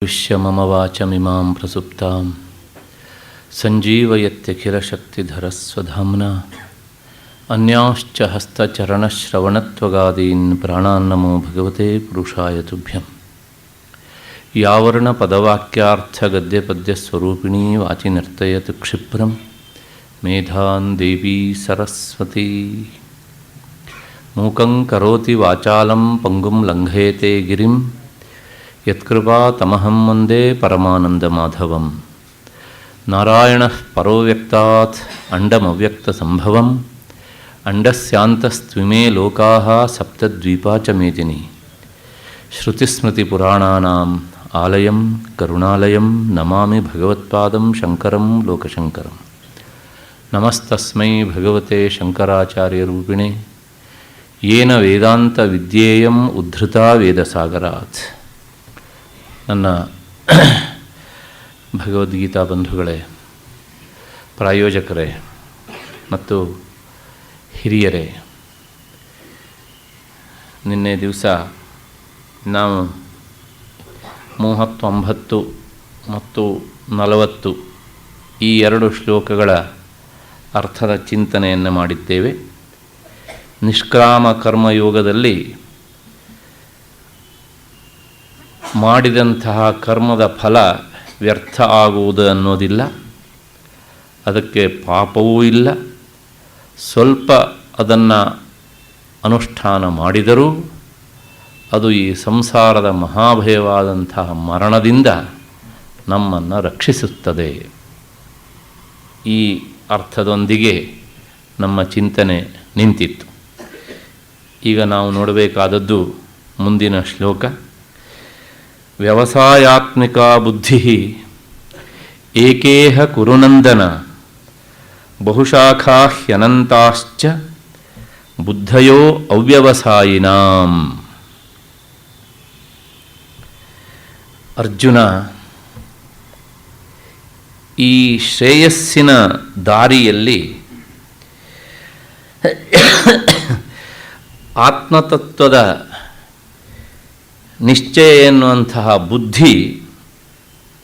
ವಿಶ್ಯ ಮಮ ವಾಚಮಿಮಾಂ ಪ್ರಸುಪ್ತಾಂ ಸಂಜೀವಯತ್ಯಖಿಲಶಕ್ತಿಧರಸ್ವಧಾಮ್ನಾ ಅನ್ಯಾಶ್ಚ ಹಸ್ತಚರಣಶ್ರವಣತ್ವಗಾದೀನ್ ಪ್ರಾಣಾನ್ನಮೋ ಭಗವತೆ ಪುರುಷಾಯ ತುಭ್ಯಂ. ಯಾವರ್ಣಪದವಾಕ್ಯಾರ್ಥಗದ್ಯಪದ್ಯಸ್ವರೂಪಿಣೀ ವಾಚಿ ನರ್ತಯತ್ ಕ್ಷಿಪ್ರಂ ಮೇಧಾನ್ ದೇವಿ ಸರಸ್ವತಿ. ಮೂಕಂ ಕರೋತಿ ವಾಚಾಲಂ ಪಂಗುಂ ಲಂಘಯತೆ ಗಿರಿಂ ಯತ್ಕೃಪಾತಮಹಂ ವಂದೇ ಪರಮಾನಂದಮಾಧವಂ. ನಾರಾಯಣಃ ಪರೋ ವ್ಯಕ್ತಾತ್ ಅಂಡಮವ್ಯಕ್ತಸಂಭವಂ ಅಂಡಸ್ಯಾಂತಸ್ತ್ವಿಮೇ ಲೋಕಾಃ ಸಪ್ತದ್ವೀಪಾ ಚ ಮೇದಿನಿ. ಶ್ರುತಿಸ್ಮೃತಿಪುರಾಣಾನಾಂ ಆಲಯಂ ಕರುಣಾಲಯಂ ನಮಾಮಿ ಭಗವತ್ಪಾದಂ ಶಂಕರಂ ಲೋಕಶಂಕರಂ. ನಮಸ್ತಸ್ಮೈ ಭಗವತೆ ಶಂಕರಾಚಾರ್ಯರೂಪಿಣೆ ಯೇನ ವೇದಾಂತ ವಿದ್ಯೇಯಂ ಉದ್ಧೃತಾ ವೇದಸಾಗರಾತ್. ನನ್ನ ಭಗವದ್ಗೀತಾ ಬಂಧುಗಳೇ, ಪ್ರಾಯೋಜಕರೇ ಮತ್ತು ಹಿರಿಯರೇ, ನಿನ್ನೆ ದಿವಸ ನಾವು 39 ಮತ್ತು 40 ಈ 2 ಶ್ಲೋಕಗಳ ಅರ್ಥದ ಚಿಂತನೆಯನ್ನು ಮಾಡಿದ್ದೇವೆ. ನಿಷ್ಕಾಮ ಕರ್ಮಯೋಗದಲ್ಲಿ ಮಾಡಿದಂತಹ ಕರ್ಮದ ಫಲ ವ್ಯರ್ಥ ಆಗುವುದು ಅನ್ನೋದಿಲ್ಲ, ಅದಕ್ಕೆ ಪಾಪವೂ ಇಲ್ಲ. ಸ್ವಲ್ಪ ಅದನ್ನು ಅನುಷ್ಠಾನ ಮಾಡಿದರೂ ಅದು ಈ ಸಂಸಾರದ ಮಹಾಭಯವಾದಂತಹ ಮರಣದಿಂದ ನಮ್ಮನ್ನು ರಕ್ಷಿಸುತ್ತದೆ. ಈ ಅರ್ಥದೊಂದಿಗೆ ನಮ್ಮ ಚಿಂತನೆ ನಿಂತಿತ್ತು. ಈಗ ನಾವು ನೋಡಬೇಕಾದದ್ದು ಮುಂದಿನ ಶ್ಲೋಕ. ವ್ಯವಸಾಯಾತ್ಮಿಕ ಬುದ್ಧಿ ಏಕೇಹ ಕುರುನಂದನ ಬಹುಶಾಖಾ ಹ್ಯನಂತಾಶ್ಚ ಬುದ್ಧಯೋ ಅವ್ಯವಸಾಯಿನಾಂ. ಅರ್ಜುನ, ಈ ಶ್ರೇಯಸ್ಸಿನ ದಾರಿಯಲ್ಲಿ ಆತ್ಮತತ್ವದ ನಿಶ್ಚಯ ಎನ್ನುವಂತಹ ಬುದ್ಧಿ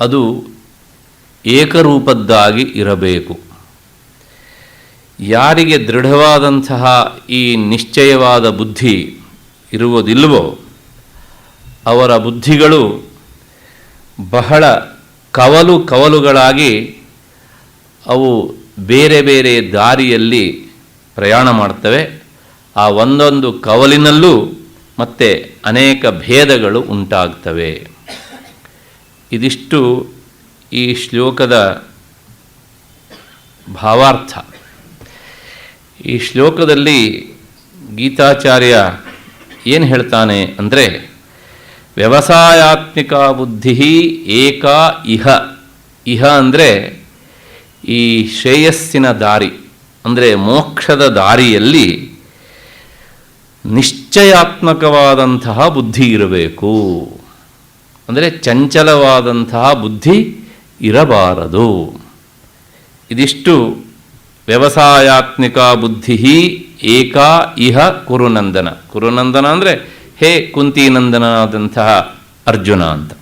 ಅದು ಏಕರೂಪದ್ದಾಗಿ ಇರಬೇಕು. ಯಾರಿಗೆ ದೃಢವಾದಂತಹ ಈ ನಿಶ್ಚಯವಾದ ಬುದ್ಧಿ ಇರುವುದಿಲ್ಲವೋ ಅವರ ಬುದ್ಧಿಗಳು ಬಹಳ ಕವಲುಗಳಾಗಿ ಅವು ಬೇರೆ ಬೇರೆ ದಾರಿಯಲ್ಲಿ ಪ್ರಯಾಣ ಮಾಡ್ತವೆ. ಆ ಒಂದೊಂದು ಕವಲಿನಲ್ಲೂ ಮತ್ತೆ ಅನೇಕ ಭೇದಗಳು ಉಂಟಾಗ್ತವೆ. ಇದಿಷ್ಟು ಈ ಶ್ಲೋಕದ ಭಾವಾರ್ಥ. ಈ ಶ್ಲೋಕದಲ್ಲಿ ಗೀತಾಚಾರ್ಯ ಏನು ಹೇಳ್ತಾನೆ ಅಂದರೆ, ವ್ಯವಸಾಯಾತ್ಮಿಕ ಬುದ್ಧಿ ಏಕಾ ಇಹ. ಇಹ ಅಂದರೆ ಈ ಶ್ರೇಯಸ್ಸಿನ ದಾರಿ, ಅಂದರೆ ಮೋಕ್ಷದ ದಾರಿಯಲ್ಲಿ ನಿಶ್ಚಯಾತ್ಮಕವಾದಂತಹ ಬುದ್ಧಿ ಇರಬೇಕು. ಅಂದರೆ ಚಂಚಲವಾದಂತಹ ಬುದ್ಧಿ ಇರಬಾರದು. ಇದಿಷ್ಟು ವ್ಯವಸಾಯಾತ್ಮಿಕ ಬುದ್ಧಿ ಏಕಾ ಇಹ ಕುರುನಂದನ. ಕುರುನಂದನ ಅಂದರೆ ಹೇ ಕುಂತಿನಂದನಾದಂತಹ ಅರ್ಜುನ ಅಂತ.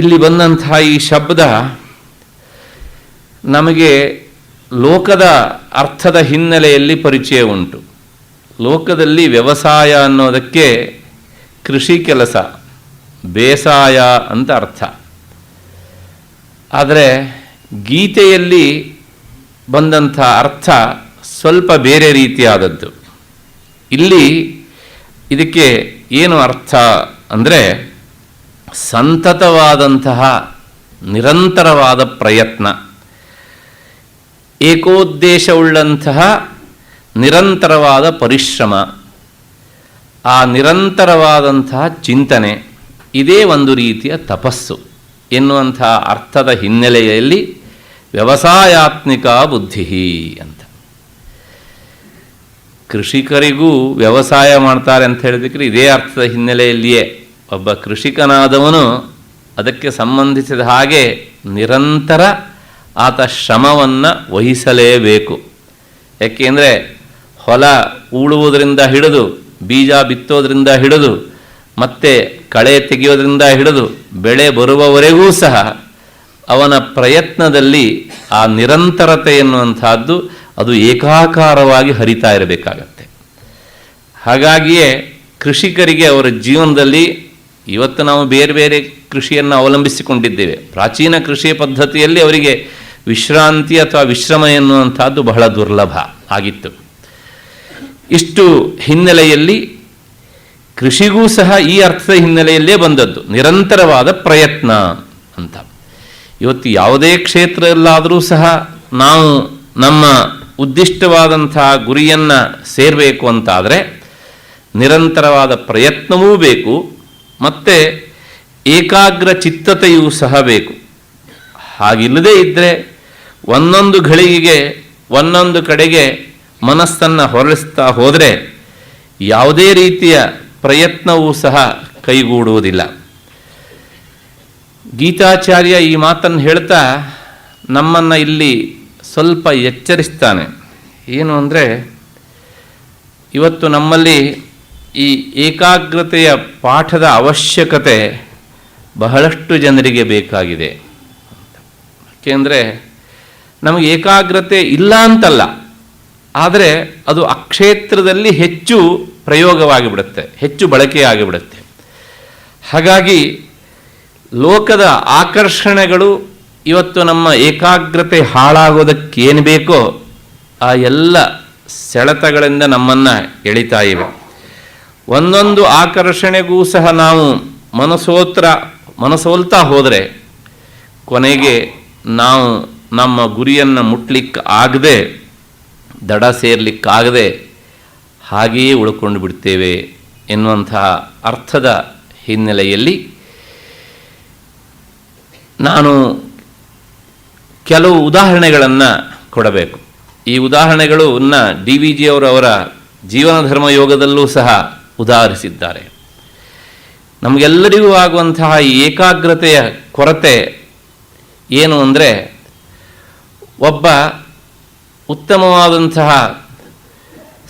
ಇಲ್ಲಿ ಬಂದಂತಹ ಈ ಶಬ್ದ ನಮಗೆ ಲೋಕದ ಅರ್ಥದ ಹಿನ್ನೆಲೆಯಲ್ಲಿ ಪರಿಚಯ ಉಂಟು. ಲೋಕದಲ್ಲಿ ವ್ಯವಸಾಯ ಅನ್ನೋದಕ್ಕೆ ಕೃಷಿ ಕೆಲಸ, ಬೇಸಾಯ ಅಂತ ಅರ್ಥ. ಆದರೆ ಗೀತೆಯಲ್ಲಿ ಬಂದಂಥ ಅರ್ಥ ಸ್ವಲ್ಪ ಬೇರೆ ರೀತಿಯಾದದ್ದು. ಇಲ್ಲಿ ಇದಕ್ಕೆ ಏನು ಅರ್ಥ ಅಂದರೆ, ಸಂತತವಾದಂತಹ ನಿರಂತರವಾದ ಪ್ರಯತ್ನ, ಏಕೋದ್ದೇಶವುಳ್ಳಂತಹ ನಿರಂತರವಾದ ಪರಿಶ್ರಮ, ಆ ನಿರಂತರವಾದಂತಹ ಚಿಂತನೆ, ಇದೇ ಒಂದು ರೀತಿಯ ತಪಸ್ಸು ಎನ್ನುವಂತಹ ಅರ್ಥದ ಹಿನ್ನೆಲೆಯಲ್ಲಿ ವ್ಯವಸಾಯಾತ್ಮಿಕ ಬುದ್ಧಿ ಅಂತ. ಕೃಷಿಕರಿಗೂ ವ್ಯವಸಾಯ ಮಾಡ್ತಾರೆ ಅಂತ ಹೇಳಿದ್ರೆ ಇದೇ ಅರ್ಥದ ಹಿನ್ನೆಲೆಯಲ್ಲಿಯೇ ಒಬ್ಬ ಕೃಷಿಕನಾದವನು ಅದಕ್ಕೆ ಸಂಬಂಧಿಸಿದ ಹಾಗೆ ನಿರಂತರ ಆತ ಶ್ರಮವನ್ನು ವಹಿಸಲೇಬೇಕು. ಯಾಕೆಂದರೆ ಹೊಲ ಉಳುವುದರಿಂದ ಹಿಡಿದು ಬೀಜ ಬಿತ್ತೋದ್ರಿಂದ ಹಿಡಿದು ಮತ್ತೆ ಕಳೆ ತೆಗೆಯೋದ್ರಿಂದ ಹಿಡಿದು ಬೆಳೆ ಬರುವವರೆಗೂ ಸಹ ಅವನ ಪ್ರಯತ್ನದಲ್ಲಿ ಆ ನಿರಂತರತೆ ಎನ್ನುವಂತಹದ್ದು ಅದು ಏಕಾಕಾರವಾಗಿ ಹರಿತಾ ಇರಬೇಕಾಗತ್ತೆ. ಹಾಗಾಗಿಯೇ ಕೃಷಿಕರಿಗೆ ಅವರ ಜೀವನದಲ್ಲಿ ಇವತ್ತು ನಾವು ಬೇರೆ ಬೇರೆ ಕೃಷಿಯನ್ನು ಅವಲಂಬಿಸಿಕೊಂಡಿದ್ದೇವೆ. ಪ್ರಾಚೀನ ಕೃಷಿಯ ಪದ್ಧತಿಯಲ್ಲಿ ಅವರಿಗೆ ವಿಶ್ರಾಂತಿ ಅಥವಾ ವಿಶ್ರಮ ಎನ್ನುವಂಥದ್ದು ಬಹಳ ದುರ್ಲಭ ಆಗಿತ್ತು. ಇಷ್ಟು ಹಿನ್ನೆಲೆಯಲ್ಲಿ ಕೃಷಿಗೂ ಸಹ ಈ ಅರ್ಥದ ಹಿನ್ನೆಲೆಯಲ್ಲೇ ಬಂದದ್ದು ನಿರಂತರವಾದ ಪ್ರಯತ್ನ ಅಂತ. ಇವತ್ತು ಯಾವುದೇ ಕ್ಷೇತ್ರದಲ್ಲಾದರೂ ಸಹ ನಾವು ನಮ್ಮ ಉದ್ದಿಷ್ಟವಾದಂತಹ ಗುರಿಯನ್ನು ಸೇರಬೇಕು ಅಂತಾದರೆ ನಿರಂತರವಾದ ಪ್ರಯತ್ನವೂ ಬೇಕು, ಮತ್ತು ಏಕಾಗ್ರ ಚಿತ್ತತೆಯೂ ಸಹ ಬೇಕು. ಹಾಗಿಲ್ಲದೇ ಇದ್ದರೆ ಒಂದೊಂದು ಘಳಿಗೆಗೆ ಒಂದೊಂದು ಕಡೆಗೆ ಮನಸ್ಸನ್ನು ಹೊರಳಿಸ್ತಾ ಹೋದರೆ ಯಾವುದೇ ರೀತಿಯ ಪ್ರಯತ್ನವೂ ಸಹ ಕೈಗೂಡುವುದಿಲ್ಲ. ಗೀತಾಚಾರ್ಯ ಈ ಮಾತನ್ನು ಹೇಳ್ತಾ ನಮ್ಮನ್ನು ಇಲ್ಲಿ ಸ್ವಲ್ಪ ಎಚ್ಚರಿಸ್ತಾನೆ. ಏನು ಅಂದರೆ, ಇವತ್ತು ನಮ್ಮಲ್ಲಿ ಈ ಏಕಾಗ್ರತೆಯ ಪಾಠದ ಅವಶ್ಯಕತೆ ಬಹಳಷ್ಟು ಜನರಿಗೆ ಬೇಕಾಗಿದೆ. ಏಕೆಂದರೆ ನಮಗೆ ಏಕಾಗ್ರತೆ ಇಲ್ಲ ಅಂತಲ್ಲ, ಆದರೆ ಅದು ಅಕ್ಷೇತ್ರದಲ್ಲಿ ಹೆಚ್ಚು ಪ್ರಯೋಗವಾಗಿಬಿಡುತ್ತೆ, ಹೆಚ್ಚು ಬಳಕೆಯಾಗಿಬಿಡುತ್ತೆ. ಹಾಗಾಗಿ ಲೋಕದ ಆಕರ್ಷಣೆಗಳು ಇವತ್ತು ನಮ್ಮ ಏಕಾಗ್ರತೆ ಹಾಳಾಗೋದಕ್ಕೇನು ಬೇಕೋ ಆ ಎಲ್ಲ ಸೆಳೆತಗಳಿಂದ ನಮ್ಮನ್ನು ಎಳಿತಾ ಇವೆ. ಒಂದೊಂದು ಆಕರ್ಷಣೆಗೂ ಸಹ ನಾವು ಮನಸೋಲ್ತಾ ಹೋದರೆ ಕೊನೆಗೆ ನಾವು ನಮ್ಮ ಗುರಿಯನ್ನು ಮುಟ್ಲಿಕ್ಕೆ ಆಗದೆ, ದಡ ಸೇರಲಿಕ್ಕಾಗದೆ ಹಾಗೆಯೇ ಉಳ್ಕೊಂಡು ಬಿಡ್ತೇವೆ ಎನ್ನುವಂತಹ ಅರ್ಥದ ಹಿನ್ನೆಲೆಯಲ್ಲಿ ನಾನು ಕೆಲವು ಉದಾಹರಣೆಗಳನ್ನು ಕೊಡಬೇಕು. ಈ ಉದಾಹರಣೆಗಳನ್ನು DVG ಅವರ ಜೀವನ ಧರ್ಮ ಯೋಗದಲ್ಲೂ ಸಹ ಉದಾಹರಿಸಿದ್ದಾರೆ. ನಮಗೆಲ್ಲರಿಗೂ ಆಗುವಂತಹ ಈ ಏಕಾಗ್ರತೆಯ ಕೊರತೆ ಏನು ಅಂದರೆ, ಒಬ್ಬ ಉತ್ತಮವಾದಂತಹ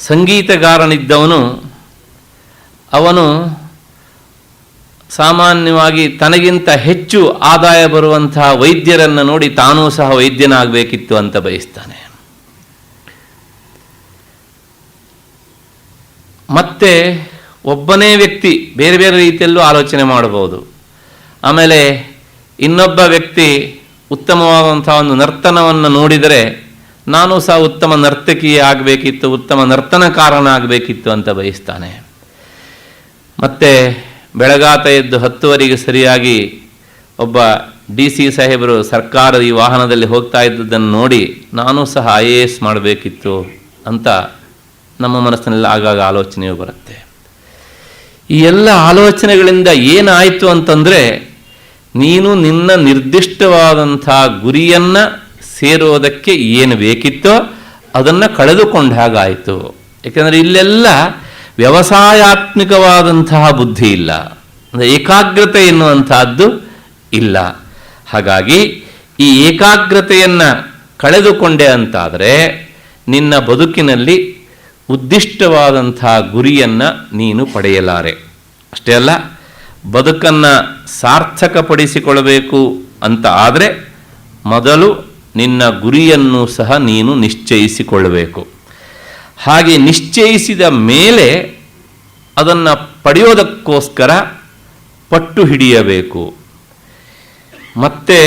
ಸಂಗೀತಗಾರನಿದ್ದವನು ಅವನು ಸಾಮಾನ್ಯವಾಗಿ ತನಗಿಂತ ಹೆಚ್ಚು ಆದಾಯ ಬರುವಂತಹ ವೈದ್ಯರನ್ನು ನೋಡಿ ತಾನೂ ಸಹ ವೈದ್ಯನಾಗಬೇಕಿತ್ತು ಅಂತ ಬಯಸ್ತಾನೆ. ಮತ್ತೆ ಒಬ್ಬನೇ ವ್ಯಕ್ತಿ ಬೇರೆ ಬೇರೆ ರೀತಿಯಲ್ಲೂ ಆಲೋಚನೆ ಮಾಡಬಹುದು. ಆಮೇಲೆ ಇನ್ನೊಬ್ಬ ವ್ಯಕ್ತಿ ಉತ್ತಮವಾದಂಥ ಒಂದು ನರ್ತನವನ್ನು ನೋಡಿದರೆ ನಾನು ಸಹ ಉತ್ತಮ ನರ್ತಕಿ ಆಗಬೇಕಿತ್ತು, ಉತ್ತಮ ನರ್ತನಕಾರನಾಗಬೇಕಿತ್ತು ಅಂತ ಬಯಸ್ತಾನೆ. ಮತ್ತು ಬೆಳಗಾತ ಎದ್ದು 10 ಸರಿಯಾಗಿ ಒಬ್ಬ DC ಸಾಹೇಬರು ಸರ್ಕಾರದ ಈ ವಾಹನದಲ್ಲಿ ಹೋಗ್ತಾ ಇದ್ದದ್ದನ್ನು ನೋಡಿ ನಾನು ಸಹ IAS ಮಾಡಬೇಕಿತ್ತು ಅಂತ ನಮ್ಮ ಮನಸ್ಸಿನಲ್ಲಿ ಆಗಾಗ ಆಲೋಚನೆಯೂ ಬರುತ್ತೆ. ಈ ಎಲ್ಲ ಆಲೋಚನೆಗಳಿಂದ ಏನಾಯಿತು ಅಂತಂದರೆ, ನೀನು ನಿನ್ನ ನಿರ್ದಿಷ್ಟವಾದಂಥ ಗುರಿಯನ್ನು ಸೇರೋದಕ್ಕೆ ಏನು ಬೇಕಿತ್ತೋ ಅದನ್ನು ಕಳೆದುಕೊಂಡ ಹಾಗಾಯಿತು. ಏಕೆಂದರೆ ಇಲ್ಲೆಲ್ಲ ವ್ಯವಸಾಯಾತ್ಮಕವಾದಂತಹ ಬುದ್ಧಿ ಇಲ್ಲ, ಅಂದರೆ ಏಕಾಗ್ರತೆ ಎನ್ನುವಂತಹದ್ದು ಇಲ್ಲ. ಹಾಗಾಗಿ ಈ ಏಕಾಗ್ರತೆಯನ್ನು ಕಳೆದುಕೊಂಡೆ ಅಂತಾದರೆ ನಿನ್ನ ಬದುಕಿನಲ್ಲಿ ಉದ್ದಿಷ್ಟವಾದಂಥ ಗುರಿಯನ್ನು ನೀನು ಪಡೆಯಲಾರೆ. ಅಷ್ಟೇ ಅಲ್ಲ, ಬದುಕನ್ನು ಸಾರ್ಥಕಪಡಿಸಿಕೊಳ್ಳಬೇಕು ಅಂತ ಆದರೆ ಮೊದಲು ನಿನ್ನ ಗುರಿಯನ್ನು ಸಹ ನೀನು ನಿಶ್ಚಯಿಸಿಕೊಳ್ಳಬೇಕು. ಹಾಗೆ ನಿಶ್ಚಯಿಸಿದ ಮೇಲೆ ಅದನ್ನು ಪಡೆಯೋದಕ್ಕೋಸ್ಕರ ಪಟ್ಟು ಹಿಡಿಯಬೇಕು. ಮತ್ತೆ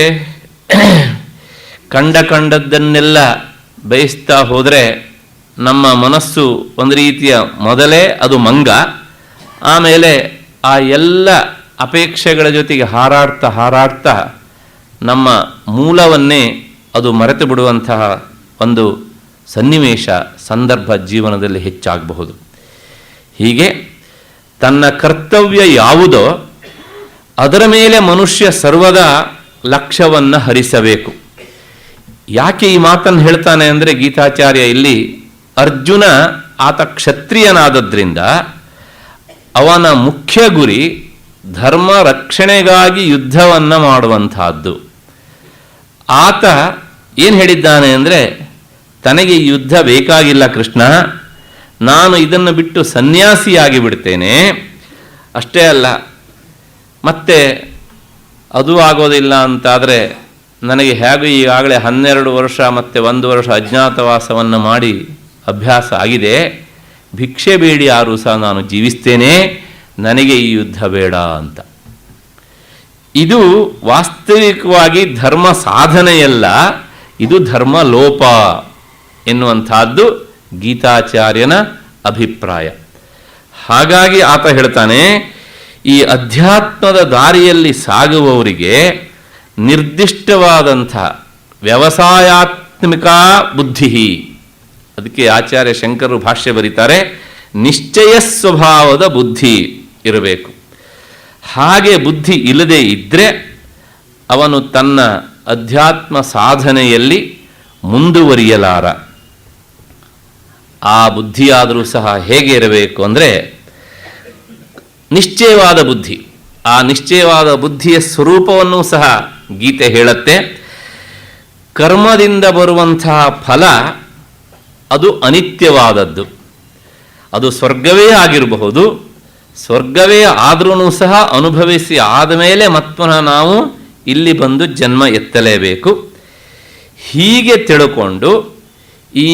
ಕಂಡದ್ದನ್ನೆಲ್ಲ ಬಯಸ್ತಾ ಹೋದರೆ ನಮ್ಮ ಮನಸ್ಸು ಒಂದು ರೀತಿಯ ಮೊದಲೇ ಅದು ಮಂಗ, ಆಮೇಲೆ ಆ ಎಲ್ಲ ಅಪೇಕ್ಷೆಗಳ ಜೊತೆಗೆ ಹಾರಾಡ್ತಾ ನಮ್ಮ ಮೂಲವನ್ನೇ ಅದು ಮರೆತು ಬಿಡುವಂತಹ ಒಂದು ಸನ್ನಿವೇಶ ಸಂದರ್ಭ ಜೀವನದಲ್ಲಿ ಹೆಚ್ಚಾಗಬಹುದು. ಹೀಗೆ ತನ್ನ ಕರ್ತವ್ಯ ಯಾವುದೋ ಅದರ ಮೇಲೆ ಮನುಷ್ಯ ಸರ್ವದಾ ಲಕ್ಷ್ಯವನ್ನು ಹರಿಸಬೇಕು. ಯಾಕೆ ಈ ಮಾತನ್ನು ಹೇಳ್ತಾನೆ ಅಂದರೆ, ಗೀತಾಚಾರ್ಯ ಇಲ್ಲಿ ಅರ್ಜುನ ಆತ ಕ್ಷತ್ರಿಯನಾದದ್ರಿಂದ ಅವನ ಮುಖ್ಯ ಗುರಿ ಧರ್ಮ ರಕ್ಷಣೆಗಾಗಿ ಯುದ್ಧವನ್ನು ಮಾಡುವಂತಹದ್ದು. ಆತ ಏನು ಹೇಳಿದ್ದಾನೆ ಅಂದರೆ, ತನಗೆ ಯುದ್ಧ ಬೇಕಾಗಿಲ್ಲ ಕೃಷ್ಣ, ನಾನು ಇದನ್ನು ಬಿಟ್ಟು ಸನ್ಯಾಸಿಯಾಗಿ ಬಿಡ್ತೇನೆ, ಅಷ್ಟೇ ಅಲ್ಲ, ಮತ್ತೆ ಅದು ಆಗೋದಿಲ್ಲ ಅಂತಾದರೆ ನನಗೆ ಹೇಗೂ ಈಗಾಗಲೇ 12 ವರ್ಷ ಮತ್ತು 1 ವರ್ಷ ಅಜ್ಞಾತವಾಸವನ್ನು ಮಾಡಿ ಅಭ್ಯಾಸ ಆಗಿದೆ, ಭಿಕ್ಷೆ ಬೇಡಿ ಆದರೂ ಸಹ ನಾನು ಜೀವಿಸ್ತೇನೆ, ನನಗೆ ಈ ಯುದ್ಧ ಬೇಡ ಅಂತ. ಇದು ವಾಸ್ತವಿಕವಾಗಿ ಧರ್ಮ ಸಾಧನೆಯಲ್ಲ, ಇದು ಧರ್ಮ ಲೋಪ ಎನ್ನುವಂಥದ್ದು ಗೀತಾಚಾರ್ಯನ ಅಭಿಪ್ರಾಯ. ಹಾಗಾಗಿ ಆತ ಹೇಳ್ತಾನೆ, ಈ ಅಧ್ಯಾತ್ಮದ ದಾರಿಯಲ್ಲಿ ಸಾಗುವವರಿಗೆ ನಿರ್ದಿಷ್ಟವಾದಂಥ ವ್ಯವಸಾಯಾತ್ಮಿಕ ಬುದ್ಧಿ, ಅದಕ್ಕೆ ಆಚಾರ್ಯ ಶಂಕರರು ಭಾಷ್ಯ ಬರೀತಾರೆ, ನಿಶ್ಚಯ ಸ್ವಭಾವದ ಬುದ್ಧಿ ಇರಬೇಕು. ಹಾಗೆ ಬುದ್ಧಿ ಇಲ್ಲದೇ ಇದ್ದರೆ ಅವನು ತನ್ನ ಅಧ್ಯಾತ್ಮ ಸಾಧನೆಯಲ್ಲಿ ಮುಂದುವರಿಯಲಾರ. ಆ ಬುದ್ಧಿಯಾದರೂ ಸಹ ಹೇಗೆ ಇರಬೇಕು ಅಂದರೆ ನಿಶ್ಚಯವಾದ ಬುದ್ಧಿ. ಆ ನಿಶ್ಚಯವಾದ ಬುದ್ಧಿಯ ಸ್ವರೂಪವನ್ನು ಸಹ ಗೀತೆ ಹೇಳುತ್ತೆ. ಕರ್ಮದಿಂದ ಬರುವಂತಹ ಫಲ ಅದು ಅನಿತ್ಯವಾದದ್ದು. ಅದು ಸ್ವರ್ಗವೇ ಆಗಿರಬಹುದು, ಸ್ವರ್ಗವೇ ಆದ್ರೂ ಸಹ ಅನುಭವಿಸಿ ಆದ ಮೇಲೆ ಮತ್ತೊಮ್ಮೆ ನಾವು ಇಲ್ಲಿ ಬಂದು ಜನ್ಮ ಎತ್ತಲೇಬೇಕು. ಹೀಗೆ ತಿಳ್ಕೊಂಡು ಈ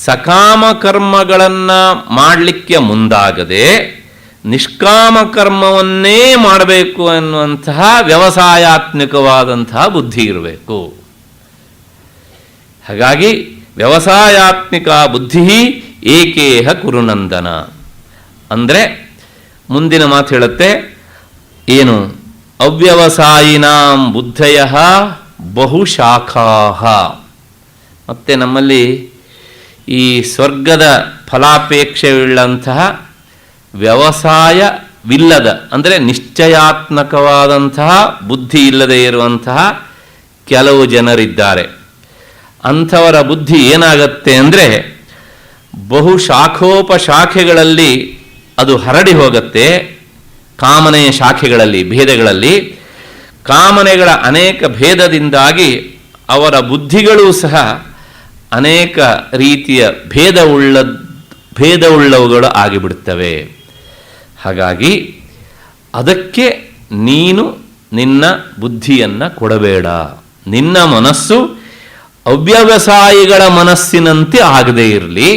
ಸಕಾಮ ಕರ್ಮಗಳನ್ನು ಮಾಡಲಿಕ್ಕೆ ಮುಂದಾಗದೆ ನಿಷ್ಕಾಮ ಕರ್ಮವನ್ನೇ ಮಾಡಬೇಕು ಅನ್ನುವಂತಹ ವ್ಯವಸಾಯಾತ್ಮಕವಾದಂತಹ ಬುದ್ಧಿ ಇರಬೇಕು. ಹಾಗಾಗಿ ವ್ಯವಸಾಯಾತ್ಮಿಕ ಬುದ್ಧಿ ಏಕೇಹ ಕುರುನಂದನ ಅಂದರೆ ಮುಂದಿನ ಮಾತು ಹೇಳುತ್ತೆ ಏನು, ಅವ್ಯವಸಾಯಿನಾಂ ಬುದ್ಧಯ ಬಹುಶಾಖಾ. ಮತ್ತು ನಮ್ಮಲ್ಲಿ ಈ ಸ್ವರ್ಗದ ಫಲಾಪೇಕ್ಷೆಯುಳ್ಳಂತಹ ವ್ಯವಸಾಯವಿಲ್ಲದ ಅಂದರೆ ನಿಶ್ಚಯಾತ್ಮಕವಾದಂತಹ ಬುದ್ಧಿ ಇಲ್ಲದೆ ಇರುವಂತಹ ಕೆಲವು ಜನರಿದ್ದಾರೆ. ಅಂಥವರ ಬುದ್ಧಿ ಏನಾಗತ್ತೆ ಅಂದರೆ ಬಹುಶಾಖೋಪಶಾಖೆಗಳಲ್ಲಿ ಅದು ಹರಡಿ ಹೋಗುತ್ತೆ. ಕಾಮನೆಯ ಶಾಖೆಗಳಲ್ಲಿ, ಭೇದಗಳಲ್ಲಿ, ಕಾಮನೆಗಳ ಅನೇಕ ಭೇದದಿಂದಾಗಿ ಅವರ ಬುದ್ಧಿಗಳೂ ಸಹ ಅನೇಕ ರೀತಿಯ ಭೇದವುಳ್ಳವುಗಳು ಆಗಿಬಿಡುತ್ತವೆ. ಹಾಗಾಗಿ ಅದಕ್ಕೆ ನೀನು ನಿನ್ನ ಬುದ್ಧಿಯನ್ನು ಕೊಡಬೇಡ. ನಿನ್ನ ಮನಸ್ಸು ಅವ್ಯವಸಾಯಿಗಳ ಮನಸ್ಸಿನಂತೆ ಆಗದೇ ಇರಲಿ,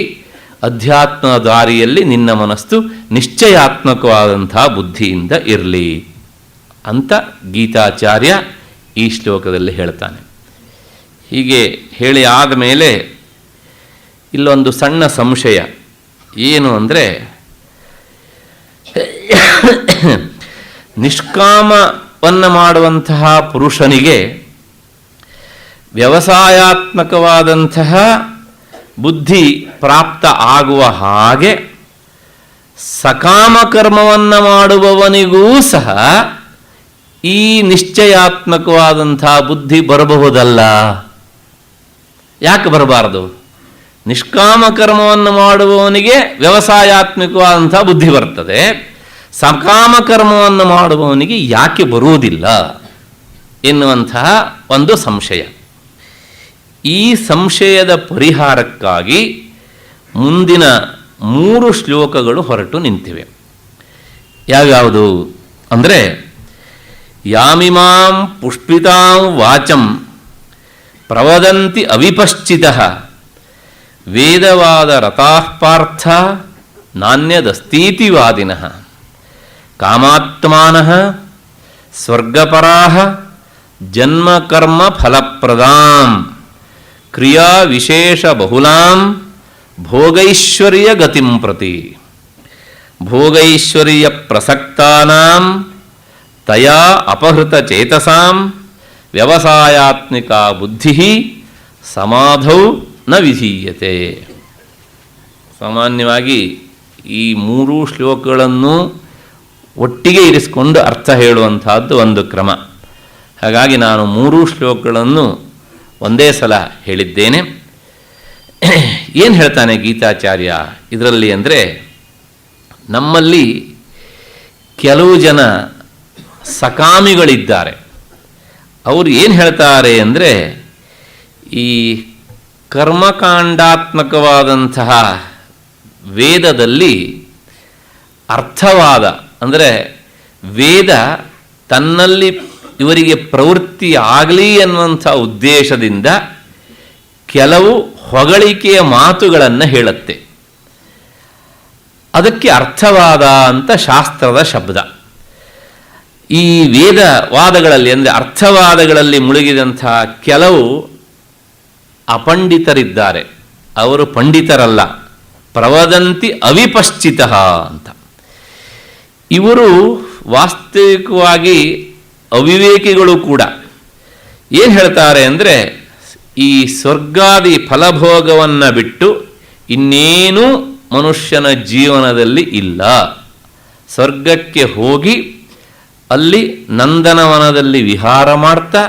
ಅಧ್ಯಾತ್ಮ ದಾರಿಯಲ್ಲಿ ನಿನ್ನ ಮನಸ್ಸು ನಿಶ್ಚಯಾತ್ಮಕವಾದಂತಹ ಬುದ್ಧಿಯಿಂದ ಇರಲಿ ಅಂತ ಗೀತಾಚಾರ್ಯ ಈ ಶ್ಲೋಕದಲ್ಲಿ ಹೇಳ್ತಾನೆ. ಹೀಗೆ ಹೇಳಿ ಆದಮೇಲೆ ಇಲ್ಲೊಂದು ಸಣ್ಣ ಸಂಶಯ ಏನು ಅಂದರೆ, ನಿಷ್ಕಾಮವನ್ನು ಮಾಡುವಂತಹ ಪುರುಷನಿಗೆ ವ್ಯವಸಾಯಾತ್ಮಕವಾದಂತಹ ಬುದ್ಧಿ ಪ್ರಾಪ್ತ ಆಗುವ ಹಾಗೆ ಸಕಾಮ ಕರ್ಮವನ್ನು ಮಾಡುವವನಿಗೂ ಸಹ ಈ ನಿಶ್ಚಯಾತ್ಮಕವಾದಂತಹ ಬುದ್ಧಿ ಬರಬಹುದಲ್ಲ. ಯಾಕೆ ಬರಬಾರದು? ನಿಷ್ಕಾಮ ಕರ್ಮವನ್ನು ಮಾಡುವವನಿಗೆ ವ್ಯವಸಾಯಾತ್ಮಕವಾದಂತಹ ಬುದ್ಧಿ ಬರ್ತದೆ, ಸಕಾಮ ಕರ್ಮವನ್ನು ಮಾಡುವವನಿಗೆ ಯಾಕೆ ಬರುವುದಿಲ್ಲ ಎನ್ನುವಂತಹ ಒಂದು ಸಂಶಯ. ಈ ಸಂಶಯದ ಪರಿಹಾರಕ್ಕಾಗಿ ಮುಂದಿನ 3 ಶ್ಲೋಕಗಳು ಹೊರಟು ನಿಂತಿವೆ. ಯಾವ್ಯಾವುದು ಅಂದರೆ, ಯಾಮಿಮಾಂ ಪುಷ್ಪಿತಾಂ ವಾಚಂ ಪ್ರವದಂತಿ ಅವಿಪಶ್ಚಿತಃ ವೇದವಾದ ರತಾಃ ಪಾರ್ಥ ನಾಣ್ಯದಸ್ತೀತಿ ವಾದಿನಃ ಕಾಮಾತ್ಮಾನಃ ಸ್ವರ್ಗಪರಾಃ ಜನ್ಮಕರ್ಮ ಫಲಪ್ರದಾಂ ಕ್ರಿಯಾ ವಿಶೇಷ ಬಹುಲಾಂ ಭೋಗೈಶ್ವರ್ಯ ಗತಿಂ ಪ್ರತಿ ಭೋಗೈಶ್ವರ್ಯ ಪ್ರಸಕ್ತಾನಾಂ ತಯಾ ಅಪಹೃತ ಚೇತಸಾಂ ವ್ಯವಸಾಯಾತ್ಮಿಕ ಬುದ್ಧಿ ಸಮಾಧೌ ನ ವಿಧೀಯತೆ. ಸಾಮಾನ್ಯವಾಗಿ ಈ 3 ಶ್ಲೋಕಗಳನ್ನು ಒಟ್ಟಿಗೆ ಇರಿಸಿಕೊಂಡು ಅರ್ಥ ಹೇಳುವಂತಹದ್ದು ಒಂದು ಕ್ರಮ. ಹಾಗಾಗಿ ನಾನು 3 ಶ್ಲೋಕಗಳನ್ನು ಒಂದೇ ಸಲ ಹೇಳಿದ್ದೇನೆ. ಏನು ಹೇಳ್ತಾನೆ ಗೀತಾಚಾರ್ಯ ಇದರಲ್ಲಿ ಅಂದರೆ, ನಮ್ಮಲ್ಲಿ ಕೆಲವು ಜನ ಸಕಾಮಿಗಳಿದ್ದಾರೆ. ಅವರು ಏನು ಹೇಳ್ತಾರೆ ಅಂದರೆ, ಈ ಕರ್ಮಕಾಂಡಾತ್ಮಕವಾದಂತಹ ವೇದದಲ್ಲಿ ಅರ್ಥವಾದ ಅಂದರೆ ವೇದ ತನ್ನಲ್ಲಿ ಇವರಿಗೆ ಪ್ರವೃತ್ತಿ ಆಗಲಿ ಅನ್ನುವಂಥ ಉದ್ದೇಶದಿಂದ ಕೆಲವು ಹೊಗಳಿಕೆಯ ಮಾತುಗಳನ್ನು ಹೇಳುತ್ತೆ. ಅದಕ್ಕೆ ಅರ್ಥವಾದ ಅಂತ ಶಾಸ್ತ್ರದ ಶಬ್ದ. ಈ ವೇದವಾದಗಳಲ್ಲಿ ಅಂದರೆ ಅರ್ಥವಾದಗಳಲ್ಲಿ ಮುಳುಗಿದಂತಹ ಕೆಲವು ಅಪಂಡಿತರಿದ್ದಾರೆ, ಅವರು ಪಂಡಿತರಲ್ಲ, ಪ್ರವದಂತಿ ಅವಿಪಶ್ಚಿತ ಅಂತ. ಇವರು ವಾಸ್ತವಿಕವಾಗಿ ಅವಿವೇಕಿಗಳು ಕೂಡ. ಏನು ಹೇಳ್ತಾರೆ ಅಂದರೆ, ಈ ಸ್ವರ್ಗಾದಿ ಫಲಭೋಗವನ್ನು ಬಿಟ್ಟು ಇನ್ನೇನೂ ಮನುಷ್ಯನ ಜೀವನದಲ್ಲಿ ಇಲ್ಲ. ಸ್ವರ್ಗಕ್ಕೆ ಹೋಗಿ ಅಲ್ಲಿ ನಂದನವನದಲ್ಲಿ ವಿಹಾರ ಮಾಡ್ತಾ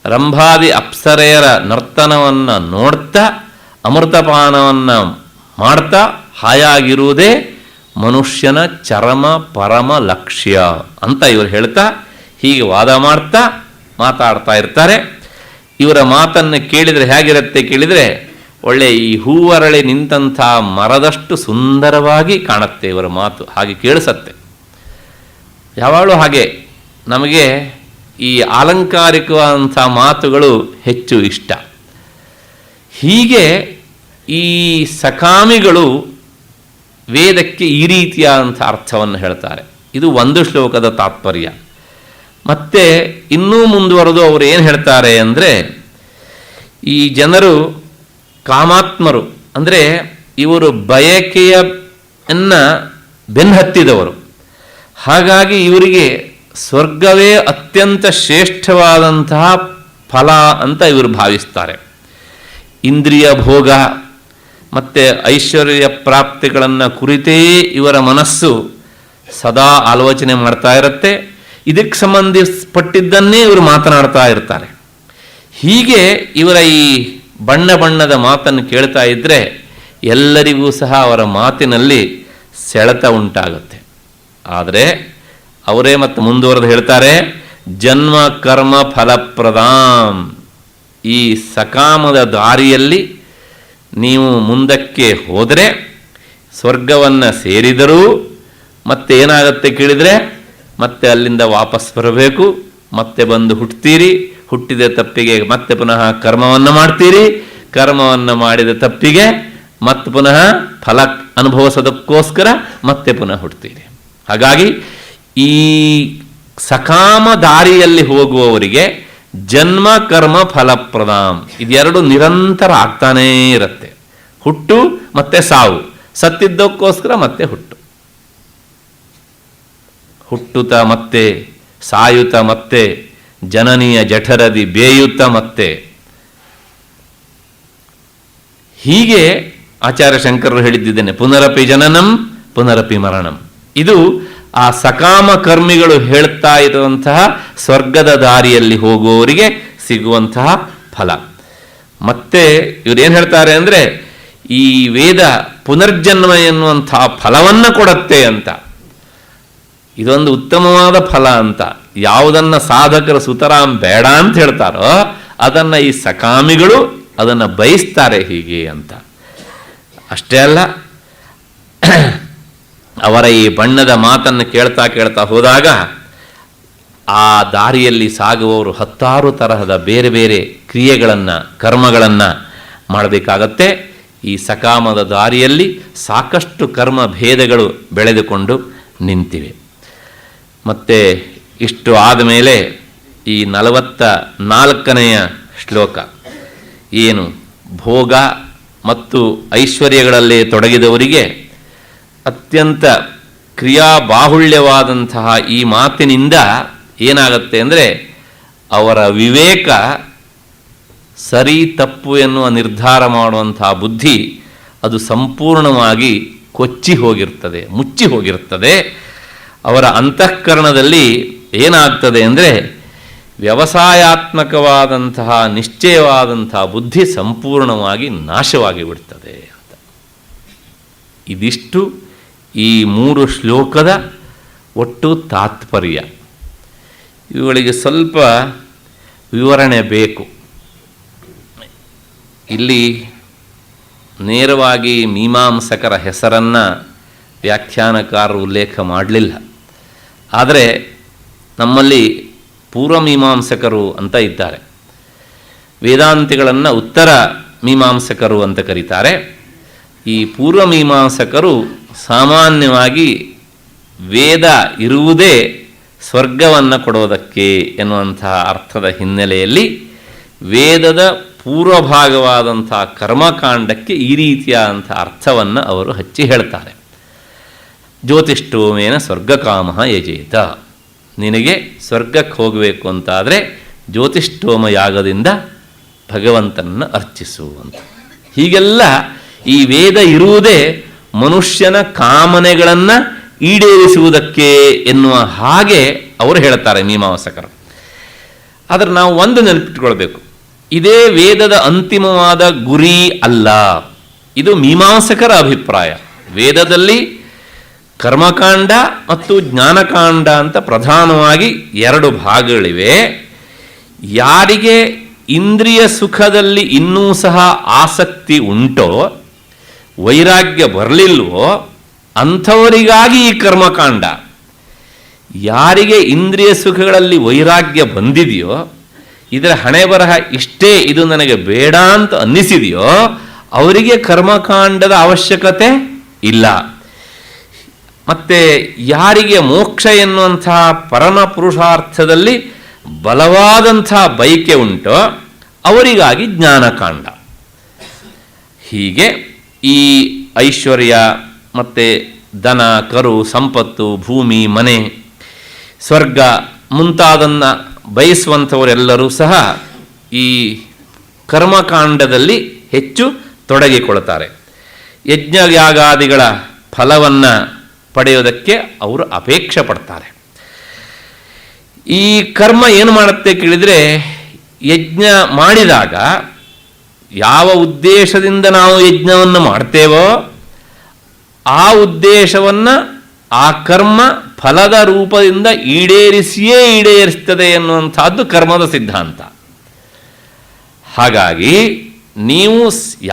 ರಂಭಾದಿ ಅಪ್ಸರೆಯರ ನರ್ತನವನ್ನು ನೋಡ್ತಾ ಅಮೃತಪಾನವನ್ನು ಮಾಡ್ತಾ ಹಾಯಾಗಿರುವುದೇ ಮನುಷ್ಯನ ಚರಮ ಪರಮ ಲಕ್ಷ್ಯ ಅಂತ ಇವರು ಹೇಳ್ತಾ ಹೀಗೆ ವಾದ ಮಾಡ್ತಾ ಮಾತಾಡ್ತಾ ಇರ್ತಾರೆ. ಇವರ ಮಾತನ್ನು ಕೇಳಿದರೆ ಹೇಗಿರುತ್ತೆ ಕೇಳಿದರೆ, ಒಳ್ಳೆ ಈ ಹೂವರಳಿ ನಿಂತಹ ಮರದಷ್ಟು ಸುಂದರವಾಗಿ ಕಾಣುತ್ತೆ ಇವರ ಮಾತು, ಹಾಗೆ ಕೇಳಿಸತ್ತೆ. ಯಾವಾಗಲೂ ಹಾಗೆ ನಮಗೆ ಈ ಆಲಂಕಾರಿಕವಾದಂಥ ಮಾತುಗಳು ಹೆಚ್ಚು ಇಷ್ಟ. ಹೀಗೆ ಈ ಸಕಾಮಿಗಳು ವೇದಕ್ಕೆ ಈ ರೀತಿಯಾದಂಥ ಅರ್ಥವನ್ನು ಹೇಳ್ತಾರೆ. ಇದು ಒಂದು ಶ್ಲೋಕದ ತಾತ್ಪರ್ಯ. ಮತ್ತೆ ಇನ್ನೂ ಮುಂದುವರೆದು ಅವರು ಏನು ಹೇಳ್ತಾರೆ ಅಂದರೆ, ಈ ಜನರು ಕಾಮಾತ್ಮರು, ಅಂದರೆ ಇವರು ಬಯಕೆಯನ್ನು ಬೆನ್ನಹತ್ತಿದವರು. ಹಾಗಾಗಿ ಇವರಿಗೆ ಸ್ವರ್ಗವೇ ಅತ್ಯಂತ ಶ್ರೇಷ್ಠವಾದಂತಹ ಫಲ ಅಂತ ಇವರು ಭಾವಿಸ್ತಾರೆ. ಇಂದ್ರಿಯ ಭೋಗ ಮತ್ತು ಐಶ್ವರ್ಯ ಪ್ರಾಪ್ತಿಗಳನ್ನು ಕುರಿತೇ ಇವರ ಮನಸ್ಸು ಸದಾ ಆಲೋಚನೆ ಮಾಡ್ತಾ ಇರುತ್ತೆ. ಇದಕ್ಕೆ ಸಂಬಂಧಿಸಪಟ್ಟಿದ್ದನ್ನೇ ಇವರು ಮಾತನಾಡ್ತಾ ಇರ್ತಾರೆ. ಹೀಗೆ ಇವರ ಈ ಬಣ್ಣ ಬಣ್ಣದ ಮಾತನ್ನು ಕೇಳ್ತಾ ಇದ್ದರೆ ಎಲ್ಲರಿಗೂ ಸಹ ಅವರ ಮಾತಿನಲ್ಲಿ ಸೆಳೆತ ಉಂಟಾಗುತ್ತೆ. ಆದರೆ ಅವರೇ ಮತ್ತೆ ಮುಂದುವರೆದು ಹೇಳ್ತಾರೆ, ಜನ್ಮ ಕರ್ಮ ಫಲಪ್ರದಾಂ, ಈ ಸಕಾಮದ ದಾರಿಯಲ್ಲಿ ನೀವು ಮುಂದಕ್ಕೆ ಹೋದರೆ ಸ್ವರ್ಗವನ್ನು ಸೇರಿದರೂ ಮತ್ತೆ ಏನಾಗುತ್ತೆ ಕೇಳಿದರೆ, ಮತ್ತೆ ಅಲ್ಲಿಂದ ವಾಪಸ್ ಬರಬೇಕು, ಮತ್ತೆ ಬಂದು ಹುಟ್ಟುತ್ತೀರಿ, ಹುಟ್ಟಿದ ತಪ್ಪಿಗೆ ಮತ್ತೆ ಪುನಃ ಕರ್ಮವನ್ನು ಮಾಡ್ತೀರಿ, ಕರ್ಮವನ್ನು ಮಾಡಿದ ತಪ್ಪಿಗೆ ಮತ್ತೆ ಪುನಃ ಫಲ ಅನುಭವಿಸೋದಕ್ಕೋಸ್ಕರ ಮತ್ತೆ ಪುನಃ ಹುಟ್ಟುತ್ತೀರಿ. ಹಾಗಾಗಿ ಈ ಸಕಾಮ ದಾರಿಯಲ್ಲಿ ಹೋಗುವವರಿಗೆ ಜನ್ಮ ಕರ್ಮ ಫಲಪ್ರದಾಂ ಇದೆರಡು ನಿರಂತರ ಆಗ್ತಾನೇ ಇರುತ್ತೆ. ಹುಟ್ಟು ಮತ್ತೆ ಸಾವು, ಸತ್ತಿದ್ದಕ್ಕೋಸ್ಕರ ಮತ್ತೆ ಹುಟ್ಟು, ಹುಟ್ಟುತ್ತ ಮತ್ತೆ ಸಾಯುತ್ತ ಮತ್ತೆ ಜನನಿಯ ಜಠರದಿ ಬೇಯುತ್ತ ಮತ್ತೆ. ಹೀಗೆ ಆಚಾರ್ಯ ಶಂಕರರು ಹೇಳಿದ್ದೇನೆ, ಪುನರಪಿ ಜನನಂ ಪುನರಪಿ ಮರಣಂ. ಇದು ಆ ಸಕಾಮ ಕರ್ಮಿಗಳು ಹೇಳ್ತಾ ಇರುವಂತಹ ಸ್ವರ್ಗದ ದಾರಿಯಲ್ಲಿ ಹೋಗುವವರಿಗೆ ಸಿಗುವಂತಹ ಫಲ. ಮತ್ತೆ ಇವರೇನು ಹೇಳ್ತಾರೆ ಅಂದರೆ, ಈ ವೇದ ಪುನರ್ಜನ್ಮ ಎನ್ನುವಂತಹ ಫಲವನ್ನು ಕೊಡುತ್ತೆ ಅಂತ. ಇದೊಂದು ಉತ್ತಮವಾದ ಫಲ ಅಂತ. ಯಾವುದನ್ನು ಸಾಧಕರು ಸುತರಾಂ ಬೇಡ ಅಂತ ಹೇಳ್ತಾರೋ ಅದನ್ನು ಈ ಸಕಾಮಿಗಳು ಅದನ್ನು ಬಯಸ್ತಾರೆ ಹೀಗೆ ಅಂತ. ಅಷ್ಟೇ ಅಲ್ಲ, ಅವರ ಈ ಬಣ್ಣದ ಮಾತನ್ನು ಕೇಳ್ತಾ ಕೇಳ್ತಾ ಹೋದಾಗ ಆ ದಾರಿಯಲ್ಲಿ ಸಾಗುವವರು ಹತ್ತಾರು ತರಹದ ಬೇರೆ ಬೇರೆ ಕ್ರಿಯೆಗಳನ್ನು ಕರ್ಮಗಳನ್ನು ಮಾಡಬೇಕಾಗತ್ತೆ. ಈ ಸಕಾಮದ ದಾರಿಯಲ್ಲಿ ಸಾಕಷ್ಟು ಕರ್ಮ ಭೇದಗಳು ಬೆಳೆದುಕೊಂಡು ನಿಂತಿವೆ. ಮತ್ತು ಇಷ್ಟು ಆದಮೇಲೆ ಈ 44ನೆಯ ಶ್ಲೋಕ ಏನು, ಭೋಗ ಮತ್ತು ಐಶ್ವರ್ಯಗಳಲ್ಲಿ ತೊಡಗಿದವರಿಗೆ ಅತ್ಯಂತ ಕ್ರಿಯಾಬಾಹುಳ್ಯವಾದಂತಹ ಈ ಮಾತಿನಿಂದ ಏನಾಗುತ್ತೆ ಅಂದರೆ, ಅವರ ವಿವೇಕ ಸರಿ ತಪ್ಪು ಎನ್ನುವ ನಿರ್ಧಾರ ಮಾಡುವಂತಹ ಬುದ್ಧಿ ಅದು ಸಂಪೂರ್ಣವಾಗಿ ಕೊಚ್ಚಿ ಹೋಗಿರ್ತದೆ, ಮುಚ್ಚಿ ಹೋಗಿರ್ತದೆ. ಅವರ ಅಂತಃಕರಣದಲ್ಲಿ ಏನಾಗ್ತದೆ ಅಂದರೆ, ವ್ಯವಸಾಯಾತ್ಮಕವಾದಂತಹ ನಿಶ್ಚಯವಾದಂತಹ ಬುದ್ಧಿ ಸಂಪೂರ್ಣವಾಗಿ ನಾಶವಾಗಿ ಬಿಡ್ತದೆ ಅಂತ. ಇದಿಷ್ಟು ಈ 3 ಶ್ಲೋಕದ ಒಟ್ಟು ತಾತ್ಪರ್ಯ. ಇವುಗಳಿಗೆ ಸ್ವಲ್ಪ ವಿವರಣೆ ಬೇಕು. ಇಲ್ಲಿ ನೇರವಾಗಿ ಮೀಮಾಂಸಕರ ಹೆಸರನ್ನು ವ್ಯಾಖ್ಯಾನಕಾರರು ಉಲ್ಲೇಖ ಮಾಡಲಿಲ್ಲ. ಆದರೆ ನಮ್ಮಲ್ಲಿ ಪೂರ್ವಮೀಮಾಂಸಕರು ಅಂತ ಇದ್ದಾರೆ. ವೇದಾಂತಿಗಳನ್ನು ಉತ್ತರ ಮೀಮಾಂಸಕರು ಅಂತ ಕರೀತಾರೆ. ಈ ಪೂರ್ವಮೀಮಾಂಸಕರು ಸಾಮಾನ್ಯವಾಗಿ ವೇದ ಇರುವುದೇ ಸ್ವರ್ಗವನ್ನು ಕೊಡೋದಕ್ಕೆ ಎನ್ನುವಂತಹ ಅರ್ಥದ ಹಿನ್ನೆಲೆಯಲ್ಲಿ ವೇದದ ಪೂರ್ವಭಾಗವಾದಂಥ ಕರ್ಮಕಾಂಡಕ್ಕೆ ಈ ರೀತಿಯಾದಂಥ ಅರ್ಥವನ್ನು ಅವರು ಹಚ್ಚಿ ಹೇಳ್ತಾರೆ. ಜ್ಯೋತಿಷ್ಠೋಮೇನ ಸ್ವರ್ಗಕಾಮಃ ಯಜೇತ, ನಿನಗೆ ಸ್ವರ್ಗಕ್ಕೆ ಹೋಗಬೇಕು ಅಂತಾದರೆ ಜ್ಯೋತಿಷ್ಠೋಮ ಯಾಗದಿಂದ ಭಗವಂತನನ್ನು ಅರ್ಚಿಸು ಅಂತ. ಹೀಗೆಲ್ಲ ಈ ವೇದ ಇರುವುದೇ ಮನುಷ್ಯನ ಕಾಮನೆಗಳನ್ನು ಈಡೇರಿಸುವುದಕ್ಕೆ ಎನ್ನುವ ಹಾಗೆ ಅವರು ಹೇಳ್ತಾರೆ ಮೀಮಾಂಸಕರು. ಆದರೆ ನಾವು ಒಂದು ನೆನಪಿಟ್ಕೊಳ್ಬೇಕು, ಇದೇ ವೇದದ ಅಂತಿಮವಾದ ಗುರಿ ಅಲ್ಲ. ಇದು ಮೀಮಾಂಸಕರ ಅಭಿಪ್ರಾಯ. ವೇದದಲ್ಲಿ ಕರ್ಮಕಾಂಡ ಮತ್ತು ಜ್ಞಾನಕಾಂಡ ಅಂತ ಪ್ರಧಾನವಾಗಿ ಎರಡು ಭಾಗಗಳಿವೆ. ಯಾರಿಗೆ ಇಂದ್ರಿಯ ಸುಖದಲ್ಲಿ ಇನ್ನೂ ಸಹ ಆಸಕ್ತಿ ಉಂಟೋ, ವೈರಾಗ್ಯ ಬರಲಿಲ್ವೋ ಅಂಥವರಿಗಾಗಿ ಈ ಕರ್ಮಕಾಂಡ. ಯಾರಿಗೆ ಇಂದ್ರಿಯ ಸುಖಗಳಲ್ಲಿ ವೈರಾಗ್ಯ ಬಂದಿದೆಯೋ, ಇದರ ಹಣೆ ಬರಹ ಇಷ್ಟೇ, ಇದು ನನಗೆ ಬೇಡ ಅಂತ ಅನ್ನಿಸಿದೆಯೋ, ಅವರಿಗೆ ಕರ್ಮಕಾಂಡದ ಅವಶ್ಯಕತೆ ಇಲ್ಲ. ಮತ್ತು ಯಾರಿಗೆ ಮೋಕ್ಷ ಎನ್ನುವಂತಹ ಪರಮ ಪುರುಷಾರ್ಥದಲ್ಲಿ ಬಲವಾದಂಥ ಬಯಕೆ ಉಂಟೋ ಅವರಿಗಾಗಿ ಜ್ಞಾನಕಾಂಡ. ಹೀಗೆ ಈ ಐಶ್ವರ್ಯ ಮತ್ತು ದನ, ಕರು, ಸಂಪತ್ತು, ಭೂಮಿ, ಮನೆ, ಸ್ವರ್ಗ ಮುಂತಾದನ್ನು ಬಯಸುವಂಥವರೆಲ್ಲರೂ ಸಹ ಈ ಕರ್ಮಕಾಂಡದಲ್ಲಿ ಹೆಚ್ಚು ತೊಡಗಿಕೊಳ್ತಾರೆ. ಯಜ್ಞಯಾಗಾದಿಗಳ ಫಲವನ್ನು ಪಡೆಯೋದಕ್ಕೆ ಅವರು ಅಪೇಕ್ಷೆ ಪಡ್ತಾರೆ. ಈ ಕರ್ಮ ಏನು ಮಾಡುತ್ತೆ ಕೇಳಿದರೆ, ಯಜ್ಞ ಮಾಡಿದಾಗ ಯಾವ ಉದ್ದೇಶದಿಂದ ನಾವು ಯಜ್ಞವನ್ನು ಮಾಡ್ತೇವೋ ಆ ಉದ್ದೇಶವನ್ನು ಆ ಕರ್ಮ ಫಲದ ರೂಪದಿಂದ ಈಡೇರಿಸ್ತದೆ ಎನ್ನುವಂಥದ್ದು ಕರ್ಮದ ಸಿದ್ಧಾಂತ. ಹಾಗಾಗಿ ನೀವು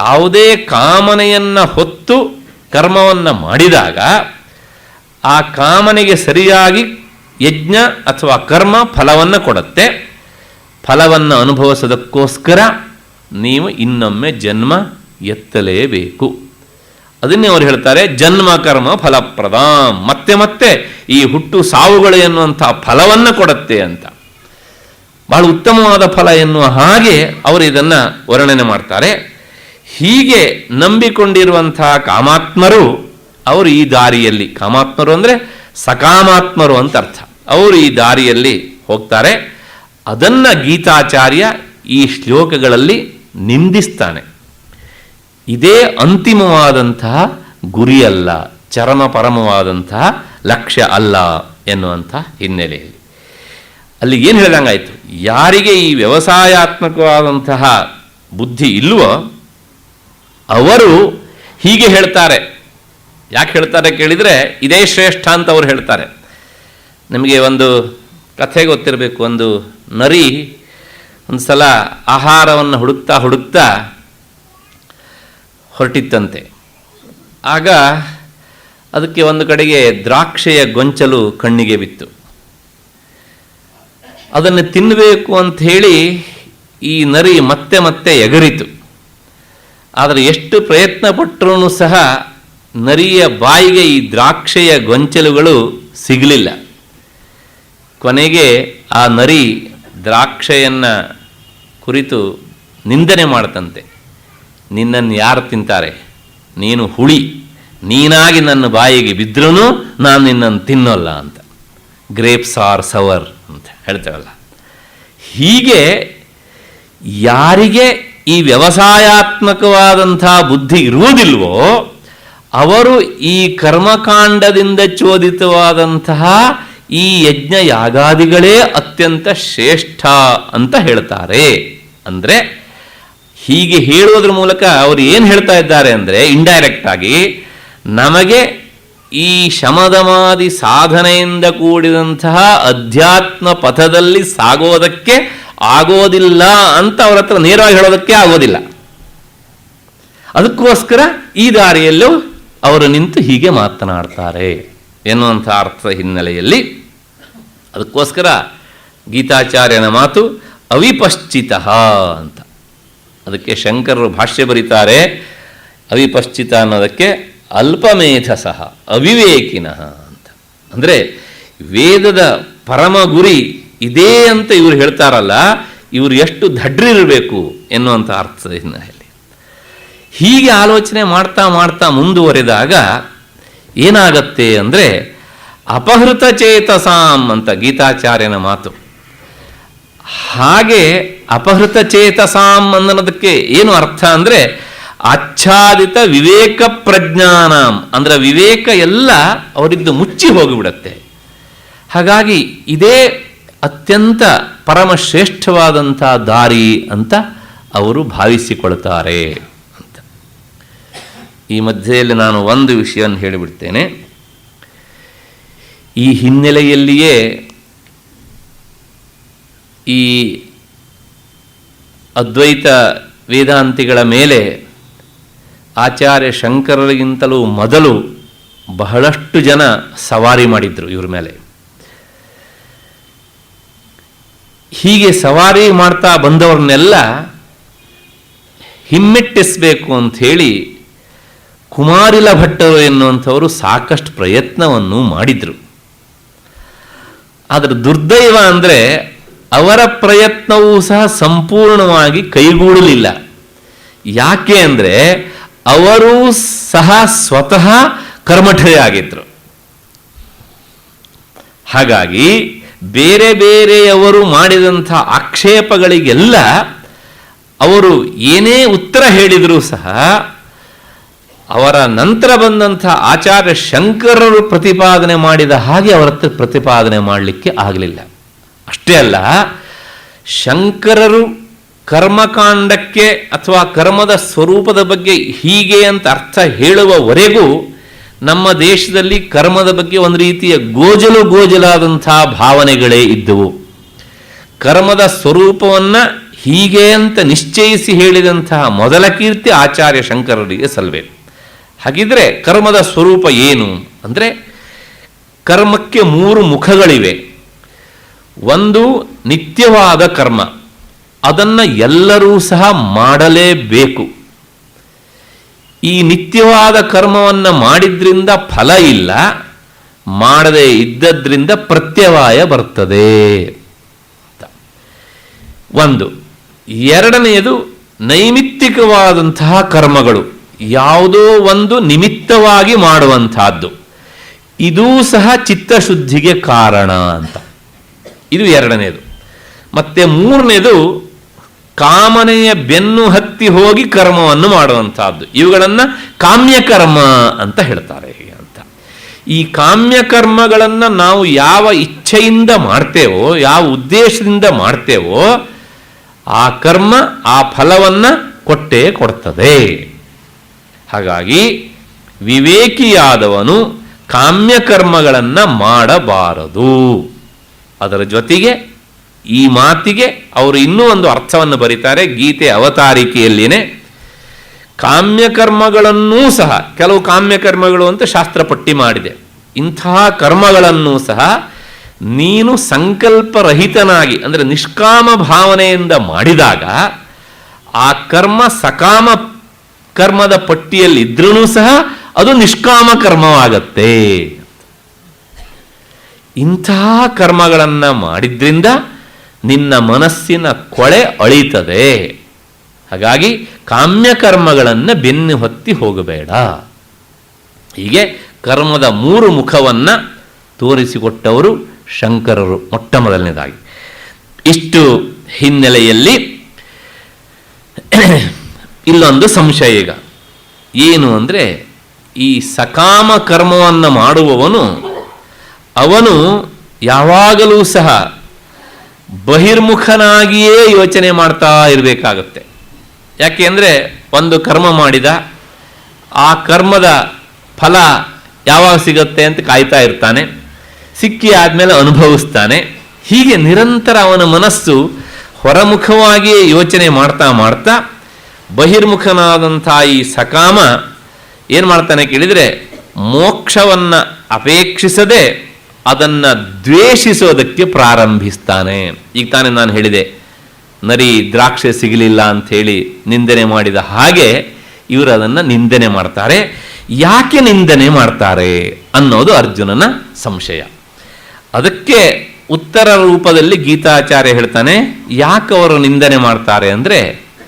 ಯಾವುದೇ ಕಾಮನೆಯನ್ನು ಹೊತ್ತು ಕರ್ಮವನ್ನು ಮಾಡಿದಾಗ ಆ ಕಾಮನೆಗೆ ಸರಿಯಾಗಿ ಯಜ್ಞ ಅಥವಾ ಕರ್ಮ ಫಲವನ್ನು ಕೊಡುತ್ತೆ. ಫಲವನ್ನು ಅನುಭವಿಸೋದಕ್ಕೋಸ್ಕರ ನೀವು ಇನ್ನೊಮ್ಮೆ ಜನ್ಮ ಎತ್ತಲೇಬೇಕು. ಅದನ್ನೇ ಅವರು ಹೇಳ್ತಾರೆ, ಜನ್ಮ ಕರ್ಮ ಫಲಪ್ರದ, ಮತ್ತೆ ಮತ್ತೆ ಈ ಹುಟ್ಟು ಸಾವುಗಳು ಎನ್ನುವಂಥ ಫಲವನ್ನು ಕೊಡುತ್ತೆ ಅಂತ. ಬಹಳ ಉತ್ತಮವಾದ ಫಲ ಎನ್ನುವ ಹಾಗೆ ಅವರು ಇದನ್ನು ವರ್ಣನೆ ಮಾಡ್ತಾರೆ. ಹೀಗೆ ನಂಬಿಕೊಂಡಿರುವಂತಹ ಕಾಮಾತ್ಮರು ಅವರು ಈ ದಾರಿಯಲ್ಲಿ, ಕಾಮಾತ್ಮರು ಅಂದರೆ ಸಕಾಮಾತ್ಮರು ಅಂತ ಅರ್ಥ, ಅವರು ಈ ದಾರಿಯಲ್ಲಿ ಹೋಗ್ತಾರೆ. ಅದನ್ನು ಗೀತಾಚಾರ್ಯ ಈ ಶ್ಲೋಕಗಳಲ್ಲಿ ನಿಂದಿಸ್ತಾನೆ. ಇದೇ ಅಂತಿಮವಾದಂತಹ ಗುರಿಯಲ್ಲ, ಚರಮ ಪರಮವಾದಂತಹ ಲಕ್ಷ್ಯ ಅಲ್ಲ ಎನ್ನುವಂಥ ಹಿನ್ನೆಲೆಯಲ್ಲಿ ಅಲ್ಲಿ ಏನು ಹೇಳ್ದಂಗಾಯಿತು, ಯಾರಿಗೆ ಈ ವ್ಯವಸಾಯಾತ್ಮಕವಾದಂತಹ ಬುದ್ಧಿ ಇಲ್ವೋ ಅವರು ಹೀಗೆ ಹೇಳ್ತಾರೆ. ಯಾಕೆ ಹೇಳ್ತಾರೆ ಕೇಳಿದರೆ, ಇದೇ ಶ್ರೇಷ್ಠ ಅಂತ ಅವರು ಹೇಳ್ತಾರೆ. ನಿಮಗೆ ಒಂದು ಕಥೆ ಗೊತ್ತಿರಬೇಕು. ಒಂದು ನರಿ ಒಂದು ಸಲ ಆಹಾರವನ್ನು ಹುಡುಕ್ತಾ ಹೊರಟಿತ್ತಂತೆ. ಆಗ ಅದಕ್ಕೆ ಒಂದು ಕಡೆಗೆ ದ್ರಾಕ್ಷೆಯ ಗೊಂಚಲು ಕಣ್ಣಿಗೆ ಬಿತ್ತು. ಅದನ್ನು ತಿನ್ನಬೇಕು ಅಂತ ಹೇಳಿ ಈ ನರಿ ಮತ್ತೆ ಮತ್ತೆ ಎಗರಿತು. ಆದರೆ ಎಷ್ಟು ಪ್ರಯತ್ನ ಪಟ್ಟರೂ ಸಹ ನರಿಯ ಬಾಯಿಗೆ ಈ ದ್ರಾಕ್ಷೆಯ ಗೊಂಚಲುಗಳು ಸಿಗಲಿಲ್ಲ. ಕೊನೆಗೆ ಆ ನರಿ ದ್ರಾಕ್ಷೆಯನ್ನು ಕುರಿತು ನಿಂದನೆ ಮಾಡ್ತಂತೆ. ನಿನ್ನನ್ನು ಯಾರು ತಿಂತಾರೆ, ನೀನು ಹುಳಿ, ನೀನಾಗಿ ನನ್ನ ಬಾಯಿಗೆ ಬಿದ್ದರೂ ನಾನು ನಿನ್ನನ್ನು ತಿನ್ನೋಲ್ಲ ಅಂತ. ಗ್ರೇಪ್ಸ್ ಆರ್ ಸವರ್ ಅಂತ ಹೇಳ್ತೇವಲ್ಲ. ಹೀಗೆ ಯಾರಿಗೆ ಈ ವ್ಯವಸಾಯಾತ್ಮಕವಾದಂಥ ಬುದ್ಧಿ ಇರುವುದಿಲ್ವೋ ಅವರು ಈ ಕರ್ಮಕಾಂಡದಿಂದ ಚೋದಿತವಾದಂತಹ ಈ ಯಜ್ಞ ಯಾಗಾದಿಗಳೇ ಅತ್ಯಂತ ಶ್ರೇಷ್ಠ ಅಂತ ಹೇಳ್ತಾರೆ. ಅಂದರೆ ಹೀಗೆ ಹೇಳುವುದರ ಮೂಲಕ ಅವರು ಏನು ಹೇಳ್ತಾ ಇದ್ದಾರೆ ಅಂದರೆ, ಇಂಡೈರೆಕ್ಟ್ ಆಗಿ ನಮಗೆ ಈ ಶಮದಮಾದಿ ಸಾಧನೆಯಿಂದ ಕೂಡಿದಂತಹ ಅಧ್ಯಾತ್ಮ ಪಥದಲ್ಲಿ ಸಾಗೋದಕ್ಕೆ ಆಗೋದಿಲ್ಲ ಅಂತ ಅವ್ರ ಹತ್ರ ನೇರವಾಗಿ ಹೇಳೋದಕ್ಕೆ ಆಗೋದಿಲ್ಲ. ಅದಕ್ಕೋಸ್ಕರ ಈ ದಾರಿಯಲ್ಲೂ ಅವರು ನಿಂತು ಹೀಗೆ ಮಾತನಾಡ್ತಾರೆ ಎನ್ನುವಂಥ ಅರ್ಥದ ಹಿನ್ನೆಲೆಯಲ್ಲಿ ಅದಕ್ಕೋಸ್ಕರ ಗೀತಾಚಾರ್ಯನ ಮಾತು ಅವಿಪಶ್ಚಿತ ಅಂತ. ಅದಕ್ಕೆ ಶಂಕರರು ಭಾಷ್ಯ ಬರೀತಾರೆ, ಅವಿಪಶ್ಚಿತ ಅನ್ನೋದಕ್ಕೆ ಅಲ್ಪಮೇಧಸಃ ಅವಿವೇಕಿನಃ ಅಂತ. ಅಂದರೆ ವೇದದ ಪರಮ ಗುರಿ ಇದೇ ಅಂತ ಇವರು ಹೇಳ್ತಾರಲ್ಲ, ಇವರು ಎಷ್ಟು ದಡ್ರಿರಬೇಕು ಎನ್ನುವಂಥ ಅರ್ಥ ಹಿನ್ನೆಲೆ. ಹೀಗೆ ಆಲೋಚನೆ ಮಾಡ್ತಾ ಮಾಡ್ತಾ ಮುಂದುವರೆದಾಗ ಏನಾಗತ್ತೆ ಅಂದರೆ ಅಪಹೃತ ಚೇತಸಾಂ ಅಂತ ಗೀತಾಚಾರ್ಯನ ಮಾತು. ಹಾಗೆ ಅಪಹೃತ ಚೇತಸಾಂ ಅನ್ನೋದಕ್ಕೆ ಏನು ಅರ್ಥ ಅಂದರೆ ಆಚ್ಛಾದಿತ ವಿವೇಕ ಪ್ರಜ್ಞಾನಾಂ, ಅಂದರೆ ವಿವೇಕ ಎಲ್ಲ ಅವರಿದ್ದು ಮುಚ್ಚಿ ಹೋಗಿಬಿಡತ್ತೆ. ಹಾಗಾಗಿ ಇದೇ ಅತ್ಯಂತ ಪರಮಶ್ರೇಷ್ಠವಾದಂಥ ದಾರಿ ಅಂತ ಅವರು ಭಾವಿಸಿಕೊಳ್ತಾರೆ ಅಂತ. ಈ ಮಧ್ಯೆಯಲ್ಲಿ ನಾನು ಒಂದು ವಿಷಯವನ್ನು ಹೇಳಿಬಿಡ್ತೇನೆ. ಈ ಹಿನ್ನೆಲೆಯಲ್ಲಿಯೇ ಈ ಅದ್ವೈತ ವೇದಾಂತಿಗಳ ಮೇಲೆ ಆಚಾರ್ಯ ಶಂಕರರಿಗಿಂತಲೂ ಮೊದಲು ಬಹಳಷ್ಟು ಜನ ಸವಾರಿ ಮಾಡಿದ್ರು ಇವ್ರ ಮೇಲೆ. ಹೀಗೆ ಸವಾರಿ ಮಾಡ್ತಾ ಬಂದವ್ರನ್ನೆಲ್ಲ ಹಿಮ್ಮೆಟ್ಟಿಸಬೇಕು ಅಂಥೇಳಿ ಕುಮಾರಿಲ ಭಟ್ಟರು ಎನ್ನುವಂಥವರು ಸಾಕಷ್ಟು ಪ್ರಯತ್ನವನ್ನು ಮಾಡಿದರು. ಆದರೆ ದುರ್ದೈವ ಅಂದರೆ ಅವರ ಪ್ರಯತ್ನವೂ ಸಹ ಸಂಪೂರ್ಣವಾಗಿ ಕೈಗೂಡಲಿಲ್ಲ. ಯಾಕೆ ಅಂದರೆ ಅವರೂ ಸಹ ಸ್ವತಃ ಕರ್ಮಠರಾಗಿದ್ದರು. ಹಾಗಾಗಿ ಬೇರೆ ಬೇರೆಯವರು ಮಾಡಿದಂಥ ಆಕ್ಷೇಪಗಳಿಗೆಲ್ಲ ಅವರು ಏನೇ ಉತ್ತರ ಹೇಳಿದರೂ ಸಹ ಅವರ ನಂತರ ಬಂದಂಥ ಆಚಾರ್ಯ ಶಂಕರರು ಪ್ರತಿಪಾದನೆ ಮಾಡಿದ ಹಾಗೆ ಅವರ ಹತ್ರ ಪ್ರತಿಪಾದನೆ ಮಾಡಲಿಕ್ಕೆ ಆಗಲಿಲ್ಲ. ಅಷ್ಟೇ ಅಲ್ಲ, ಶಂಕರರು ಕರ್ಮಕಾಂಡಕ್ಕೆ ಅಥವಾ ಕರ್ಮದ ಸ್ವರೂಪದ ಬಗ್ಗೆ ಹೀಗೆ ಅಂತ ಅರ್ಥ ಹೇಳುವವರೆಗೂ ನಮ್ಮ ದೇಶದಲ್ಲಿ ಕರ್ಮದ ಬಗ್ಗೆ ಒಂದು ರೀತಿಯ ಗೋಜಲಾದಂಥ ಭಾವನೆಗಳೇ ಇದ್ದವು. ಕರ್ಮದ ಸ್ವರೂಪವನ್ನು ಹೀಗೆ ಅಂತ ನಿಶ್ಚಯಿಸಿ ಹೇಳಿದಂತಹ ಮೊದಲ ಕೀರ್ತಿ ಆಚಾರ್ಯ ಶಂಕರರಿಗೆ ಸಲ್ಲಬೇಕು. ಹಾಗಿದ್ರೆ ಕರ್ಮದ ಸ್ವರೂಪ ಏನು ಅಂದರೆ ಕರ್ಮಕ್ಕೆ 3 ಮುಖಗಳಿವೆ. ಒಂದು ನಿತ್ಯವಾದ ಕರ್ಮ, ಅದನ್ನು ಎಲ್ಲರೂ ಸಹ ಮಾಡಲೇಬೇಕು. ಈ ನಿತ್ಯವಾದ ಕರ್ಮವನ್ನು ಮಾಡಿದ್ರಿಂದ ಫಲ ಇಲ್ಲ, ಮಾಡದೇ ಇದ್ದದ್ರಿಂದ ಪ್ರತ್ಯವಾಯ ಬರ್ತದೆ ಒಂದು. ಎರಡನೆಯದು ನೈಮಿತ್ತಿಕವಾದಂತಹ ಕರ್ಮಗಳು, ಯಾವುದೋ ಒಂದು ನಿಮಿತ್ತವಾಗಿ ಮಾಡುವಂತಹದ್ದು, ಇದೂ ಸಹ ಚಿತ್ತಶುದ್ಧಿಗೆ ಕಾರಣ ಅಂತ. ಇದು ಎರಡನೇದು. ಮತ್ತೆ ಮೂರನೇದು ಕಾಮನೆಯ ಬೆನ್ನು ಹತ್ತಿ ಹೋಗಿ ಕರ್ಮವನ್ನು ಮಾಡುವಂತಹದ್ದು. ಇವುಗಳನ್ನು ಕಾಮ್ಯಕರ್ಮ ಅಂತ ಹೇಳ್ತಾರೆ ಅಂತ. ಈ ಕಾಮ್ಯಕರ್ಮಗಳನ್ನು ನಾವು ಯಾವ ಇಚ್ಛೆಯಿಂದ ಮಾಡ್ತೇವೋ, ಯಾವ ಉದ್ದೇಶದಿಂದ ಮಾಡ್ತೇವೋ, ಆ ಕರ್ಮ ಆ ಫಲವನ್ನು ಕೊಟ್ಟೇ ಕೊಡ್ತದೆ. ಹಾಗಾಗಿ ವಿವೇಕಿಯಾದವನು ಕಾಮ್ಯಕರ್ಮಗಳನ್ನು ಮಾಡಬಾರದು. ಅದರ ಜೊತೆಗೆ ಈ ಮಾತಿಗೆ ಅವರು ಇನ್ನೂ ಒಂದು ಅರ್ಥವನ್ನು ಬರೀತಾರೆ ಗೀತೆ ಅವತಾರಿಕೆಯಲ್ಲಿನೇ. ಕಾಮ್ಯಕರ್ಮಗಳನ್ನೂ ಸಹ, ಕೆಲವು ಕಾಮ್ಯಕರ್ಮಗಳು ಅಂತ ಶಾಸ್ತ್ರ ಪಟ್ಟಿ ಮಾಡಿದೆ, ಇಂತಹ ಕರ್ಮಗಳನ್ನೂ ಸಹ ನೀನು ಸಂಕಲ್ಪರಹಿತನಾಗಿ ಅಂದರೆ ನಿಷ್ಕಾಮ ಭಾವನೆಯಿಂದ ಮಾಡಿದಾಗ ಆ ಕರ್ಮ ಸಕಾಮ ಕರ್ಮದ ಪಟ್ಟಿಯಲ್ಲಿ ಇದ್ರೂ ಸಹ ಅದು ನಿಷ್ಕಾಮ ಕರ್ಮವಾಗತ್ತೆ. ಇಂತಹ ಕರ್ಮಗಳನ್ನು ಮಾಡಿದ್ರಿಂದ ನಿನ್ನ ಮನಸ್ಸಿನ ಕೊಳೆ ಅಳಿತದೆ. ಹಾಗಾಗಿ ಕಾಮ್ಯಕರ್ಮಗಳನ್ನು ಬೆನ್ನು ಹತ್ತಿ ಹೋಗಬೇಡ. ಹೀಗೆ ಕರ್ಮದ 3 ಮುಖವನ್ನು ತೋರಿಸಿಕೊಟ್ಟವರು ಶಂಕರರು ಮೊಟ್ಟ ಮೊದಲನೇದಾಗಿ. ಇಷ್ಟು ಹಿನ್ನೆಲೆಯಲ್ಲಿ ಇಲ್ಲೊಂದು ಸಂಶಯ ಈಗ ಏನು ಅಂದರೆ, ಈ ಸಕಾಮ ಕರ್ಮವನ್ನು ಮಾಡುವವನು ಅವನು ಯಾವಾಗಲೂ ಸಹ ಬಹಿರ್ಮುಖನಾಗಿಯೇ ಯೋಚನೆ ಮಾಡ್ತಾ ಇರಬೇಕಾಗತ್ತೆ. ಯಾಕೆ ಅಂದರೆ ಒಂದು ಕರ್ಮ ಮಾಡಿದ, ಆ ಕರ್ಮದ ಫಲ ಯಾವಾಗ ಸಿಗುತ್ತೆ ಅಂತ ಕಾಯ್ತಾ ಇರ್ತಾನೆ, ಸಿಕ್ಕಿ ಆದಮೇಲೆ ಅನುಭವಿಸ್ತಾನೆ. ಹೀಗೆ ನಿರಂತರ ಅವನ ಮನಸ್ಸು ಹೊರಮುಖವಾಗಿಯೇ ಯೋಚನೆ ಮಾಡ್ತಾ ಮಾಡ್ತಾ ಬಹಿರ್ಮುಖನಾದಂಥ ಈ ಸಕಾಮ ಏನು ಮಾಡ್ತಾನೆ ಕೇಳಿದರೆ, ಮೋಕ್ಷವನ್ನು ಅಪೇಕ್ಷಿಸದೆ ಅದನ್ನು ದ್ವೇಷಿಸೋದಕ್ಕೆ ಪ್ರಾರಂಭಿಸ್ತಾನೆ. ಈಗ ತಾನೇ ನಾನು ಹೇಳಿದೆ, ನರಿ ದ್ರಾಕ್ಷೆ ಸಿಗಲಿಲ್ಲ ಅಂಥೇಳಿ ನಿಂದನೆ ಮಾಡಿದ ಹಾಗೆ ಇವರು ಅದನ್ನು ನಿಂದನೆ ಮಾಡ್ತಾರೆ. ಯಾಕೆ ನಿಂದನೆ ಮಾಡ್ತಾರೆ ಅನ್ನೋದು ಅರ್ಜುನನ ಸಂಶಯ. ಅದಕ್ಕೆ ಉತ್ತರ ರೂಪದಲ್ಲಿ ಗೀತಾಚಾರ್ಯ ಹೇಳ್ತಾನೆ, ಯಾಕೆ ಅವರು ನಿಂದನೆ ಮಾಡ್ತಾರೆ ಅಂದರೆ,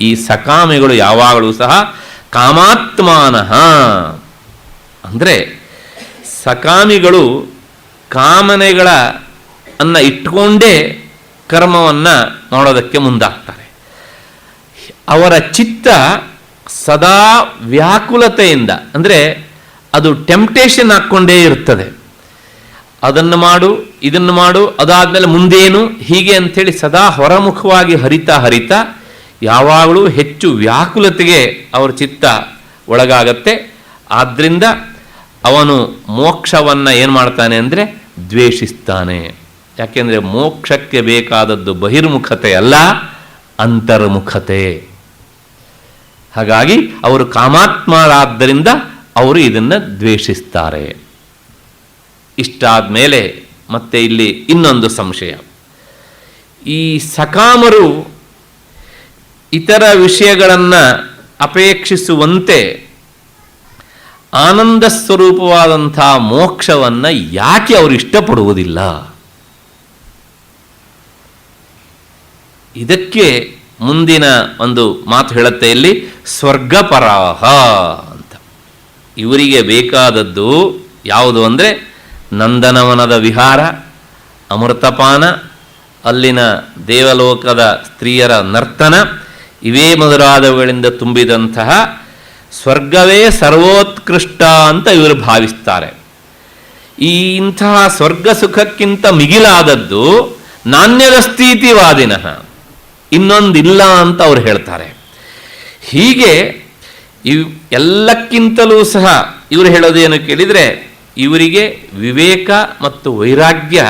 ಈ ಸಕಾಮಿಗಳು ಯಾವಾಗಲೂ ಸಹ ಕಾಮಾತ್ಮಾನಃ, ಅಂದರೆ ಸಕಾಮಿಗಳು ಕಾಮನೆಗಳನ್ನು ಇಟ್ಕೊಂಡೇ ಕರ್ಮವನ್ನು ಮಾಡೋದಕ್ಕೆ ಮುಂದಾಗ್ತಾರೆ. ಅವರ ಚಿತ್ತ ಸದಾ ವ್ಯಾಕುಲತೆಯಿಂದ, ಅಂದರೆ ಅದು ಟೆಂಪ್ಟೇಷನ್ ಹಾಕ್ಕೊಂಡೇ ಇರ್ತದೆ. ಅದನ್ನು ಮಾಡು, ಇದನ್ನು ಮಾಡು, ಅದಾದಮೇಲೆ ಮುಂದೇನು, ಹೀಗೆ ಅಂಥೇಳಿ ಸದಾ ಹೊರಮುಖವಾಗಿ ಹರಿತಾ ಯಾವಾಗಲೂ ಹೆಚ್ಚು ವ್ಯಾಕುಲತೆಗೆ ಅವರ ಚಿತ್ತ ಒಳಗಾಗತ್ತೆ. ಆದ್ದರಿಂದ ಅವನು ಮೋಕ್ಷವನ್ನು ಏನು ಮಾಡ್ತಾನೆ ಅಂದರೆ ದ್ವೇಷಿಸ್ತಾನೆ. ಯಾಕೆಂದರೆ ಮೋಕ್ಷಕ್ಕೆ ಬೇಕಾದದ್ದು ಬಹಿರ್ಮುಖತೆ ಅಲ್ಲ, ಅಂತರ್ಮುಖತೆ. ಹಾಗಾಗಿ ಅವರು ಕಾಮಾತ್ಮರಾದ್ದರಿಂದ ಅವರು ಇದನ್ನು ದ್ವೇಷಿಸ್ತಾರೆ. ಇಷ್ಟಾದ ಮೇಲೆ ಮತ್ತೆ ಇಲ್ಲಿ ಇನ್ನೊಂದು ಸಂಶಯ. ಈ ಸಕಾಮರು ಇತರ ವಿಷಯಗಳನ್ನು ಅಪೇಕ್ಷಿಸುವಂತೆ ಆನಂದ ಸ್ವರೂಪವಾದಂಥ ಮೋಕ್ಷವನ್ನು ಯಾಕೆ ಅವರು ಇಷ್ಟಪಡುವುದಿಲ್ಲ? ಇದಕ್ಕೆ ಮುಂದಿನ ಒಂದು ಮಾತು ಹೇಳುತ್ತೆ ಇಲ್ಲಿ, ಸ್ವರ್ಗಪರಾಹ ಅಂತ. ಇವರಿಗೆ ಬೇಕಾದದ್ದು ಯಾವುದು ಅಂದರೆ ನಂದನವನದ ವಿಹಾರ, ಅಮೃತಪಾನ, ಅಲ್ಲಿನ ದೇವಲೋಕದ ಸ್ತ್ರೀಯರ ನರ್ತನ, ಇವೇ ಮೊದಲಾದವುಗಳಿಂದ ತುಂಬಿದಂತಹ ಸ್ವರ್ಗವೇ ಸರ್ವೋತ್ಕೃಷ್ಟ ಅಂತ ಇವರು ಭಾವಿಸ್ತಾರೆ. ಇಂತಹ ಸ್ವರ್ಗ ಸುಖಕ್ಕಿಂತ ಮಿಗಿಲಾದದ್ದು ನಾಣ್ಯದಸ್ಥಿತಿವಾದಿನಃ, ಇನ್ನೊಂದಿಲ್ಲ ಅಂತ ಅವ್ರು ಹೇಳ್ತಾರೆ. ಹೀಗೆ ಎಲ್ಲಕ್ಕಿಂತಲೂ ಸಹ ಇವರು ಹೇಳೋದೇನು ಕೇಳಿದರೆ, ಇವರಿಗೆ ವಿವೇಕ ಮತ್ತು ವೈರಾಗ್ಯ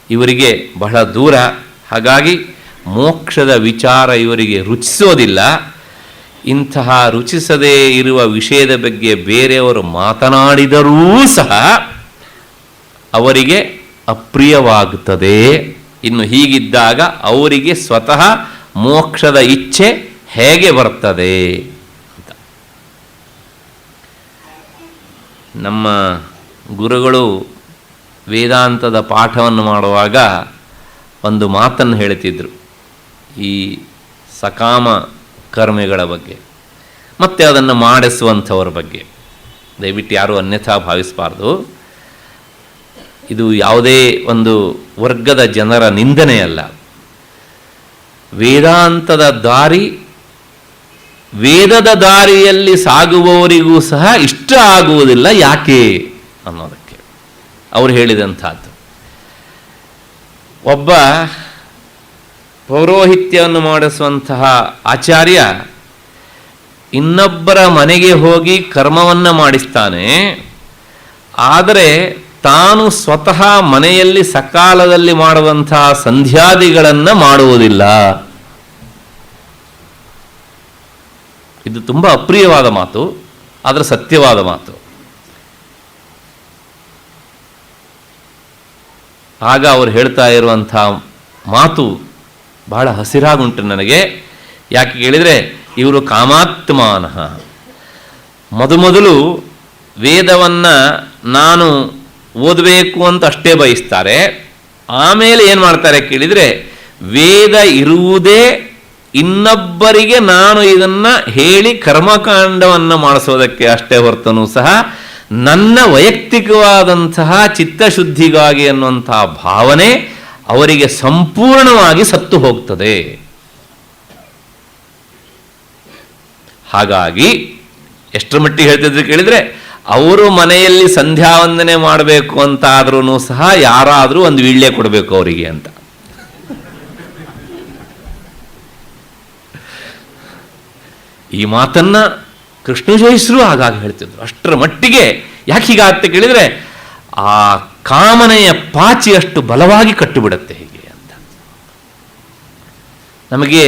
ಇವರಿಗೆ ಬಹಳ ದೂರ. ಹಾಗಾಗಿ ಮೋಕ್ಷದ ವಿಚಾರ ಇವರಿಗೆ ರುಚಿಸೋದಿಲ್ಲ. ಇಂತಹ ರುಚಿಸದೇ ಇರುವ ವಿಷಯದ ಬಗ್ಗೆ ಬೇರೆಯವರು ಮಾತನಾಡಿದರೂ ಸಹ ಅವರಿಗೆ ಅಪ್ರಿಯವಾಗುತ್ತದೆ. ಇನ್ನು ಹೀಗಿದ್ದಾಗ ಅವರಿಗೆ ಸ್ವತಃ ಮೋಕ್ಷದ ಇಚ್ಛೆ ಹೇಗೆ ಬರ್ತದೆ ಅಂತ. ನಮ್ಮ ಗುರುಗಳು ವೇದಾಂತದ ಪಾಠವನ್ನು ಮಾಡುವಾಗ ಒಂದು ಮಾತನ್ನು ಹೇಳ್ತಿದ್ರು, ಈ ಸಕಾಮ ಕರ್ಮೆಗಳ ಬಗ್ಗೆ ಮತ್ತು ಅದನ್ನು ಮಾಡಿಸುವಂಥವ್ರ ಬಗ್ಗೆ. ದಯವಿಟ್ಟು ಯಾರೂ ಅನ್ಯಥಾ ಭಾವಿಸಬಾರ್ದು. ಇದು ಯಾವುದೇ ಒಂದು ವರ್ಗದ ಜನರ ನಿಂದನೆಯಲ್ಲ. ವೇದಾಂತದ ದಾರಿ, ವೇದದ ದಾರಿಯಲ್ಲಿ ಸಾಗುವವರಿಗೂ ಸಹ ಇಷ್ಟ ಆಗುವುದಿಲ್ಲ. ಯಾಕೆ ಅನ್ನೋದಕ್ಕೆ ಅವರು ಹೇಳಿದಂಥದ್ದು. ಒಬ್ಬ ಪೌರೋಹಿತ್ಯವನ್ನು ಮಾಡಿಸುವಂತಹ ಆಚಾರ್ಯ ಇನ್ನೊಬ್ಬರ ಮನೆಗೆ ಹೋಗಿ ಕರ್ಮವನ್ನು ಮಾಡಿಸ್ತಾನೆ. ಆದರೆ ತಾನು ಸ್ವತಃ ಮನೆಯಲ್ಲಿ ಸಕಾಲದಲ್ಲಿ ಮಾಡುವಂತಹ ಸಂಧ್ಯಾದಿಗಳನ್ನು ಮಾಡುವುದಿಲ್ಲ. ಇದು ತುಂಬ ಅಪ್ರಿಯವಾದ ಮಾತು, ಆದರೆ ಸತ್ಯವಾದ ಮಾತು. ಆಗ ಅವರು ಹೇಳ್ತಾ ಇರುವಂಥ ಮಾತು ಬಹಳ ಹಸಿರಾಗುಂಟು ನನಗೆ. ಯಾಕೆ ಕೇಳಿದರೆ, ಇವರು ಕಾಮಾತ್ಮಾನಃ. ಮೊದಲು ವೇದವನ್ನು ನಾನು ಓದಬೇಕು ಅಂತ ಅಷ್ಟೇ ಬಯಸ್ತಾರೆ. ಆಮೇಲೆ ಏನು ಮಾಡ್ತಾರೆ ಕೇಳಿದರೆ, ವೇದ ಇರುವುದೇ ಇನ್ನೊಬ್ಬರಿಗೆ ನಾನು ಇದನ್ನು ಹೇಳಿ ಕರ್ಮಕಾಂಡವನ್ನು ಮಾಡಿಸೋದಕ್ಕೆ ಅಷ್ಟೇ ಹೊರತನೂ ಸಹ ನನ್ನ ವೈಯಕ್ತಿಕವಾದಂತಹ ಚಿತ್ತಶುದ್ಧಿಗಾಗಿ ಅನ್ನುವಂತಹ ಭಾವನೆ ಅವರಿಗೆ ಸಂಪೂರ್ಣವಾಗಿ ಸತ್ತು ಹೋಗ್ತದೆ. ಹಾಗಾಗಿ ಎಷ್ಟರ ಮಟ್ಟಿಗೆ ಹೇಳ್ತಿದ್ರು ಕೇಳಿದರೆ, ಅವರು ಮನೆಯಲ್ಲಿ ಸಂಧ್ಯಾ ವಂದನೆ ಮಾಡಬೇಕು ಅಂತ ಆದ್ರೂ ಸಹ ಯಾರಾದರೂ ಒಂದು ವೀಳ್ಯ ಕೊಡಬೇಕು ಅವರಿಗೆ ಅಂತ. ಈ ಮಾತನ್ನ ಕೃಷ್ಣ ಜಯಿಸರು ಹಾಗಾಗಿ ಹೇಳ್ತಿದ್ರು. ಅಷ್ಟರ ಮಟ್ಟಿಗೆ ಯಾಕೆ ಹೀಗಾಗುತ್ತೆ ಕೇಳಿದರೆ, ಆ ಕಾಮನೆಯ ಪಾಚಿ ಅಷ್ಟು ಬಲವಾಗಿ ಕಟ್ಟಿಬಿಡುತ್ತೆ ಹೀಗೆ ಅಂತ. ನಮಗೆ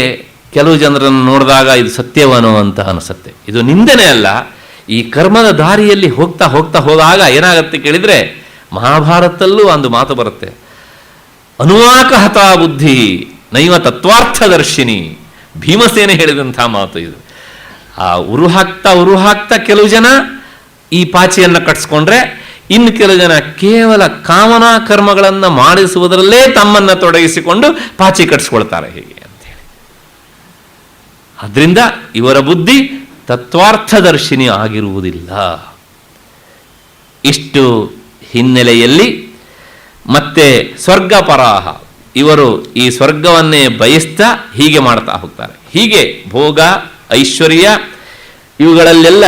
ಕೆಲವು ಜನರನ್ನು ನೋಡಿದಾಗ ಇದು ಸತ್ಯವನೋ ಅಂತ ಅನಿಸುತ್ತೆ. ಇದು ನಿಂದನೆ ಅಲ್ಲ. ಈ ಕರ್ಮದ ದಾರಿಯಲ್ಲಿ ಹೋಗ್ತಾ ಹೋದಾಗ ಏನಾಗುತ್ತೆ ಕೇಳಿದರೆ, ಮಹಾಭಾರತದಲ್ಲೂ ಒಂದು ಮಾತು ಬರುತ್ತೆ, ಅನುವಾಕ ಹತಾ ಬುದ್ಧಿ ನೈವ ತತ್ವಾರ್ಥದರ್ಶಿನಿ. ಭೀಮಸೇನೆ ಹೇಳಿದಂಥ ಮಾತು ಇದು. ಆ ಉರು ಹಾಕ್ತಾ ಕೆಲವು ಜನ ಈ ಪಾಚಿಯನ್ನು ಕಟ್ಸ್ಕೊಂಡ್ರೆ, ಇನ್ನು ಕೆಲವು ಜನ ಕೇವಲ ಕಾಮನಾ ಕರ್ಮಗಳನ್ನು ಮಾಡಿಸುವುದರಲ್ಲೇ ತಮ್ಮನ್ನು ತೊಡಗಿಸಿಕೊಂಡು ಪಾಚಿ ಕಟ್ಸ್ಕೊಳ್ತಾರೆ ಹೀಗೆ ಅಂತೇಳಿ. ಅದರಿಂದ ಇವರ ಬುದ್ಧಿ ತತ್ವಾರ್ಥದರ್ಶಿನಿ ಆಗಿರುವುದಿಲ್ಲ. ಇಷ್ಟು ಹಿನ್ನೆಲೆಯಲ್ಲಿ ಮತ್ತೆ ಸ್ವರ್ಗಪರಾಹ, ಇವರು ಈ ಸ್ವರ್ಗವನ್ನೇ ಬಯಸ್ತಾ ಹೀಗೆ ಮಾಡ್ತಾ ಹೋಗ್ತಾರೆ. ಹೀಗೆ ಭೋಗ ಐಶ್ವರ್ಯ ಇವುಗಳಲ್ಲೆಲ್ಲ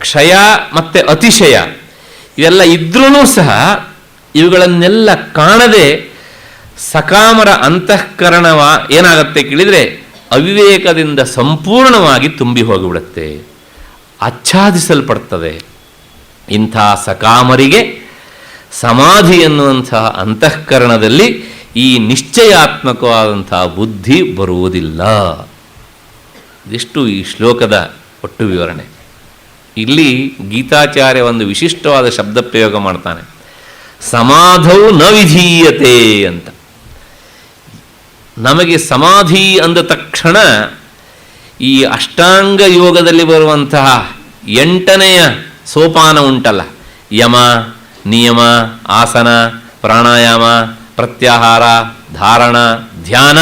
ಕ್ಷಯ ಮತ್ತು ಅತಿಶಯ ಇವೆಲ್ಲ ಇದ್ರೂ ಸಹ ಇವುಗಳನ್ನೆಲ್ಲ ಕಾಣದೆ ಸಕಾಮರ ಅಂತಃಕರಣವ ಏನಾಗುತ್ತೆ ಕೇಳಿದರೆ ಅವಿವೇಕದಿಂದ ಸಂಪೂರ್ಣವಾಗಿ ತುಂಬಿ ಹೋಗಿಬಿಡುತ್ತೆ, ಆಚ್ಛಾದಿಸಲ್ಪಡ್ತದೆ. ಇಂಥ ಸಕಾಮರಿಗೆ ಸಮಾಧಿ ಎನ್ನುವಂತಹ ಅಂತಃಕರಣದಲ್ಲಿ ಈ ನಿಶ್ಚಯಾತ್ಮಕವಾದಂತಹ ಬುದ್ಧಿ ಬರುವುದಿಲ್ಲ. ಇದಿಷ್ಟು ಈ ಶ್ಲೋಕದ ಒಟ್ಟು ವಿವರಣೆ. ಇಲ್ಲಿ ಗೀತಾಚಾರ್ಯ ಒಂದು ವಿಶಿಷ್ಟವಾದ ಶಬ್ದ ಪ್ರಯೋಗ ಮಾಡ್ತಾನೆ, ಸಮಾಧೌ ನ ವಿಧೀಯತೆ ಅಂತ. ನಮಗೆ ಸಮಾಧಿ ಅಂದ ತಕ್ಷಣ ಈ ಅಷ್ಟಾಂಗ ಯೋಗದಲ್ಲಿ ಬರುವಂತಹ 8ನೆಯ ಸೋಪಾನ ಉಂಟಲ್ಲ, ಯಮ ನಿಯಮ ಆಸನ ಪ್ರಾಣಾಯಾಮ ಪ್ರತ್ಯಾಹಾರ ಧಾರಣ ಧ್ಯಾನ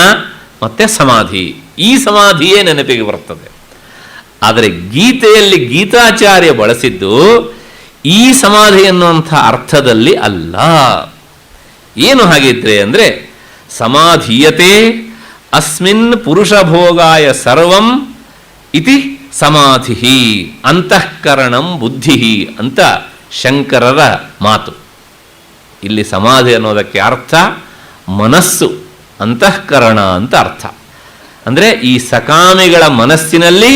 ಮತ್ತು ಸಮಾಧಿ, ಈ ಸಮಾಧಿಯೇ ನೆನಪಿಗೆ ಬರುತ್ತದೆ. ಆದರೆ ಗೀತೆಯಲ್ಲಿ ಗೀತಾಚಾರ್ಯ ಬಳಸಿದ್ದು ಈ ಸಮಾಧಿ ಎನ್ನುವಂಥ ಅರ್ಥದಲ್ಲಿ ಅಲ್ಲ. ಏನು ಹಾಗಿದ್ರೆ ಅಂದರೆ ಸಮಾಧೀಯತೆ ಅಸ್ಮಿನ್ ಪುರುಷಭೋಗಾಯ ಸರ್ವಂ ಇತಿ ಸಮಾಧಿ ಅಂತಃಕರಣಂ ಬುದ್ಧಿ ಅಂತ ಶಂಕರರ ಮಾತು. ಇಲ್ಲಿ ಸಮಾಧಿ ಅನ್ನೋದಕ್ಕೆ ಅರ್ಥ ಮನಸ್ಸು, ಅಂತಃಕರಣ ಅಂತ ಅರ್ಥ. ಅಂದರೆ ಈ ಸಕಾಮಿಗಳ ಮನಸ್ಸಿನಲ್ಲಿ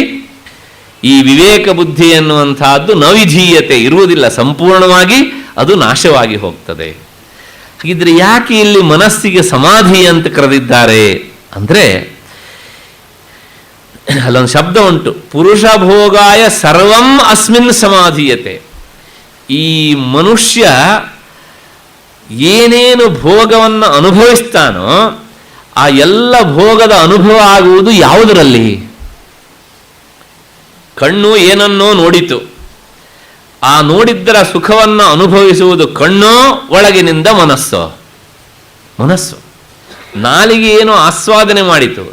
ಈ ವಿವೇಕ ಬುದ್ಧಿ ಎನ್ನುವಂತಹದ್ದು ನವಿಧೀಯತೆ ಇರುವುದಿಲ್ಲ, ಸಂಪೂರ್ಣವಾಗಿ ಅದು ನಾಶವಾಗಿ ಹೋಗ್ತದೆ. ಹಾಗಿದ್ರೆ ಯಾಕೆ ಇಲ್ಲಿ ಮನಸ್ಸಿಗೆ ಸಮಾಧಿ ಅಂತ ಕರೆದಿದ್ದಾರೆ ಅಂದರೆ, ಅಲ್ಲೊಂದು ಶಬ್ದ ಉಂಟು, ಪುರುಷ ಭೋಗಾಯ ಸರ್ವಂ ಅಸ್ಮಿನ್ ಸಮಾಧೀಯತೆ. ಈ ಮನುಷ್ಯ ಏನೇನು ಭೋಗವನ್ನು ಅನುಭವಿಸ್ತಾನೋ ಆ ಎಲ್ಲ ಭೋಗದ ಅನುಭವ ಆಗುವುದು ಯಾವುದರಲ್ಲಿ? ಕಣ್ಣು ಏನನ್ನೋ ನೋಡಿತು, ಆ ನೋಡಿದ್ದರ ಸುಖವನ್ನು ಅನುಭವಿಸುವುದು ಕಣ್ಣೋ ಒಳಗಿನಿಂದ ಮನಸ್ಸು. ನಾಲಿಗೆ ಏನೋ ಆಸ್ವಾದನೆ ಮಾಡಿತು,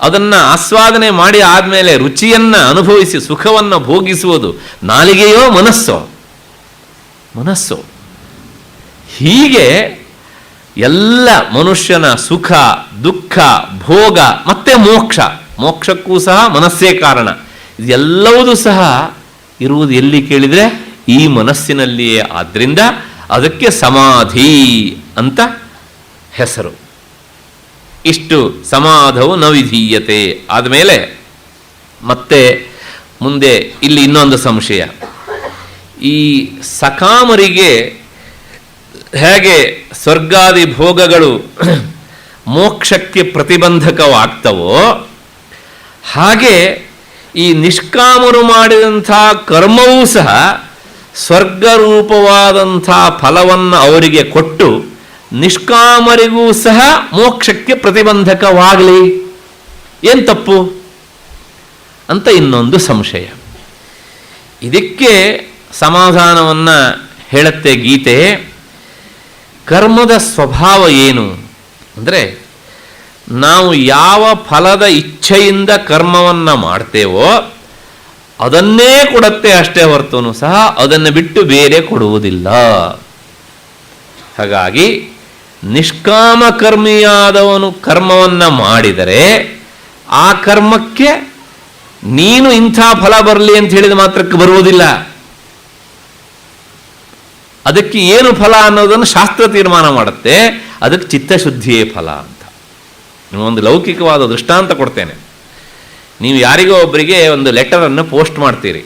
ಅದನ್ನು ಆಸ್ವಾದನೆ ಮಾಡಿ ಆದಮೇಲೆ ರುಚಿಯನ್ನು ಅನುಭವಿಸಿ ಸುಖವನ್ನು ಭೋಗಿಸುವುದು ನಾಲಿಗೆಯೋ ಮನಸ್ಸೋ? ಹೀಗೆ ಎಲ್ಲ ಮನುಷ್ಯನ ಸುಖ ದುಃಖ ಭೋಗ ಮತ್ತೆ ಮೋಕ್ಷಕ್ಕೂ ಸಹ ಮನಸ್ಸೇ ಕಾರಣ. ಇದೆಲ್ಲವೂ ಸಹ ಇರುವುದು ಎಲ್ಲಿ ಕೇಳಿದರೆ ಈ ಮನಸ್ಸಿನಲ್ಲಿಯೇ. ಆದ್ದರಿಂದ ಅದಕ್ಕೆ ಸಮಾಧಿ ಅಂತ ಹೆಸರು. ಇಷ್ಟು ಸಮಾಧವು ನ ವಿಧೀಯತೆ ಆದಮೇಲೆ ಮತ್ತೆ ಮುಂದೆ ಇಲ್ಲಿ ಇನ್ನೊಂದು ಸಂಶಯ. ಈ ಸಕಾಮರಿಗೆ ಹೇಗೆ ಸ್ವರ್ಗಾದಿ ಭೋಗಗಳು ಮೋಕ್ಷಕ್ಕೆ ಪ್ರತಿಬಂಧಕವಾಗ್ತವೋ ಹಾಗೆ ಈ ನಿಷ್ಕಾಮರು ಮಾಡಿದಂಥ ಕರ್ಮವೂ ಸಹ ಸ್ವರ್ಗರೂಪವಾದಂಥ ಫಲವನ್ನು ಅವರಿಗೆ ಕೊಟ್ಟು ನಿಷ್ಕಾಮರಿಗೂ ಸಹ ಮೋಕ್ಷಕ್ಕೆ ಪ್ರತಿಬಂಧಕವಾಗಲಿ, ಏನು ತಪ್ಪು ಅಂತ ಇನ್ನೊಂದು ಸಂಶಯ. ಇದಕ್ಕೆ ಸಮಾಧಾನವನ್ನು ಹೇಳುತ್ತೆ ಗೀತೆ. ಕರ್ಮದ ಸ್ವಭಾವ ಏನು ಅಂದರೆ, ನಾವು ಯಾವ ಫಲದ ಇಚ್ಛೆಯಿಂದ ಕರ್ಮವನ್ನು ಮಾಡ್ತೇವೋ ಅದನ್ನೇ ಕೊಡುತ್ತೆ ಅಷ್ಟೇ ಹೊರತುನು ಸಹ ಅದನ್ನು ಬಿಟ್ಟು ಬೇರೆ ಕೊಡುವುದಿಲ್ಲ. ಹಾಗಾಗಿ ನಿಷ್ಕಾಮ ಕರ್ಮಿಯಾದವನು ಕರ್ಮವನ್ನು ಮಾಡಿದರೆ ಆ ಕರ್ಮಕ್ಕೆ ನೀನು ಇಂಥ ಫಲ ಬರಲಿ ಅಂತ ಹೇಳಿದ ಮಾತ್ರಕ್ಕೆ ಬರುವುದಿಲ್ಲ. ಅದಕ್ಕೆ ಏನು ಫಲ ಅನ್ನೋದನ್ನು ಶಾಸ್ತ್ರ ತೀರ್ಮಾನ ಮಾಡುತ್ತೆ. ಅದಕ್ಕೆ ಚಿತ್ತಶುದ್ಧಿಯೇ ಫಲ ಅಂತ. ಒಂದು ಲೌಕಿಕವಾದ ದೃಷ್ಟಾಂತ ಕೊಡ್ತೇನೆ. ನೀವು ಯಾರಿಗೋ ಒಬ್ಬರಿಗೆ ಒಂದು ಲೆಟರನ್ನು ಪೋಸ್ಟ್ ಮಾಡ್ತೀರಿ.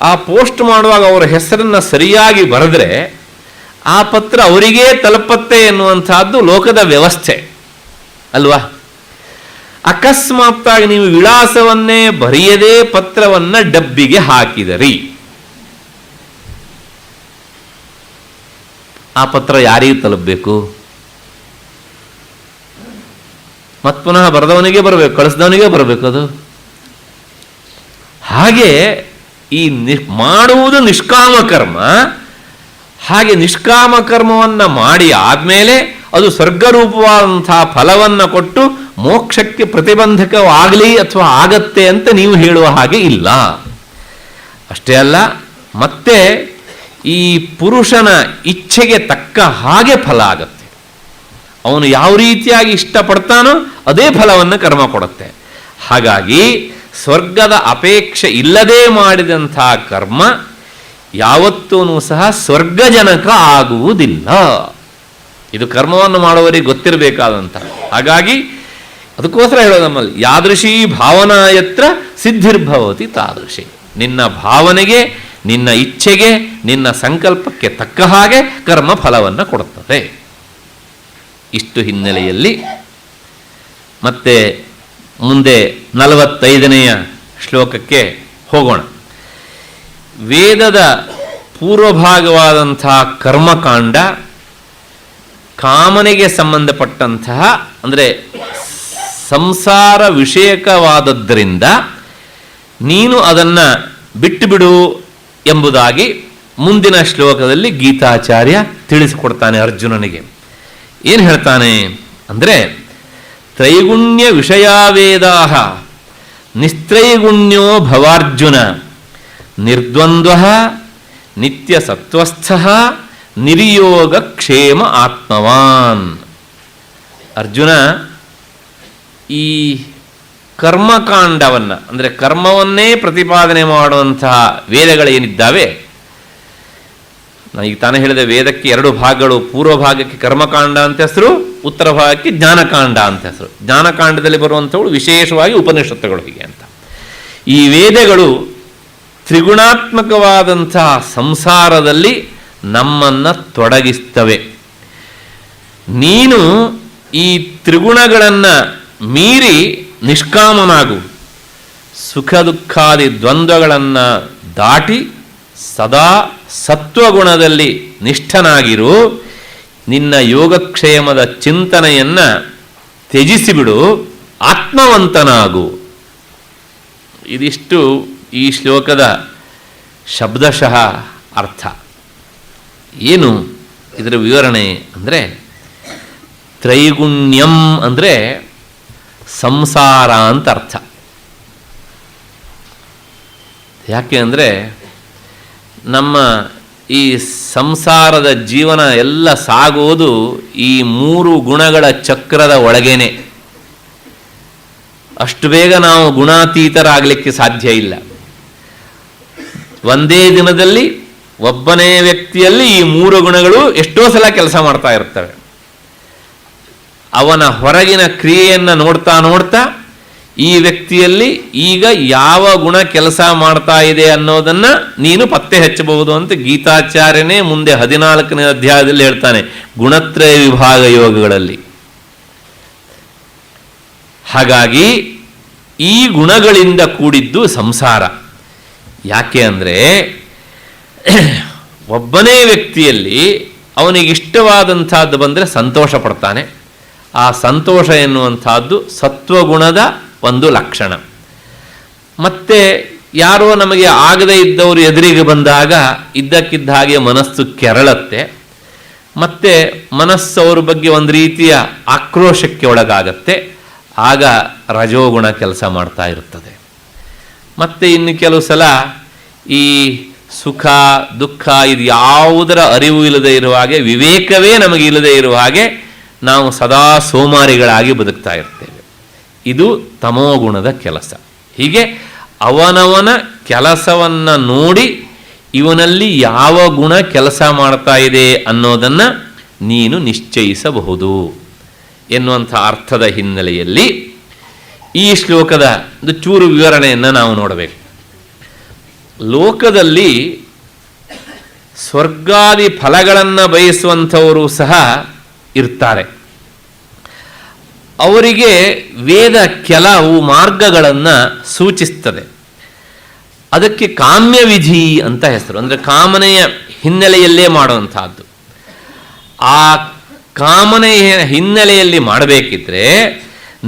ಆ ಪೋಸ್ಟ್ ಮಾಡುವಾಗ ಅವರ ಹೆಸರನ್ನು ಸರಿಯಾಗಿ ಬರೆದ್ರೆ ಆ ಪತ್ರ ಅವರಿಗೇ ತಲುಪತ್ತೆ ಎನ್ನುವಂತಹದ್ದು ಲೋಕದ ವ್ಯವಸ್ಥೆ ಅಲ್ವಾ? ಅಕಸ್ಮಾತ್ತಾಗಿ ನೀವು ವಿಳಾಸವನ್ನೇ ಬರೆಯದೇ ಪತ್ರವನ್ನು ಡಬ್ಬಿಗೆ ಹಾಕಿದರಿ, ಆ ಪತ್ರ ಯಾರಿಗೆ ತಲುಪಬೇಕು? ಮತ್ ಪುನಃ ಬರೆದವನಿಗೆ ಬರಬೇಕು, ಕಳಿಸಿದವನಿಗೆ ಬರಬೇಕು ಅದು. ಹಾಗೆ ಈ ಮಾಡುವುದು ನಿಷ್ಕಾಮ ಕರ್ಮ. ಹಾಗೆ ನಿಷ್ಕಾಮ ಕರ್ಮವನ್ನು ಮಾಡಿ ಆದಮೇಲೆ ಅದು ಸ್ವರ್ಗರೂಪವಾದಂತಹ ಫಲವನ್ನು ಕೊಟ್ಟು ಮೋಕ್ಷಕ್ಕೆ ಪ್ರತಿಬಂಧಕವಾಗಲಿ ಅಥವಾ ಆಗತ್ತೆ ಅಂತ ನೀವು ಹೇಳುವ ಹಾಗೆ ಇಲ್ಲ. ಅಷ್ಟೇ ಅಲ್ಲ, ಮತ್ತೆ ಈ ಪುರುಷನ ಇಚ್ಛೆಗೆ ತಕ್ಕ ಹಾಗೆ ಫಲ ಆಗತ್ತೆ. ಅವನು ಯಾವ ರೀತಿಯಾಗಿ ಇಷ್ಟಪಡ್ತಾನೋ ಅದೇ ಫಲವನ್ನು ಕರ್ಮ ಕೊಡುತ್ತೆ. ಹಾಗಾಗಿ ಸ್ವರ್ಗದ ಅಪೇಕ್ಷೆ ಇಲ್ಲದೆ ಮಾಡಿದಂಥ ಕರ್ಮ ಯಾವತ್ತೂ ಸಹ ಸ್ವರ್ಗಜನಕ ಆಗುವುದಿಲ್ಲ. ಇದು ಕರ್ಮವನ್ನು ಮಾಡುವವರಿಗೆ ಗೊತ್ತಿರಬೇಕಾದಂಥ. ಹಾಗಾಗಿ ಅದಕ್ಕೋಸ್ಕರ ಹೇಳೋದು ನಮ್ಮಲ್ಲಿ, ಯಾದೃಶೀ ಭಾವನಾಯತ್ರ ಸಿದ್ಧಿರ್ಭವತಿ ತಾದೃಶಿ. ನಿನ್ನ ಭಾವನೆಗೆ, ನಿನ್ನ ಇಚ್ಛೆಗೆ, ನಿನ್ನ ಸಂಕಲ್ಪಕ್ಕೆ ತಕ್ಕ ಹಾಗೆ ಕರ್ಮ ಫಲವನ್ನು ಕೊಡುತ್ತದೆ. ಇಷ್ಟು ಹಿನ್ನೆಲೆಯಲ್ಲಿ ಮತ್ತೆ ಮುಂದೆ 45ನೆಯ ಶ್ಲೋಕಕ್ಕೆ ಹೋಗೋಣ. ವೇದದ ಪೂರ್ವಭಾಗವಾದಂತಹ ಕರ್ಮಕಾಂಡ ಕಾಮನೆಗೆ ಸಂಬಂಧಪಟ್ಟಂತಹ, ಅಂದರೆ ಸಂಸಾರ ವಿಷಯಕವಾದದ್ದರಿಂದ ನೀನು ಅದನ್ನು ಬಿಟ್ಟು ಬಿಡು ಎಂಬುದಾಗಿ ಮುಂದಿನ ಶ್ಲೋಕದಲ್ಲಿ ಗೀತಾಚಾರ್ಯ ತಿಳಿಸಿಕೊಡ್ತಾನೆ ಅರ್ಜುನನಿಗೆ. ಏನು ಹೇಳ್ತಾನೆ ಅಂದರೆ, ತ್ರೈಗುಣ್ಯ ವಿಷಯಾವೇದಾ ನಿಸ್ತ್ರೈಗುಣ್ಯೋ ಭವಾರ್ಜುನ ನಿರ್ದ್ವಂದ್ವ ನಿತ್ಯ ಸತ್ವಸ್ಥ ನಿರ್ಯೋಗ ಕ್ಷೇಮ ಆತ್ಮವಾನ್. ಅರ್ಜುನ, ಈ ಕರ್ಮಕಾಂಡವನ್ನು, ಅಂದರೆ ಕರ್ಮವನ್ನೇ ಪ್ರತಿಪಾದನೆ ಮಾಡುವಂತಹ ವೇದಗಳೇನಿದ್ದಾವೆ, ಈಗ ತಾನೇ ಹೇಳಿದೆ ವೇದಕ್ಕೆ 2 ಭಾಗಗಳು. ಪೂರ್ವ ಭಾಗಕ್ಕೆ ಕರ್ಮಕಾಂಡ ಅಂತ ಹೆಸರು, ಉತ್ತರ ಭಾಗಕ್ಕೆ ಜ್ಞಾನಕಾಂಡ ಅಂತ ಹೆಸರು. ಜ್ಞಾನಕಾಂಡದಲ್ಲಿ ಬರುವಂಥವುಗಳು ವಿಶೇಷವಾಗಿ ಉಪನಿಷತ್ತುಗಳು ಹೀಗೆ ಅಂತ. ಈ ವೇದಗಳು ತ್ರಿಗುಣಾತ್ಮಕವಾದಂತಹ ಸಂಸಾರದಲ್ಲಿ ನಮ್ಮನ್ನು ತೊಡಗಿಸ್ತವೆ. ನೀನು ಈ ತ್ರಿಗುಣಗಳನ್ನು ಮೀರಿ ನಿಷ್ಕಾಮನಾಗು, ಸುಖ ದುಃಖಾದಿ ದ್ವಂದ್ವಗಳನ್ನು ದಾಟಿ ಸದಾ ಸತ್ವಗುಣದಲ್ಲಿ ನಿಷ್ಠನಾಗಿರು. ನಿನ್ನ ಯೋಗಕ್ಷೇಮದ ಚಿಂತನೆಯನ್ನು ತ್ಯಜಿಸಿಬಿಡು, ಆತ್ಮವಂತನಾಗು. ಇದಿಷ್ಟು ಈ ಶ್ಲೋಕದ ಶಬ್ದಶಃ ಅರ್ಥ. ಏನು ಇದರ ವಿವರಣೆ ಅಂದರೆ, ತ್ರೈಗುಣ್ಯಂ ಅಂದರೆ ಸಂಸಾರ ಅಂತ ಅರ್ಥ. ಯಾಕೆ ಅಂದರೆ, ನಮ್ಮ ಈ ಸಂಸಾರದ ಜೀವನ ಎಲ್ಲ ಸಾಗೋದು ಈ 3 ಗುಣಗಳ ಚಕ್ರದ ಒಳಗೇನೆ. ಅಷ್ಟು ಬೇಗ ನಾವು ಗುಣಾತೀತರಾಗಲಿಕ್ಕೆ ಸಾಧ್ಯ ಇಲ್ಲ. ಒಂದೇ ದಿನದಲ್ಲಿ ಒಬ್ಬನೇ ವ್ಯಕ್ತಿಯಲ್ಲಿ ಈ 3 ಗುಣಗಳು ಎಷ್ಟೋ ಸಲ ಕೆಲಸ ಮಾಡ್ತಾ ಇರ್ತವೆ. ಅವನ ಹೊರಗಿನ ಕ್ರಿಯೆಯನ್ನು ನೋಡ್ತಾ ನೋಡ್ತಾ ಈ ವ್ಯಕ್ತಿಯಲ್ಲಿ ಈಗ ಯಾವ ಗುಣ ಕೆಲಸ ಮಾಡ್ತಾ ಇದೆ ಅನ್ನೋದನ್ನು ನೀನು ಪತ್ತೆ ಹಚ್ಚಬಹುದು ಅಂತ ಗೀತಾಚಾರ್ಯನೇ ಮುಂದೆ 14ನೇ ಅಧ್ಯಾಯದಲ್ಲಿ ಹೇಳ್ತಾನೆ, ಗುಣತ್ರಯ ವಿಭಾಗ ಯೋಗಗಳಲ್ಲಿ. ಹಾಗಾಗಿ ಈ ಗುಣಗಳಿಂದ ಕೂಡಿದ್ದು ಸಂಸಾರ. ಯಾಕೆ ಅಂದರೆ, ಒಬ್ಬನೇ ವ್ಯಕ್ತಿಯಲ್ಲಿ ಅವನಿಗಿಷ್ಟವಾದಂಥದ್ದು ಬಂದರೆ ಸಂತೋಷ ಪಡ್ತಾನೆ. ಆ ಸಂತೋಷ ಎನ್ನುವಂಥದ್ದು ಸತ್ವಗುಣದ ಒಂದು ಲಕ್ಷಣ. ಮತ್ತು ಯಾರೋ ನಮಗೆ ಆಗದೇ ಇದ್ದವರು ಎದುರಿಗೆ ಬಂದಾಗ ಇದ್ದಕ್ಕಿದ್ದ ಹಾಗೆ ಮನಸ್ಸು ಕೆರಳತ್ತೆ. ಮತ್ತು ಮನಸ್ಸು ಅವ್ರ ಬಗ್ಗೆ ಒಂದು ರೀತಿಯ ಆಕ್ರೋಶಕ್ಕೆ ಒಳಗಾಗತ್ತೆ. ಆಗ ರಜೋಗುಣ ಕೆಲಸ ಮಾಡ್ತಾ ಇರ್ತದೆ. ಮತ್ತು ಇನ್ನು ಕೆಲವು ಸಲ ಈ ಸುಖ ದುಃಖ ಇದು ಯಾವುದರ ಅರಿವು ಇಲ್ಲದೆ ಇರುವ ಹಾಗೆ, ವಿವೇಕವೇ ನಮಗೆ ಇಲ್ಲದೆ ಇರುವ ಹಾಗೆ ನಾವು ಸದಾ ಸೋಮಾರಿಗಳಾಗಿ ಬದುಕ್ತಾ ಇರ್ತೇವೆ. ಇದು ತಮೋಗುಣದ ಕೆಲಸ. ಹೀಗೆ ಅವನವನ ಕೆಲಸವನ್ನು ನೋಡಿ ಇವನಲ್ಲಿ ಯಾವ ಗುಣ ಕೆಲಸ ಮಾಡ್ತಾ ಇದೆ ಅನ್ನೋದನ್ನು ನೀನು ನಿಶ್ಚಯಿಸಬಹುದು ಎನ್ನುವಂಥ ಅರ್ಥದ ಹಿನ್ನೆಲೆಯಲ್ಲಿ ಈ ಶ್ಲೋಕದ ಒಂದು ಚೂರು ವಿವರಣೆಯನ್ನು ನಾವು ನೋಡಬೇಕು. ಲೋಕದಲ್ಲಿ ಸ್ವರ್ಗಾದಿ ಫಲಗಳನ್ನು ಬಯಸುವಂಥವರು ಸಹ ಇರ್ತಾರೆ. ಅವರಿಗೆ ವೇದ ಕೆಲವು ಮಾರ್ಗಗಳನ್ನು ಸೂಚಿಸ್ತದೆ. ಅದಕ್ಕೆ ಕಾಮ್ಯ ವಿಧಿ ಅಂತ ಹೆಸರು. ಅಂದರೆ ಕಾಮನೆಯ ಹಿನ್ನೆಲೆಯಲ್ಲೇ ಮಾಡುವಂತಹದ್ದು. ಆ ಕಾಮನೆಯ ಹಿನ್ನೆಲೆಯಲ್ಲಿ ಮಾಡಬೇಕಿದ್ರೆ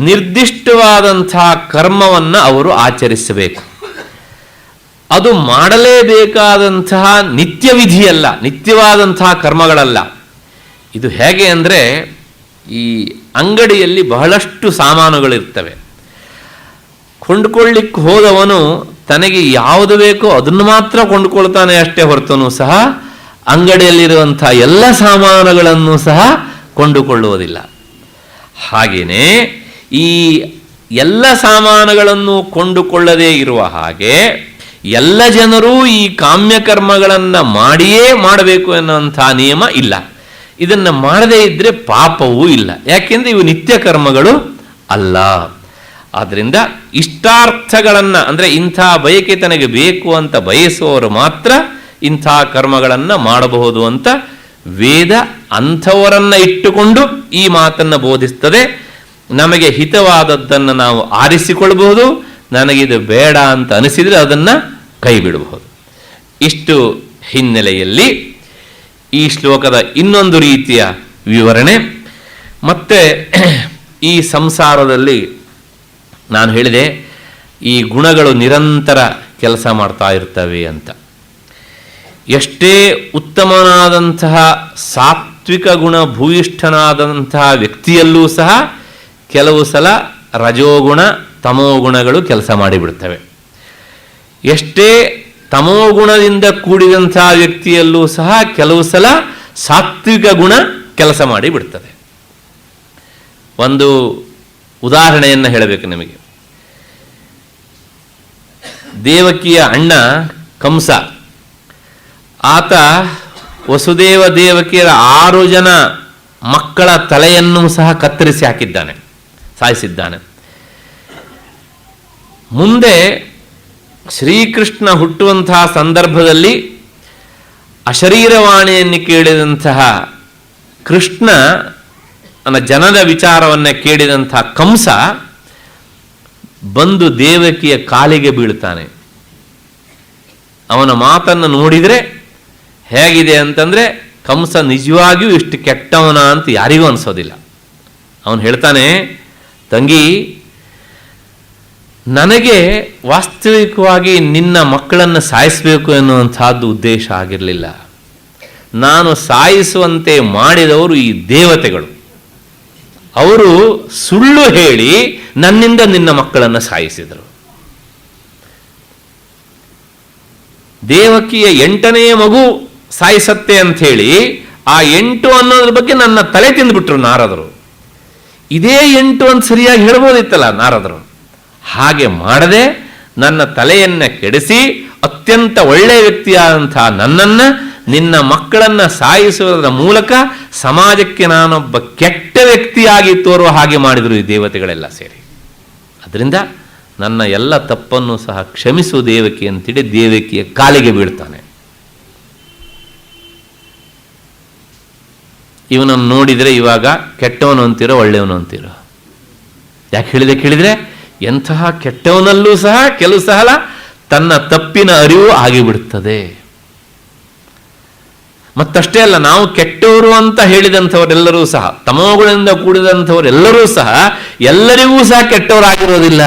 ನಿರ್ದಿಷ್ಟವಾದಂಥ ಕರ್ಮವನ್ನು ಅವರು ಆಚರಿಸಬೇಕು. ಅದು ಮಾಡಲೇಬೇಕಾದಂತಹ ನಿತ್ಯ ವಿಧಿಯಲ್ಲ, ನಿತ್ಯವಾದಂತಹ ಕರ್ಮಗಳಲ್ಲ. ಇದು ಹೇಗೆ ಅಂದರೆ, ಈ ಅಂಗಡಿಯಲ್ಲಿ ಬಹಳಷ್ಟು ಸಾಮಾನುಗಳಿರ್ತವೆ. ಕೊಂಡುಕೊಳ್ಳಿಕ್ಕೆ ಹೋದವನು ತನಗೆ ಯಾವುದು ಬೇಕೋ ಅದನ್ನು ಮಾತ್ರ ಕೊಂಡುಕೊಳ್ತಾನೆ ಅಷ್ಟೇ ಹೊರತೂ ಸಹ ಅಂಗಡಿಯಲ್ಲಿರುವಂಥ ಎಲ್ಲ ಸಾಮಾನುಗಳನ್ನು ಸಹ ಕೊಂಡುಕೊಳ್ಳುವುದಿಲ್ಲ. ಹಾಗೆಯೇ ಈ ಎಲ್ಲ ಸಾಮಾನುಗಳನ್ನು ಕೊಂಡುಕೊಳ್ಳದೇ ಇರುವ ಹಾಗೆ ಎಲ್ಲ ಜನರೂ ಈ ಕಾಮ್ಯಕರ್ಮಗಳನ್ನು ಮಾಡಿಯೇ ಮಾಡಬೇಕು ಎನ್ನುವಂಥ ನಿಯಮ ಇಲ್ಲ. ಇದನ್ನು ಮಾಡದೇ ಇದ್ದರೆ ಪಾಪವೂ ಇಲ್ಲ, ಯಾಕೆಂದರೆ ಇವು ನಿತ್ಯ ಕರ್ಮಗಳು ಅಲ್ಲ. ಆದ್ದರಿಂದ ಇಷ್ಟಾರ್ಥಗಳನ್ನು, ಅಂದರೆ ಇಂಥ ಬಯಕೆ ತನಗೆ ಬೇಕು ಅಂತ ಬಯಸುವವರು ಮಾತ್ರ ಇಂಥ ಕರ್ಮಗಳನ್ನು ಮಾಡಬಹುದು ಅಂತ ವೇದ ಅಂಥವರನ್ನು ಇಟ್ಟುಕೊಂಡು ಈ ಮಾತನ್ನು ಬೋಧಿಸ್ತದೆ. ನಮಗೆ ಹಿತವಾದದ್ದನ್ನು ನಾವು ಆರಿಸಿಕೊಳ್ಬಹುದು, ನನಗಿದು ಬೇಡ ಅಂತ ಅನಿಸಿದರೆ ಅದನ್ನು ಕೈ ಬಿಡಬಹುದು. ಇಷ್ಟು ಹಿನ್ನೆಲೆಯಲ್ಲಿ ಈ ಶ್ಲೋಕದ ಇನ್ನೊಂದು ರೀತಿಯ ವಿವರಣೆ. ಮತ್ತೆ ಈ ಸಂಸಾರದಲ್ಲಿ ನಾನು ಹೇಳಿದೆ, ಈ ಗುಣಗಳು ನಿರಂತರ ಕೆಲಸ ಮಾಡ್ತಾ ಇರ್ತವೆ ಅಂತ. ಎಷ್ಟೇ ಉತ್ತಮನಾದಂತಹ ಸಾತ್ವಿಕ ಗುಣ ಭೂಯಿಷ್ಠನಾದಂತಹ ವ್ಯಕ್ತಿಯಲ್ಲೂ ಸಹ ಕೆಲವು ಸಲ ರಜೋಗುಣ ತಮೋಗುಣಗಳು ಕೆಲಸ ಮಾಡಿಬಿಡ್ತವೆ. ಎಷ್ಟೇ ತಮೋಗುಣದಿಂದ ಕೂಡಿದಂತಹ ವ್ಯಕ್ತಿಯಲ್ಲೂ ಸಹ ಕೆಲವು ಸಲ ಸಾತ್ವಿಕ ಗುಣ ಕೆಲಸ ಮಾಡಿಬಿಡ್ತದೆ. ಒಂದು ಉದಾಹರಣೆಯನ್ನು ಹೇಳಬೇಕು ನಿಮಗೆ. ದೇವಕಿಯ ಅಣ್ಣ ಕಂಸ, ಆತ ವಸುದೇವ ದೇವಕಿಯರ 6 ಜನ ಮಕ್ಕಳ ತಲೆಯನ್ನು ಸಹ ಕತ್ತರಿಸಿ ಹಾಕಿದ್ದಾನೆ, ಸಾಯಿಸಿದ್ದಾನೆ. ಮುಂದೆ ಶ್ರೀಕೃಷ್ಣ ಹುಟ್ಟುವಂತಹ ಸಂದರ್ಭದಲ್ಲಿ ಅಶರೀರವಾಣಿಯನ್ನು ಕೇಳಿದಂತಹ ಕೃಷ್ಣ ಜನದ ವಿಚಾರವನ್ನು ಕೇಳಿದಂತಹ ಕಂಸ ಬಂದು ದೇವಕಿಯ ಕಾಲಿಗೆ ಬೀಳ್ತಾನೆ. ಅವನ ಮಾತನ್ನು ನೋಡಿದರೆ ಹೇಗಿದೆ ಅಂತಂದರೆ, ಕಂಸ ನಿಜವಾಗಿಯೂ ಇಷ್ಟು ಕೆಟ್ಟವನ ಅಂತ ಯಾರಿಗೂ ಅನಿಸೋದಿಲ್ಲ. ಅವನು ಹೇಳ್ತಾನೆ, ತಂಗಿ, ನನಗೆ ವಾಸ್ತವಿಕವಾಗಿ ನಿನ್ನ ಮಕ್ಕಳನ್ನು ಸಾಯಿಸಬೇಕು ಎನ್ನುವಂಥದ್ದು ಉದ್ದೇಶ ಆಗಿರಲಿಲ್ಲ. ನಾನು ಸಾಯಿಸುವಂತೆ ಮಾಡಿದವರು ಈ ದೇವತೆಗಳು. ಅವರು ಸುಳ್ಳು ಹೇಳಿ ನನ್ನಿಂದ ನಿನ್ನ ಮಕ್ಕಳನ್ನು ಸಾಯಿಸಿದರು. ದೇವಕಿಯ 8ನೇ ಮಗು ಸಾಯಿಸತ್ತೆ ಅಂಥೇಳಿ ಆ 8 ಅನ್ನೋದ್ರ ಬಗ್ಗೆ ನನ್ನ ತಲೆ ತಿಂದುಬಿಟ್ರು ನಾರದರು. ಇದೇ 8 ಅಂತ ಸರಿಯಾಗಿ ಹೇಳ್ಬೋದಿತ್ತಲ್ಲ ನಾರದರು. ಹಾಗೆ ಮಾಡದೆ ನನ್ನ ತಲೆಯನ್ನು ಕೆಡಿಸಿ ಅತ್ಯಂತ ಒಳ್ಳೆಯ ವ್ಯಕ್ತಿಯಾದಂತಹ ನನ್ನನ್ನು, ನಿನ್ನ ಮಕ್ಕಳನ್ನು ಸಾಯಿಸುವುದರ ಮೂಲಕ ಸಮಾಜಕ್ಕೆ ನಾನೊಬ್ಬ ಕೆಟ್ಟ ವ್ಯಕ್ತಿಯಾಗಿ ತೋರುವ ಹಾಗೆ ಮಾಡಿದರು ಈ ದೇವತೆಗಳೆಲ್ಲ ಸೇರಿ. ಅದರಿಂದ ನನ್ನ ಎಲ್ಲ ತಪ್ಪನ್ನು ಸಹ ಕ್ಷಮಿಸು ದೇವಕಿ ಅಂತೇಳಿ ದೇವಕಿಯ ಕಾಲಿಗೆ ಬೀಳ್ತಾನೆ. ಇವನನ್ನು ನೋಡಿದರೆ ಇವಾಗ ಕೆಟ್ಟವನು ಅಂತೀರೋ ಒಳ್ಳೆಯವನು ಅಂತೀರೋ? ಯಾಕೆ ಹೇಳಿದೆ ಕೇಳಿದರೆ, ಎಂತಹ ಕೆಟ್ಟವನಲ್ಲೂ ಸಹ ಕೆಲವು ಸಲ ತನ್ನ ತಪ್ಪಿನ ಅರಿವು ಆಗಿಬಿಡುತ್ತದೆ. ಮತ್ತಷ್ಟೇ ಅಲ್ಲ, ನಾವು ಕೆಟ್ಟವರು ಅಂತ ಹೇಳಿದಂಥವರೆಲ್ಲರೂ ಸಹ, ತಮೋಗುಣದಿಂದ ಕೂಡಿದಂಥವರೆಲ್ಲರೂ ಸಹ ಎಲ್ಲರಿಗೂ ಸಹ ಕೆಟ್ಟವರಾಗಿರೋದಿಲ್ಲ.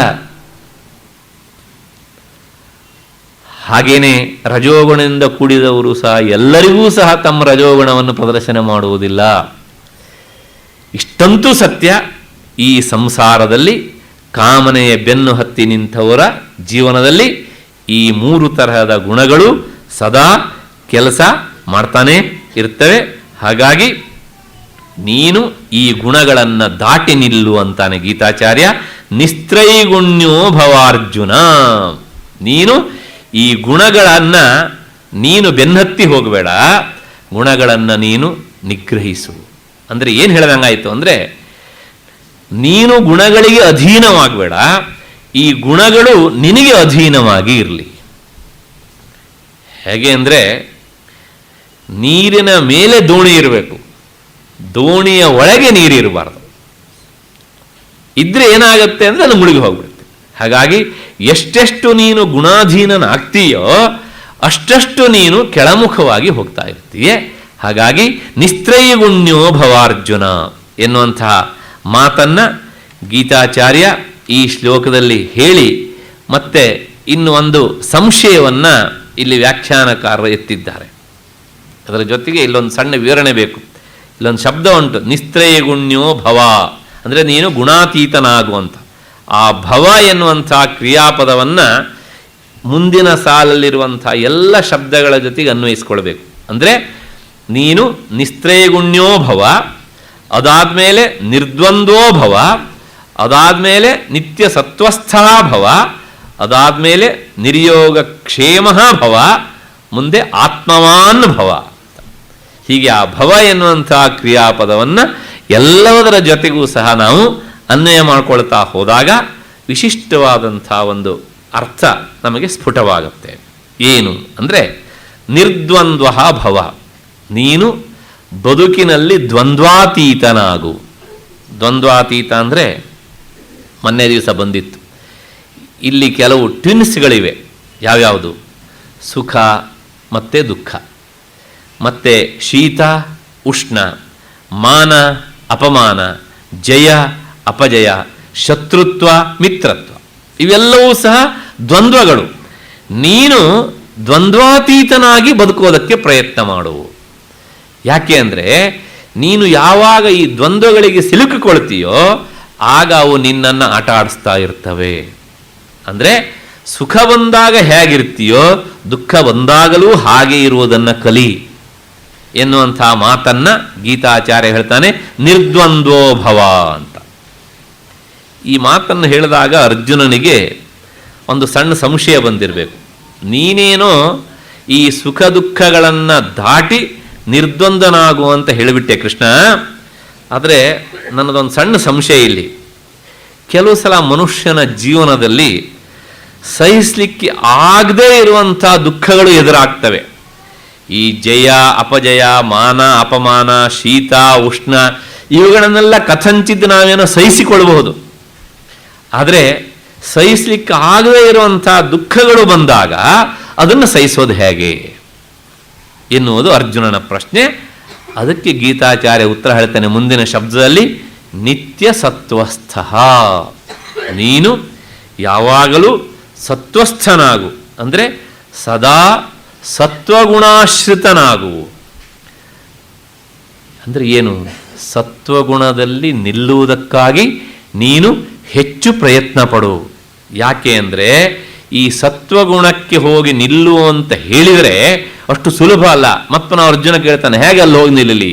ಹಾಗೇನೆ ರಜೋಗುಣದಿಂದ ಕೂಡಿದವರು ಸಹ ಎಲ್ಲರಿಗೂ ಸಹ ತಮ್ಮ ರಜೋಗುಣವನ್ನು ಪ್ರದರ್ಶನ ಮಾಡುವುದಿಲ್ಲ. ಇಷ್ಟಂತೂ ಸತ್ಯ. ಈ ಸಂಸಾರದಲ್ಲಿ ಕಾಮನೆಯ ಬೆನ್ನು ಹತ್ತಿ ನಿಂತವರ ಜೀವನದಲ್ಲಿ ಈ 3 ತರಹದ ಗುಣಗಳು ಸದಾ ಕೆಲಸ ಮಾಡ್ತಾನೆ ಇರ್ತವೆ. ಹಾಗಾಗಿ ನೀನು ಈ ಗುಣಗಳನ್ನು ದಾಟಿ ನಿಲ್ಲು ಅಂತಾನೆ ಗೀತಾಚಾರ್ಯ. ನಿಸ್ತ್ರೈಗುಣ್ಯೋ ಭವಾರ್ಜುನ, ನೀನು ಈ ಗುಣಗಳನ್ನು ನೀನು ಬೆನ್ನತ್ತಿ ಹೋಗಬೇಡ, ಗುಣಗಳನ್ನು ನೀನು ನಿಗ್ರಹಿಸು. ಅಂದರೆ ಏನು ಹೇಳ್ದಂಗಾಯಿತು ಅಂದರೆ, ನೀನು ಗುಣಗಳಿಗೆ ಅಧೀನವಾಗಬೇಡ, ಈ ಗುಣಗಳು ನಿನಗೆ ಅಧೀನವಾಗಿ ಇರಲಿ. ಹೇಗೆ ಅಂದರೆ, ನೀರಿನ ಮೇಲೆ ದೋಣಿ ಇರಬೇಕು, ದೋಣಿಯ ಒಳಗೆ ನೀರಿರಬಾರ್ದು. ಇದ್ರೆ ಏನಾಗುತ್ತೆ ಅಂದರೆ ಅದು ಮುಳುಗಿ ಹೋಗ್ಬಿಡುತ್ತೆ. ಹಾಗಾಗಿ ಎಷ್ಟೆಷ್ಟು ನೀನು ಗುಣಾಧೀನನಾಗ್ತೀಯೋ ಅಷ್ಟಷ್ಟು ನೀನು ಕೆಳಮುಖವಾಗಿ ಹೋಗ್ತಾ ಇರ್ತೀಯೇ. ಹಾಗಾಗಿ ನಿಸ್ತ್ರೈಗುಣ್ಯೋ ಭವಾರ್ಜುನ ಎನ್ನುವಂತಹ ಮಾತನ್ನು ಗೀತಾಚಾರ್ಯ ಈ ಶ್ಲೋಕದಲ್ಲಿ ಹೇಳಿ ಮತ್ತೆ ಇನ್ನು ಒಂದು ಸಂಶಯವನ್ನು ಇಲ್ಲಿ ವ್ಯಾಖ್ಯಾನಕಾರರು ಎತ್ತಿದ್ದಾರೆ. ಅದರ ಜೊತೆಗೆ ಇಲ್ಲೊಂದು ಸಣ್ಣ ವಿವರಣೆ ಬೇಕು. ಇಲ್ಲೊಂದು ಶಬ್ದ ಉಂಟು, ನಿಸ್ತ್ರೈಗುಣ್ಯೋ ಭವ, ಅಂದರೆ ನೀನು ಗುಣಾತೀತನಾಗುವಂಥ. ಆ ಭವ ಎನ್ನುವಂಥ ಕ್ರಿಯಾಪದವನ್ನು ಮುಂದಿನ ಸಾಲಲ್ಲಿರುವಂಥ ಎಲ್ಲ ಶಬ್ದಗಳ ಜೊತೆಗೆ ಅನ್ವಯಿಸ್ಕೊಳ್ಬೇಕು. ಅಂದರೆ ನೀನು ನಿಸ್ತ್ರೈಗುಣ್ಯೋ ಭವ, ಅದಾದಮೇಲೆ ನಿರ್ದ್ವಂದ್ವೋ ಭವ, ಅದಾದಮೇಲೆ ನಿತ್ಯ ಸತ್ವಸ್ಥಾ ಭವ, ಅದಾದಮೇಲೆ ನಿರ್ಯೋಗ ಕ್ಷೇಮ ಭವ, ಮುಂದೆ ಆತ್ಮವಾನ್ ಭವ. ಹೀಗೆ ಆ ಭವ ಎನ್ನುವಂಥ ಕ್ರಿಯಾಪದವನ್ನು ಎಲ್ಲದರ ಜೊತೆಗೂ ಸಹ ನಾವು ಅನ್ವಯ ಮಾಡಿಕೊಳ್ತಾ ಹೋದಾಗ ವಿಶಿಷ್ಟವಾದಂಥ ಒಂದು ಅರ್ಥ ನಮಗೆ ಸ್ಫುಟವಾಗುತ್ತೆ. ಏನು ಅಂದರೆ ನಿರ್ದ್ವಂದ್ವ ಭವ, ನೀನು ಬದುಕಿನಲ್ಲಿ ದ್ವಂದ್ವಾತೀತನಾಗು. ದ್ವಂದ್ವಾತೀತ ಅಂದರೆ ಮೊನ್ನೆ ದಿವಸ ಬಂದಿತ್ತು, ಇಲ್ಲಿ ಕೆಲವು ಟ್ವಿನ್ಸ್ಗಳಿವೆ. ಯಾವ್ಯಾವುದು? ಸುಖ ಮತ್ತು ದುಃಖ, ಮತ್ತು ಶೀತ ಉಷ್ಣ, ಮಾನ ಅಪಮಾನ, ಜಯ ಅಪಜಯ, ಶತ್ರುತ್ವ ಮಿತ್ರತ್ವ, ಇವೆಲ್ಲವೂ ಸಹ ದ್ವಂದ್ವಗಳು. ನೀನು ದ್ವಂದ್ವಾತೀತನಾಗಿ ಬದುಕೋದಕ್ಕೆ ಪ್ರಯತ್ನ ಮಾಡು. ಯಾಕೆ ಅಂದರೆ ನೀನು ಯಾವಾಗ ಈ ದ್ವಂದ್ವಗಳಿಗೆ ಸಿಲುಕಿಕೊಳ್ತೀಯೋ ಆಗ ಅವು ನಿನ್ನನ್ನು ಆಟ ಆಡಿಸ್ತಾ ಇರ್ತವೆ. ಅಂದರೆ ಸುಖ ಬಂದಾಗ ಹೇಗಿರ್ತೀಯೋ ದುಃಖ ಬಂದಾಗಲೂ ಹಾಗೆ ಇರುವುದನ್ನು ಕಲಿ ಎನ್ನುವಂಥ ಮಾತನ್ನು ಗೀತಾಚಾರ್ಯ ಹೇಳ್ತಾನೆ, ನಿರ್ದ್ವಂದ್ವೋ ಭವ ಅಂತ. ಈ ಮಾತನ್ನು ಹೇಳಿದಾಗ ಅರ್ಜುನನಿಗೆ ಒಂದು ಸಣ್ಣ ಸಂಶಯ ಬಂದಿರಬೇಕು. ನೀನೇನೋ ಈ ಸುಖ ದುಃಖಗಳನ್ನು ದಾಟಿ ನಿರ್ದ್ವಂದ್ವನಾಗು ಅಂತ ಹೇಳಿಬಿಟ್ಟೆ ಕೃಷ್ಣ. ಆದರೆ ನನ್ನದೊಂದು ಸಣ್ಣ ಸಂಶಯ ಇಲ್ಲಿ. ಕೆಲವು ಸಲ ಮನುಷ್ಯನ ಜೀವನದಲ್ಲಿ ಸಹಿಸಲಿಕ್ಕೆ ಆಗದೇ ಇರುವಂಥ ದುಃಖಗಳು ಎದುರಾಗ್ತವೆ. ಈ ಜಯ ಅಪಜಯ, ಮಾನ ಅಪಮಾನ, ಶೀತ ಉಷ್ಣ, ಇವುಗಳನ್ನೆಲ್ಲ ಕಥಂಚಿತ್ ನಾವೇನೋ ಸಹಿಸಿಕೊಳ್ಳಬಹುದು. ಆದರೆ ಸಹಿಸಲಿಕ್ಕೆ ಆಗದೇ ಇರುವಂಥ ದುಃಖಗಳು ಬಂದಾಗ ಅದನ್ನು ಸಹಿಸೋದು ಹೇಗೆ ಎನ್ನುವುದು ಅರ್ಜುನನ ಪ್ರಶ್ನೆ. ಅದಕ್ಕೆ ಗೀತಾಚಾರ್ಯ ಉತ್ತರ ಹೇಳ್ತಾನೆ ಮುಂದಿನ ಶಬ್ದದಲ್ಲಿ, ನಿತ್ಯ ಸತ್ವಸ್ಥ, ನೀನು ಯಾವಾಗಲೂ ಸತ್ವಸ್ಥನಾಗು, ಅಂದರೆ ಸದಾ ಸತ್ವಗುಣಾಶ್ರಿತನಾಗು. ಅಂದರೆ ಏನು? ಸತ್ವಗುಣದಲ್ಲಿ ನಿಲ್ಲುವುದಕ್ಕಾಗಿ ನೀನು ಹೆಚ್ಚು ಪ್ರಯತ್ನ ಪಡು. ಯಾಕೆ ಅಂದರೆ ಈ ಸತ್ವಗುಣಕ್ಕೆ ಹೋಗಿ ನಿಲ್ಲು ಅಂತ ಹೇಳಿದರೆ ಅಷ್ಟು ಸುಲಭ ಅಲ್ಲ. ಮತ್ತು ನಾವು ಅರ್ಜುನ ಕೇಳ್ತಾನೆ, ಹೇಗೆ ಅಲ್ಲಿ ಹೋಗಿ ನಿಲ್ಲಲಿ?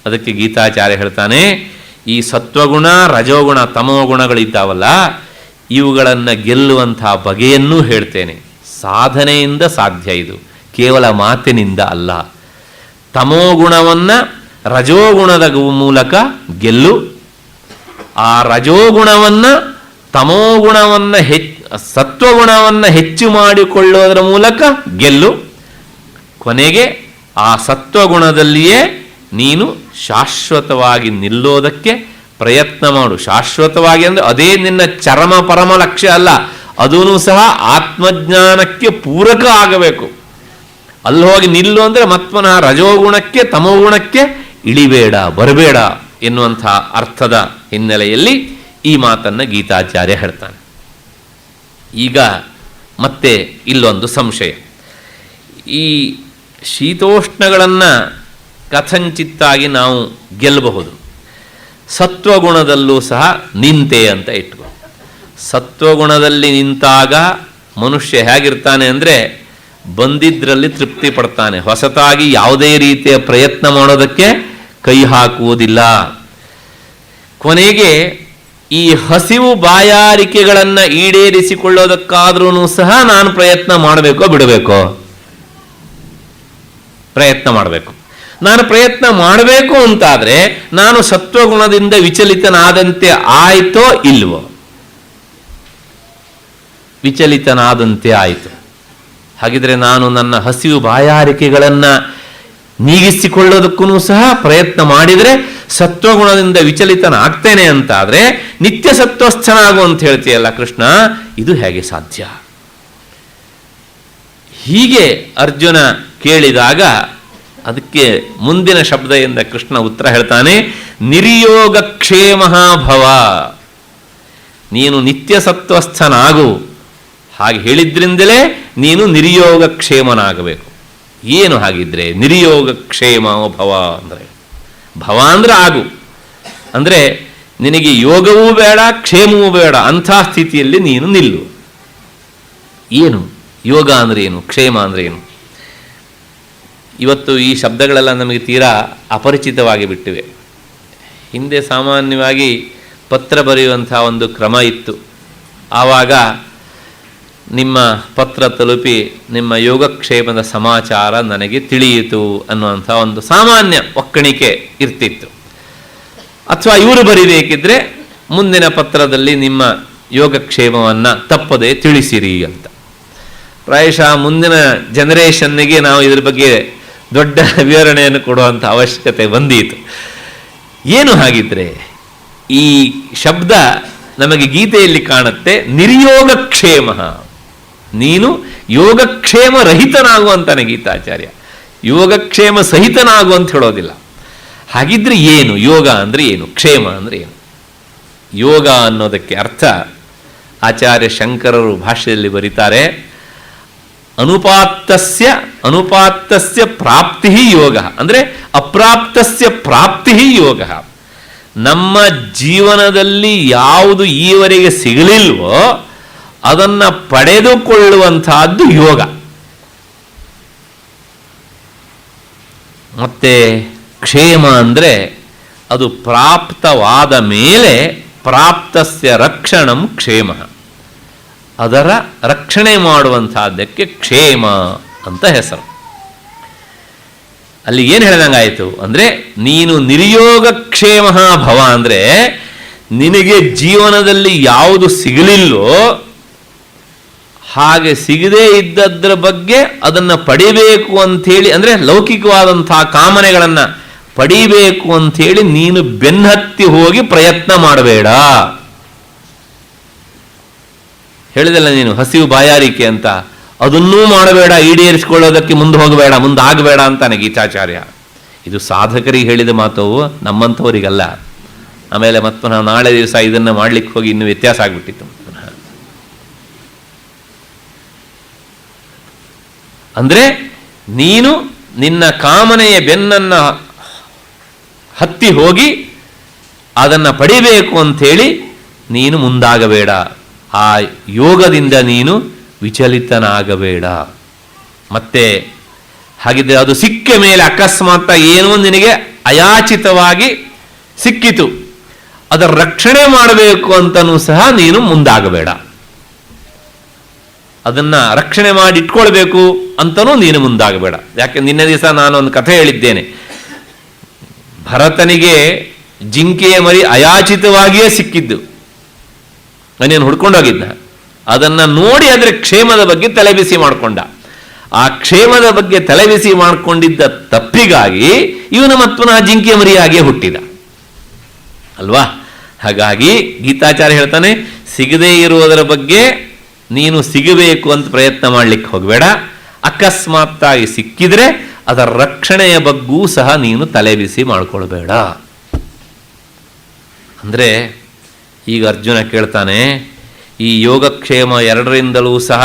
ಅದಕ್ಕೆ ಗೀತಾಚಾರ್ಯ ಹೇಳ್ತಾನೆ, ಈ ಸತ್ವಗುಣ ರಜೋಗುಣ ತಮೋಗುಣಗಳಿದ್ದಾವಲ್ಲ, ಇವುಗಳನ್ನು ಗೆಲ್ಲುವಂಥ ಬಗೆಯನ್ನೂ ಹೇಳ್ತೇನೆ. ಸಾಧನೆಯಿಂದ ಸಾಧ್ಯ, ಇದು ಕೇವಲ ಮಾತಿನಿಂದ ಅಲ್ಲ. ತಮೋಗುಣವನ್ನು ರಜೋಗುಣದ ಮೂಲಕ ಗೆಲ್ಲು, ಆ ರಜೋಗುಣವನ್ನು ತಮೋಗುಣವನ್ನು ಸತ್ವಗುಣವನ್ನು ಹೆಚ್ಚು ಮಾಡಿಕೊಳ್ಳುವುದರ ಮೂಲಕ ಗೆಲ್ಲು. ಕೊನೆಗೆ ಆ ಸತ್ವಗುಣದಲ್ಲಿಯೇ ನೀನು ಶಾಶ್ವತವಾಗಿ ನಿಲ್ಲೋದಕ್ಕೆ ಪ್ರಯತ್ನ ಮಾಡು. ಶಾಶ್ವತವಾಗಿ ಅಂದರೆ ಅದೇ ನಿನ್ನ ಚರಮ ಪರಮ ಲಕ್ಷ್ಯ ಅಲ್ಲ, ಅದೂ ಸಹ ಆತ್ಮಜ್ಞಾನಕ್ಕೆ ಪೂರಕ ಆಗಬೇಕು. ಅಲ್ಲಿ ಹೋಗಿ ನಿಲ್ಲು ಅಂದರೆ ಮತ್ಪುನಃ ರಜೋಗುಣಕ್ಕೆ ತಮೋಗುಣಕ್ಕೆ ಇಳಿಬೇಡ, ಬರಬೇಡ ಎನ್ನುವಂಥ ಅರ್ಥದ ಹಿನ್ನೆಲೆಯಲ್ಲಿ ಈ ಮಾತನ್ನು ಗೀತಾಚಾರ್ಯ ಹೇಳ್ತಾನೆ. ಈಗ ಮತ್ತೆ ಇಲ್ಲೊಂದು ಸಂಶಯ. ಈ ಶೀತೋಷ್ಣಗಳನ್ನು ಕಥಂಚಿತ್ತಾಗಿ ನಾವು ಗೆಲ್ಲಬಹುದು, ಸತ್ವಗುಣದಲ್ಲೂ ಸಹ ನಿಂತೆ ಅಂತ ಇಟ್ಕೊ. ಸತ್ವಗುಣದಲ್ಲಿ ನಿಂತಾಗ ಮನುಷ್ಯ ಹೇಗಿರ್ತಾನೆ ಅಂದರೆ ಬಂದಿದ್ದರಲ್ಲಿ ತೃಪ್ತಿ ಪಡ್ತಾನೆ, ಹೊಸತಾಗಿ ಯಾವುದೇ ರೀತಿಯ ಪ್ರಯತ್ನ ಮಾಡೋದಕ್ಕೆ ಕೈ ಹಾಕುವುದಿಲ್ಲ. ಕೊನೆಗೆ ಈ ಹಸಿವು ಬಾಯಾರಿಕೆಗಳನ್ನು ಈಡೇರಿಸಿಕೊಳ್ಳೋದಕ್ಕಾದ್ರೂ ಸಹ ನಾನು ಪ್ರಯತ್ನ ಮಾಡಬೇಕೋ ಬಿಡಬೇಕೋ? ಪ್ರಯತ್ನ ಮಾಡಬೇಕು. ನಾನು ಪ್ರಯತ್ನ ಮಾಡಬೇಕು ಅಂತಾದರೆ ನಾನು ಸತ್ವಗುಣದಿಂದ ವಿಚಲಿತನಾದಂತೆ ಆಯಿತೋ ಇಲ್ವೋ? ವಿಚಲಿತನಾದಂತೆ ಆಯಿತು. ಹಾಗಿದ್ರೆ ನಾನು ನನ್ನ ಹಸಿವು ಬಾಯಾರಿಕೆಗಳನ್ನು ನೀಗಿಸಿಕೊಳ್ಳೋದಕ್ಕೂ ಸಹ ಪ್ರಯತ್ನ ಮಾಡಿದರೆ ಸತ್ವಗುಣದಿಂದ ವಿಚಲಿತನಾಗ್ತೇನೆ ಅಂತಾದರೆ ನಿತ್ಯ ಸತ್ವಸ್ಥನಾಗು ಅಂತ ಹೇಳ್ತೀಯಲ್ಲ ಕೃಷ್ಣ, ಇದು ಹೇಗೆ ಸಾಧ್ಯ? ಹೀಗೆ ಅರ್ಜುನ ಕೇಳಿದಾಗ ಅದಕ್ಕೆ ಮುಂದಿನ ಶಬ್ದದಿಂದ ಕೃಷ್ಣ ಉತ್ತರ ಹೇಳ್ತಾನೆ, ನಿರ್ಯೋಗ ಕ್ಷೇಮ ಭವ. ನೀನು ನಿತ್ಯ ಸತ್ವಸ್ಥನಾಗು. ಹಾಗೆ ಹೇಳಿದ್ರಿಂದಲೇ ನೀನು ನಿರ್ಯೋಗ ಕ್ಷೇಮನಾಗಬೇಕು. ಏನು ಹಾಗಿದ್ರೆ ನಿರ್ಯೋಗ ಕ್ಷೇಮ ಭವ ಅಂದರೆ? ಭವ ಅಂದ್ರೆ ಆಗು, ಅಂದರೆ ನಿನಗೆ ಯೋಗವೂ ಬೇಡ ಕ್ಷೇಮವೂ ಬೇಡ, ಅಂಥ ಸ್ಥಿತಿಯಲ್ಲಿ ನೀನು ನಿಲ್ಲು. ಏನು ಯೋಗ ಅಂದರೆ ಏನು, ಕ್ಷೇಮ ಅಂದರೆ ಏನು? ಇವತ್ತು ಈ ಶಬ್ದಗಳೆಲ್ಲ ನಮಗೆ ತೀರಾ ಅಪರಿಚಿತವಾಗಿ ಬಿಟ್ಟಿವೆ. ಹಿಂದೆ ಸಾಮಾನ್ಯವಾಗಿ ಪತ್ರ ಬರೆಯುವಂಥ ಒಂದು ಕ್ರಮ ಇತ್ತು. ಆವಾಗ ನಿಮ್ಮ ಪತ್ರ ತಲುಪಿ ನಿಮ್ಮ ಯೋಗಕ್ಷೇಮದ ಸಮಾಚಾರ ನನಗೆ ತಿಳಿಯಿತು ಅನ್ನುವಂಥ ಒಂದು ಸಾಮಾನ್ಯ ಒಕ್ಕಣಿಕೆ ಇರ್ತಿತ್ತು. ಅಥವಾ ಇವರು ಬರೀಬೇಕಿದ್ರೆ ಮುಂದಿನ ಪತ್ರದಲ್ಲಿ ನಿಮ್ಮ ಯೋಗಕ್ಷೇಮವನ್ನು ತಪ್ಪದೆ ತಿಳಿಸಿರಿ ಅಂತ. ಪ್ರಾಯಶಃ ಮುಂದಿನ ಜನರೇಷನ್ನಿಗೆ ನಾವು ಇದ್ರ ಬಗ್ಗೆ ದೊಡ್ಡ ವಿವರಣೆಯನ್ನು ಕೊಡುವಂಥ ಅವಶ್ಯಕತೆ ಬಂದೀತು. ಏನು ಹಾಗಿದ್ರೆ ಈ ಶಬ್ದ ನಮಗೆ ಗೀತೆಯಲ್ಲಿ ಕಾಣುತ್ತೆ, ನಿರ್ಯೋಗಕ್ಷೇಮ. ನೀನು ಯೋಗಕ್ಷೇಮ ರಹಿತನಾಗುವಂತಾನೆ ಗೀತಾಚಾರ್ಯ, ಯೋಗಕ್ಷೇಮ ಸಹಿತನಾಗು ಅಂತ ಹೇಳೋದಿಲ್ಲ. ಹಾಗಿದ್ರೆ ಏನು ಯೋಗ ಅಂದರೆ ಏನು, ಕ್ಷೇಮ ಅಂದರೆ ಏನು? ಯೋಗ ಅನ್ನೋದಕ್ಕೆ ಅರ್ಥ ಆಚಾರ್ಯ ಶಂಕರರು ಭಾಷೆಯಲ್ಲಿ ಬರೀತಾರೆ, ಅನುಪಾತ್ತಸ್ಯ ಪ್ರಾಪ್ತಿ ಯೋಗ, ಅಂದರೆ ಅಪ್ರಾಪ್ತಸ್ಯ ಪ್ರಾಪ್ತಿ ಯೋಗ. ನಮ್ಮ ಜೀವನದಲ್ಲಿ ಯಾವುದು ಈವರೆಗೆ ಸಿಗಲಿಲ್ವೋ ಅದನ್ನು ಪಡೆದುಕೊಳ್ಳುವಂತಹದ್ದು ಯೋಗ. ಮತ್ತೆ ಕ್ಷೇಮ ಅಂದರೆ ಅದು ಪ್ರಾಪ್ತವಾದ ಮೇಲೆ ಪ್ರಾಪ್ತಸ್ಯ ರಕ್ಷಣಂ ಕ್ಷೇಮ, ಅದರ ರಕ್ಷಣೆ ಮಾಡುವಂತಹದ್ದಕ್ಕೆ ಕ್ಷೇಮ ಅಂತ ಹೆಸರು. ಅಲ್ಲಿ ಏನು ಹೇಳ್ದಂಗಾಯಿತು ಅಂದರೆ, ನೀನು ನಿರ್ಯೋಗ ಕ್ಷೇಮ ಭವ ಅಂದರೆ ನಿನಗೆ ಜೀವನದಲ್ಲಿ ಯಾವುದು ಸಿಗಲಿಲ್ಲೋ ಹಾಗೆ ಸಿಗದೇ ಇದ್ದದ್ರ ಬಗ್ಗೆ ಅದನ್ನು ಪಡಿಬೇಕು ಅಂಥೇಳಿ, ಅಂದರೆ ಲೌಕಿಕವಾದಂತಹ ಕಾಮನೆಗಳನ್ನು ಪಡಿಬೇಕು ಅಂಥೇಳಿ ನೀನು ಬೆನ್ನತ್ತಿ ಹೋಗಿ ಪ್ರಯತ್ನ ಮಾಡಬೇಡ. ಹೇಳಿದಲ್ಲ ನೀನು ಹಸಿವು ಬಾಯಾರಿಕೆ ಅಂತ, ಅದನ್ನೂ ಮಾಡಬೇಡ, ಈಡೇರಿಸಿಕೊಳ್ಳೋದಕ್ಕೆ ಮುಂದೆ ಹೋಗಬೇಡ, ಮುಂದೆ ಆಗಬೇಡ ಅಂತಾನೆ ಗೀತಾಚಾರ್ಯ. ಇದು ಸಾಧಕರಿಗೆ ಹೇಳಿದ ಮಾತು, ನಮ್ಮಂಥವರಿಗಲ್ಲ. ಆಮೇಲೆ ಮತ್ತೆ ನಾವು ನಾಳೆ ದಿವಸ ಇದನ್ನು ಮಾಡ್ಲಿಕ್ಕೆ ಹೋಗಿ ಇನ್ನೂ ವ್ಯತ್ಯಾಸ ಆಗಿಬಿಟ್ಟಿತ್ತು. ಅಂದರೆ ನೀನು ನಿನ್ನ ಕಾಮನೆಯ ಬೆನ್ನನ್ನು ಹತ್ತಿ ಹೋಗಿ ಅದನ್ನು ಪಡಿಬೇಕು ಅಂಥೇಳಿ ನೀನು ಮುಂದಾಗಬೇಡ. ಆ ಯೋಗದಿಂದ ನೀನು ವಿಚಲಿತನಾಗಬೇಡ. ಮತ್ತೆ ಹಾಗಿದ್ದರೆ ಅದು ಸಿಕ್ಕ ಮೇಲೆ ಅಕಸ್ಮಾತ್ ಏನೋ ನಿನಗೆ ಅಯಾಚಿತವಾಗಿ ಸಿಕ್ಕಿತು, ಅದರ ರಕ್ಷಣೆ ಮಾಡಬೇಕು ಅಂತನೂ ಸಹ ನೀನು ಮುಂದಾಗಬೇಡ. ಅದನ್ನು ರಕ್ಷಣೆ ಮಾಡಿ ಇಟ್ಕೊಳ್ಬೇಕು ಅಂತನೂ ನೀನು ಮುಂದಾಗಬೇಡ. ಯಾಕೆ ನಿನ್ನೆ ದಿವಸ ನಾನು ಒಂದು ಕಥೆ ಹೇಳಿದ್ದೇನೆ. ಭರತನಿಗೆ ಜಿಂಕೆಯ ಮರಿ ಅಯಾಚಿತವಾಗಿಯೇ ಸಿಕ್ಕಿದ್ದು, ನಾನೇನು ಹುಡ್ಕೊಂಡೋಗಿದ್ದ. ಅದನ್ನು ನೋಡಿ ಅದರ ಕ್ಷೇಮದ ಬಗ್ಗೆ ತಲೆಬಿಸಿ ಮಾಡಿಕೊಂಡ. ಆ ಕ್ಷೇಮದ ಬಗ್ಗೆ ತಲೆಬಿಸಿ ಮಾಡಿಕೊಂಡಿದ್ದ ತಪ್ಪಿಗಾಗಿ ಇವನು ಮತ್ತುನ ಜಿಂಕೆಯ ಮರಿಯಾಗಿಯೇ ಹುಟ್ಟಿದ ಅಲ್ವಾ. ಹಾಗಾಗಿ ಗೀತಾಚಾರ್ಯ ಹೇಳ್ತಾನೆ, ಸಿಗದೇ ಇರುವುದರ ಬಗ್ಗೆ ನೀನು ಸಿಗಬೇಕು ಅಂತ ಪ್ರಯತ್ನ ಮಾಡಲಿಕ್ಕೆ ಹೋಗಬೇಡ. ಅಕಸ್ಮಾತ್ತಾಗಿ ಸಿಕ್ಕಿದ್ರೆ ಅದರ ರಕ್ಷಣೆಯ ಬಗ್ಗೂ ಸಹ ನೀನು ತಲೆಬಿಸಿ ಮಾಡಿಕೊಳ್ಬೇಡ. ಅಂದರೆ ಈಗ ಅರ್ಜುನ ಕೇಳ್ತಾನೆ, ಈ ಯೋಗಕ್ಷೇಮ ಎರಡರಿಂದಲೂ ಸಹ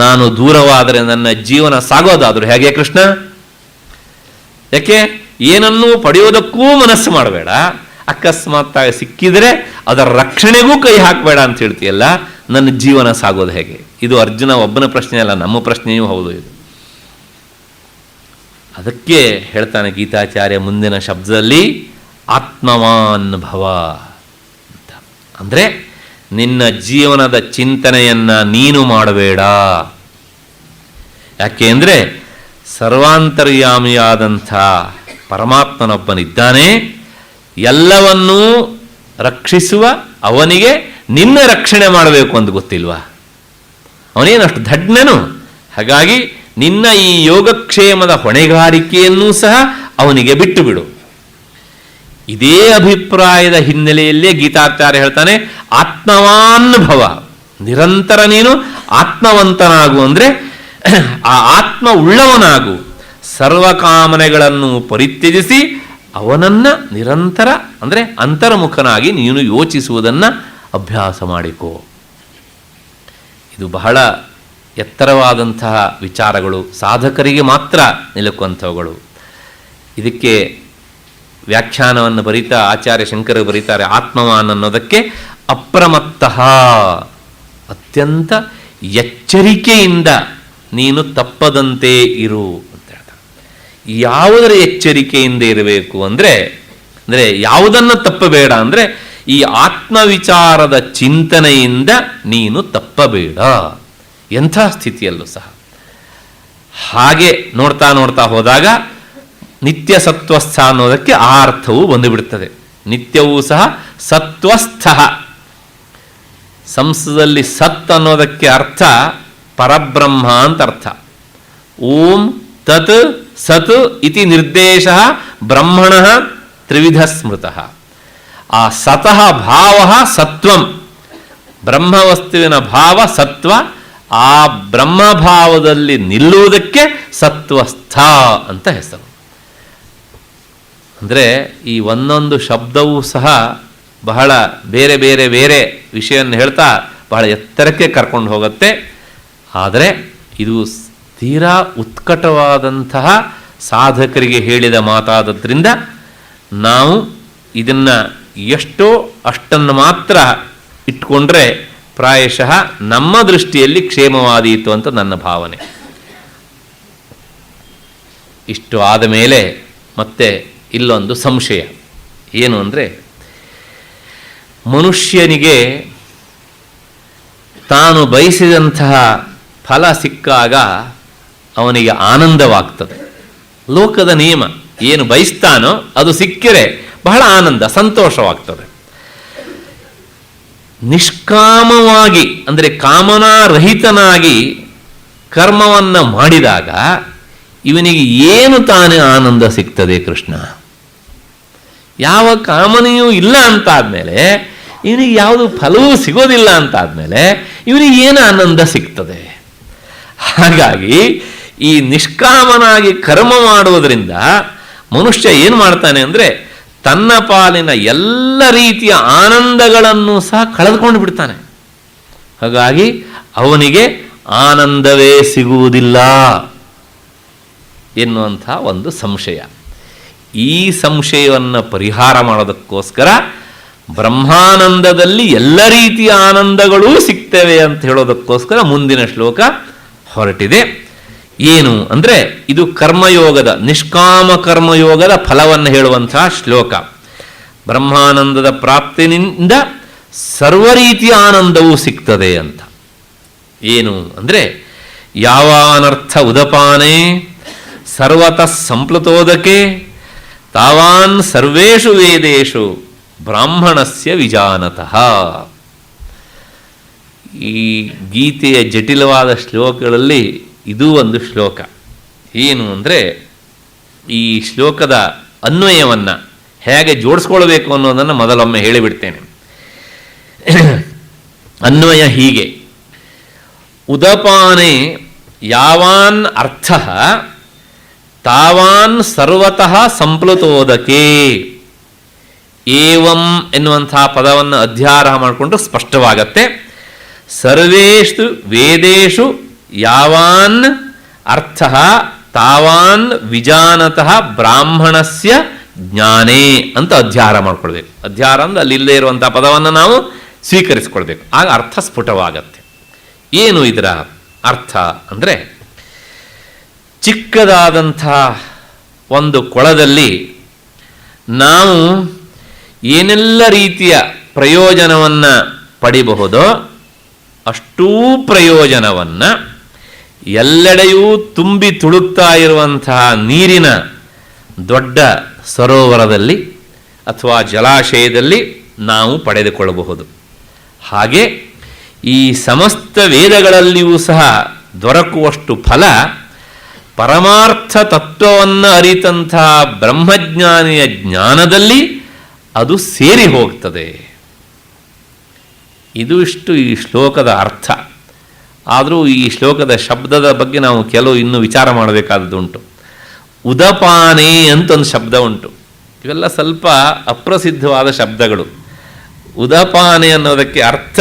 ನಾನು ದೂರವಾದರೆ ನನ್ನ ಜೀವನ ಸಾಗೋದಾದರೂ ಹೇಗೆ ಕೃಷ್ಣ? ಯಾಕೆ ಏನನ್ನೂ ಪಡೆಯೋದಕ್ಕೂ ಮನಸ್ಸು ಮಾಡಬೇಡ, ಅಕಸ್ಮಾತ್ತಾಗಿ ಸಿಕ್ಕಿದರೆ ಅದರ ರಕ್ಷಣೆಗೂ ಕೈ ಹಾಕಬೇಡ ಅಂತ ಹೇಳ್ತೀಯಲ್ಲ, ನನ್ನ ಜೀವನ ಸಾಗೋದು ಹೇಗೆ? ಇದು ಅರ್ಜುನ ಒಬ್ಬನ ಪ್ರಶ್ನೆ ಅಲ್ಲ, ನಮ್ಮ ಪ್ರಶ್ನೆಯೂ ಹೌದು ಇದು. ಅದಕ್ಕೆ ಹೇಳ್ತಾನೆ ಗೀತಾಚಾರ್ಯ ಮುಂದಿನ ಶಬ್ದದಲ್ಲಿ, ಆತ್ಮವಾನ್ ಭವ ಅಂತ. ಅಂದರೆ ನಿನ್ನ ಜೀವನದ ಚಿಂತನೆಯನ್ನು ನೀನು ಮಾಡಬೇಡ. ಯಾಕೆ ಅಂದರೆ ಸರ್ವಾಂತರ್ಯಾಮಿಯಾದಂಥ ಪರಮಾತ್ಮನೊಬ್ಬನಿದ್ದಾನೆ, ಎಲ್ಲವನ್ನೂ ರಕ್ಷಿಸುವ ಅವನಿಗೆ ನಿನ್ನ ರಕ್ಷಣೆ ಮಾಡಬೇಕು ಅಂತ ಗೊತ್ತಿಲ್ವಾ? ಅವನೇನಷ್ಟು ದಡ್ಡನೇನು? ಹಾಗಾಗಿ ನಿನ್ನ ಈ ಯೋಗಕ್ಷೇಮದ ಹೊಣೆಗಾರಿಕೆಯನ್ನೂ ಸಹ ಅವನಿಗೆ ಬಿಟ್ಟು ಬಿಡು. ಇದೇ ಅಭಿಪ್ರಾಯದ ಹಿನ್ನೆಲೆಯಲ್ಲೇ ಗೀತಾಚಾರ್ಯ ಹೇಳ್ತಾನೆ, ಆತ್ಮವಾನ್ ಭವ. ನಿರಂತರ ನೀನು ಆತ್ಮವಂತನಾಗು, ಅಂದರೆ ಆ ಆತ್ಮ ಉಳ್ಳವನಾಗು. ಸರ್ವಕಾಮನೆಗಳನ್ನು ಪರಿತ್ಯಜಿಸಿ ಅವನನ್ನು ನಿರಂತರ ಅಂದರೆ ಅಂತರ್ಮುಖನಾಗಿ ನೀನು ಯೋಚಿಸುವುದನ್ನು ಅಭ್ಯಾಸ ಮಾಡಿಕೋ. ಇದು ಬಹಳ ಎತ್ತರವಾದಂತಹ ವಿಚಾರಗಳು, ಸಾಧಕರಿಗೆ ಮಾತ್ರ ನಿಲುಕುವಂಥವುಗಳು. ಇದಕ್ಕೆ ವ್ಯಾಖ್ಯಾನವನ್ನು ಬರೀತಾ ಆಚಾರ್ಯ ಶಂಕರರು ಬರೀತಾರೆ, ಆತ್ಮವಾನ್ ಅನ್ನೋದಕ್ಕೆ ಅಪ್ರಮತ್ತಃ, ಅತ್ಯಂತ ಎಚ್ಚರಿಕೆಯಿಂದ ನೀನು ತಪ್ಪದಂತೆ ಇರು ಅಂತ ಹೇಳ್ತಾರೆ. ಯಾವುದರ ಎಚ್ಚರಿಕೆಯಿಂದ ಇರಬೇಕು ಅಂದರೆ ಯಾವುದನ್ನು ತಪ್ಪಬೇಡ ಅಂದರೆ ಈ ಆತ್ಮವಿಚಾರದ ಚಿಂತನೆಯಿಂದ ನೀನು ತಪ್ಪಬೇಡ. ಎಂಥ ಸ್ಥಿತಿಯಲ್ಲೂ ಸಹ ಹಾಗೆ ನೋಡ್ತಾ ನೋಡ್ತಾ ಹೋದಾಗ ನಿತ್ಯ ಸತ್ವಸ್ಥ ಅನ್ನೋದಕ್ಕೆ ಆ ಅರ್ಥವು ಬಂದುಬಿಡುತ್ತದೆ. ನಿತ್ಯವೂ ಸಹ ಸತ್ವಸ್ಥ. ಸಂಸ್ಕೃತದಲ್ಲಿ ಸತ್ ಅನ್ನೋದಕ್ಕೆ ಅರ್ಥ ಪರಬ್ರಹ್ಮ ಅಂತ ಅರ್ಥ. ಓಂ ತತ್ ಸತ್ ಇತಿ ನಿರ್ದೇಶ ಬ್ರಹ್ಮಣ ತ್ರಿವಿಧ ಸ್ಮೃತಃ. ಆ ಸತಃ ಭಾವ ಸತ್ವಂ, ಬ್ರಹ್ಮವಸ್ತುವಿನ ಭಾವ ಸತ್ವ. ಆ ಬ್ರಹ್ಮಭಾವದಲ್ಲಿ ನಿಲ್ಲುವುದಕ್ಕೆ ಸತ್ವಸ್ಥ ಅಂತ ಹೆಸರು. ಅಂದರೆ ಈ ಒಂದೊಂದು ಶಬ್ದವೂ ಸಹ ಬಹಳ ಬೇರೆ ಬೇರೆ ಬೇರೆ ವಿಷಯವನ್ನು ಹೇಳ್ತಾ ಬಹಳ ಎತ್ತರಕ್ಕೆ ಕರ್ಕೊಂಡು ಹೋಗುತ್ತೆ. ಆದರೆ ಇದು ತೀರಾ ಉತ್ಕಟವಾದಂತಹ ಸಾಧಕರಿಗೆ ಹೇಳಿದ ಮಾತಾದದ್ರಿಂದ ನಾವು ಇದನ್ನು ಎಷ್ಟೋ ಅಷ್ಟನ್ನು ಮಾತ್ರ ಇಟ್ಕೊಂಡ್ರೆ ಪ್ರಾಯಶಃ ನಮ್ಮ ದೃಷ್ಟಿಯಲ್ಲಿ ಕ್ಷೇಮವಾದೀತು ಅಂತ ನನ್ನ ಭಾವನೆ. ಇಷ್ಟು ಆದ ಮೇಲೆ ಮತ್ತೆ ಇಲ್ಲೊಂದು ಸಂಶಯ ಏನು ಅಂದರೆ, ಮನುಷ್ಯನಿಗೆ ತಾನು ಬಯಸಿದಂತಹ ಫಲ ಸಿಕ್ಕಾಗ ಅವನಿಗೆ ಆನಂದವಾಗ್ತದೆ. ಲೋಕದ ನಿಯಮ, ಏನು ಬಯಸ್ತಾನೋ ಅದು ಸಿಕ್ಕಿರೆ ಬಹಳ ಆನಂದ, ಸಂತೋಷವಾಗ್ತದೆ. ನಿಷ್ಕಾಮವಾಗಿ ಅಂದರೆ ಕಾಮನಾರಹಿತನಾಗಿ ಕರ್ಮವನ್ನು ಮಾಡಿದಾಗ ಇವನಿಗೆ ಏನು ತಾನೇ ಆನಂದ ಸಿಗ್ತದೆ ಕೃಷ್ಣ? ಯಾವ ಕಾಮನೆಯೂ ಇಲ್ಲ ಅಂತಾದಮೇಲೆ, ಇವನಿಗೆ ಯಾವುದು ಫಲವೂ ಸಿಗೋದಿಲ್ಲ ಅಂತಾದಮೇಲೆ ಇವನಿಗೆ ಏನು ಆನಂದ ಸಿಗ್ತದೆ? ಹಾಗಾಗಿ ಈ ನಿಷ್ಕಾಮನಾಗಿ ಕರ್ಮ ಮಾಡುವುದರಿಂದ ಮನುಷ್ಯ ಏನು ಮಾಡ್ತಾನೆ ಅಂದರೆ ತನ್ನ ಪಾಲಿನ ಎಲ್ಲ ರೀತಿಯ ಆನಂದಗಳನ್ನು ಸಹ ಕಳೆದುಕೊಂಡು ಬಿಡ್ತಾನೆ. ಹಾಗಾಗಿ ಅವನಿಗೆ ಆನಂದವೇ ಸಿಗುವುದಿಲ್ಲ ಎನ್ನುವಂಥ ಒಂದು ಸಂಶಯ. ಈ ಸಂಶಯವನ್ನು ಪರಿಹಾರ ಮಾಡೋದಕ್ಕೋಸ್ಕರ ಬ್ರಹ್ಮಾನಂದದಲ್ಲಿ ಎಲ್ಲ ರೀತಿಯ ಆನಂದಗಳೂ ಸಿಗ್ತವೆ ಅಂತ ಹೇಳೋದಕ್ಕೋಸ್ಕರ ಮುಂದಿನ ಶ್ಲೋಕ ಹೊರಟಿದೆ. ಏನು ಅಂದರೆ ಇದು ಕರ್ಮಯೋಗದ, ನಿಷ್ಕಾಮ ಕರ್ಮಯೋಗದ ಫಲವನ್ನು ಹೇಳುವಂತಹ ಶ್ಲೋಕ. ಬ್ರಹ್ಮಾನಂದದ ಪ್ರಾಪ್ತಿನಿಂದ ಸರ್ವ ರೀತಿಯ ಆನಂದವೂ ಸಿಗ್ತದೆ ಅಂತ. ಏನು ಅಂದರೆ ಯಾವಾನರ್ಥ ಉದಪಾನೆ ಸರ್ವತಃ ಸಂಪ್ಲುತೋದಕೆ ತಾವಾನ್ ಸರ್ವೇಷು ವೇದೇಶು ಬ್ರಾಹ್ಮಣಸ್ಯ ವಿಜಾನತಃ. ಈ ಗೀತೆಯ ಜಟಿಲವಾದ ಶ್ಲೋಕಗಳಲ್ಲಿ ಇದೂ ಒಂದು ಶ್ಲೋಕ. ಏನು ಅಂದರೆ ಈ ಶ್ಲೋಕದ ಅನ್ವಯವನ್ನು ಹೇಗೆ ಜೋಡಿಸ್ಕೊಳ್ಬೇಕು ಅನ್ನೋದನ್ನು ಮೊದಲೊಮ್ಮೆ ಹೇಳಿಬಿಡ್ತೇನೆ. ಅನ್ವಯ ಹೀಗೆ: ಉದಪಾನೆ ಯಾವಾನ್ ಅರ್ಥ ತಾವಾನ್ ಸರ್ವತಃ ಸಂಪ್ಲುತೋದಕೆ. ಏವಂ ಎನ್ನುವಂಥ ಪದವನ್ನು ಅಧ್ಯಾರೋಹ ಮಾಡಿಕೊಂಡು ಸ್ಪಷ್ಟವಾಗತ್ತೆ. ಸರ್ವೇಷು ವೇದೇಶು ಯಾವಾನ್ ಅರ್ಥ ತಾವಾನ್ ವಿಜಾನತಃ ಬ್ರಾಹ್ಮಣಸ್ಯ ಜ್ಞಾನೇ ಅಂತ ಅಧ್ಯಾರ ಮಾಡ್ಕೊಳ್ಬೇಕು. ಅಧ್ಯಾರ ಅಂದ್ರೆ ಅಲ್ಲಿಲ್ಲದೆ ಇರುವಂಥ ಪದವನ್ನು ನಾವು ಸ್ವೀಕರಿಸಿಕೊಳ್ಬೇಕು, ಆಗ ಅರ್ಥ ಸ್ಫುಟವಾಗತ್ತೆ. ಏನು ಇದರ ಅರ್ಥ ಅಂದರೆ, ಚಿಕ್ಕದಾದಂಥ ಒಂದು ಕೊಳದಲ್ಲಿ ನಾವು ಏನೆಲ್ಲ ರೀತಿಯ ಪ್ರಯೋಜನವನ್ನು ಪಡಿಬಹುದೋ ಅಷ್ಟೂ ಪ್ರಯೋಜನವನ್ನು ಎಲ್ಲೆಡೆಯೂ ತುಂಬಿ ತುಳುಕ್ತಾ ಇರುವಂತಹ ನೀರಿನ ದೊಡ್ಡ ಸರೋವರದಲ್ಲಿ ಅಥವಾ ಜಲಾಶಯದಲ್ಲಿ ನಾವು ಪಡೆದುಕೊಳ್ಳಬಹುದು. ಹಾಗೆ ಈ ಸಮಸ್ತ ವೇದಗಳಲ್ಲಿಯೂ ಸಹ ದೊರಕುವಷ್ಟು ಫಲ ಪರಮಾರ್ಥ ತತ್ವವನ್ನು ಅರಿತಂತಹ ಬ್ರಹ್ಮಜ್ಞಾನಿಯ ಜ್ಞಾನದಲ್ಲಿ ಅದು ಸೇರಿ ಹೋಗ್ತದೆ. ಇದು ಇಷ್ಟು ಈ ಶ್ಲೋಕದ ಅರ್ಥ. ಆದರೂ ಈ ಶ್ಲೋಕದ ಶಬ್ದದ ಬಗ್ಗೆ ನಾವು ಕೆಲವು ಇನ್ನೂ ವಿಚಾರ ಮಾಡಬೇಕಾದದ್ದುಂಟು. ಉದಪಾನೆ ಅಂತ ಒಂದು ಶಬ್ದ ಉಂಟು. ಇವೆಲ್ಲ ಸ್ವಲ್ಪ ಅಪ್ರಸಿದ್ಧವಾದ ಶಬ್ದಗಳು. ಉದಪಾನೆ ಅನ್ನೋದಕ್ಕೆ ಅರ್ಥ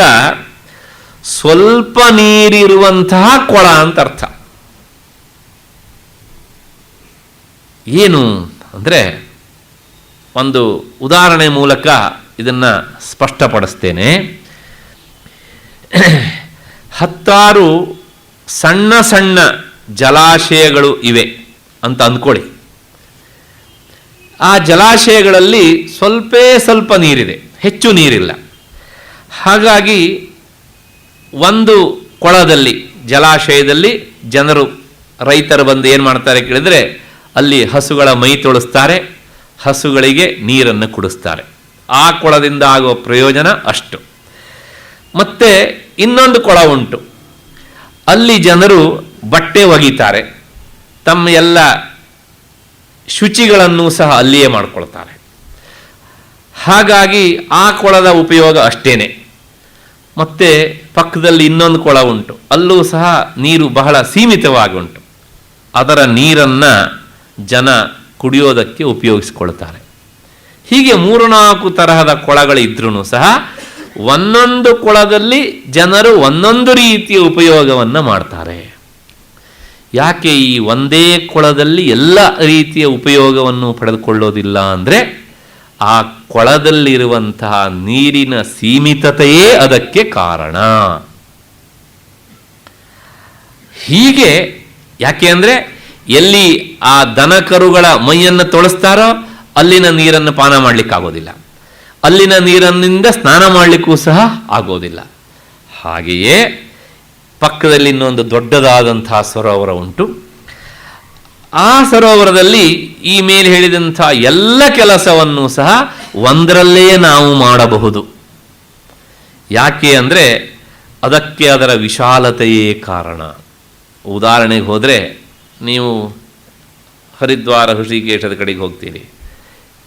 ಸ್ವಲ್ಪ ನೀರಿರುವಂತಹ ಕೊಳ ಅಂತ ಅರ್ಥ. ಏನು ಅಂದರೆ ಒಂದು ಉದಾಹರಣೆ ಮೂಲಕ ಇದನ್ನು ಸ್ಪಷ್ಟಪಡಿಸ್ತೇನೆ. 10 ಸಣ್ಣ ಸಣ್ಣ ಜಲಾಶಯಗಳು ಇವೆ ಅಂತ ಅಂದ್ಕೊಳ್ಳಿ. ಆ ಜಲಾಶಯಗಳಲ್ಲಿ ಸ್ವಲ್ಪ ನೀರಿದೆ, ಹೆಚ್ಚು ನೀರಿಲ್ಲ. ಹಾಗಾಗಿ ಒಂದು ಕೊಳದಲ್ಲಿ, ಜಲಾಶಯದಲ್ಲಿ ಜನರು, ರೈತರು ಬಂದು ಏನು ಮಾಡ್ತಾರೆ ಕೇಳಿದರೆ, ಅಲ್ಲಿ ಹಸುಗಳ ಮೈ ತೊಳಿಸ್ತಾರೆ, ಹಸುಗಳಿಗೆ ನೀರನ್ನು ಕುಡಿಸ್ತಾರೆ. ಆ ಕೊಳದಿಂದ ಆಗುವ ಪ್ರಯೋಜನ ಅಷ್ಟು. ಮತ್ತೆ ಇನ್ನೊಂದು ಕೊಳ ಉಂಟು, ಅಲ್ಲಿ ಜನರು ಬಟ್ಟೆ ಒಗಿತಾರೆ, ತಮ್ಮ ಎಲ್ಲ ಶುಚಿಗಳನ್ನು ಸಹ ಅಲ್ಲಿಯೇ ಮಾಡ್ಕೊಳ್ತಾರೆ. ಹಾಗಾಗಿ ಆ ಕೊಳದ ಉಪಯೋಗ ಅಷ್ಟೇನೆ. ಮತ್ತೆ ಪಕ್ಕದಲ್ಲಿ ಇನ್ನೊಂದು ಕೊಳ ಉಂಟು, ಅಲ್ಲೂ ಸಹ ನೀರು ಬಹಳ ಸೀಮಿತವಾಗಿ ಉಂಟು. ಅದರ ನೀರನ್ನು ಜನ ಕುಡಿಯೋದಕ್ಕೆ ಉಪಯೋಗಿಸಿಕೊಳ್ತಾರೆ. ಹೀಗೆ 3-4 ತರಹದ ಕೊಳಗಳಿದ್ರೂ ಸಹ ಒಂದೊಂದು ಕೊಳದಲ್ಲಿ ಜನರು ಒಂದೊಂದು ರೀತಿಯ ಉಪಯೋಗವನ್ನು ಮಾಡ್ತಾರೆ. ಯಾಕೆ ಈ ಒಂದೇ ಕೊಳದಲ್ಲಿ ಎಲ್ಲ ರೀತಿಯ ಉಪಯೋಗವನ್ನು ಪಡೆದುಕೊಳ್ಳೋದಿಲ್ಲ ಅಂದರೆ, ಆ ಕೊಳದಲ್ಲಿರುವಂತಹ ನೀರಿನ ಸೀಮಿತತೆಯೇ ಅದಕ್ಕೆ ಕಾರಣ. ಹೀಗೆ ಯಾಕೆ ಅಂದರೆ, ಎಲ್ಲಿ ಆ ದನಕರುಗಳ ಮೈಯನ್ನು ತೊಳಸ್ತಾರೋ ಅಲ್ಲಿನ ನೀರನ್ನು ಪಾನ ಮಾಡಲಿಕ್ಕಾಗೋದಿಲ್ಲ, ಅಲ್ಲಿನ ನೀರನ್ನಿಂದ ಸ್ನಾನ ಮಾಡಲಿಕ್ಕೂ ಸಹ ಆಗೋದಿಲ್ಲ. ಹಾಗೆಯೇ ಪಕ್ಕದಲ್ಲಿ ಇನ್ನೊಂದು ದೊಡ್ಡದಾದಂತಹ ಸರೋವರ ಉಂಟು. ಆ ಸರೋವರದಲ್ಲಿ ಈ ಮೇಲೆ ಹೇಳಿದಂಥ ಎಲ್ಲ ಕೆಲಸವನ್ನು ಸಹ ಒಂದರಲ್ಲೇ ನಾವು ಮಾಡಬಹುದು. ಯಾಕೆ ಅಂದರೆ ಅದಕ್ಕೆ ಅದರ ವಿಶಾಲತೆಯೇ ಕಾರಣ. ಉದಾಹರಣೆಗೆ ಹೋದರೆ, ನೀವು ಹರಿದ್ವಾರ ಹೃಷಿಕೇಶದ ಕಡೆಗೆ ಹೋಗ್ತೀರಿ,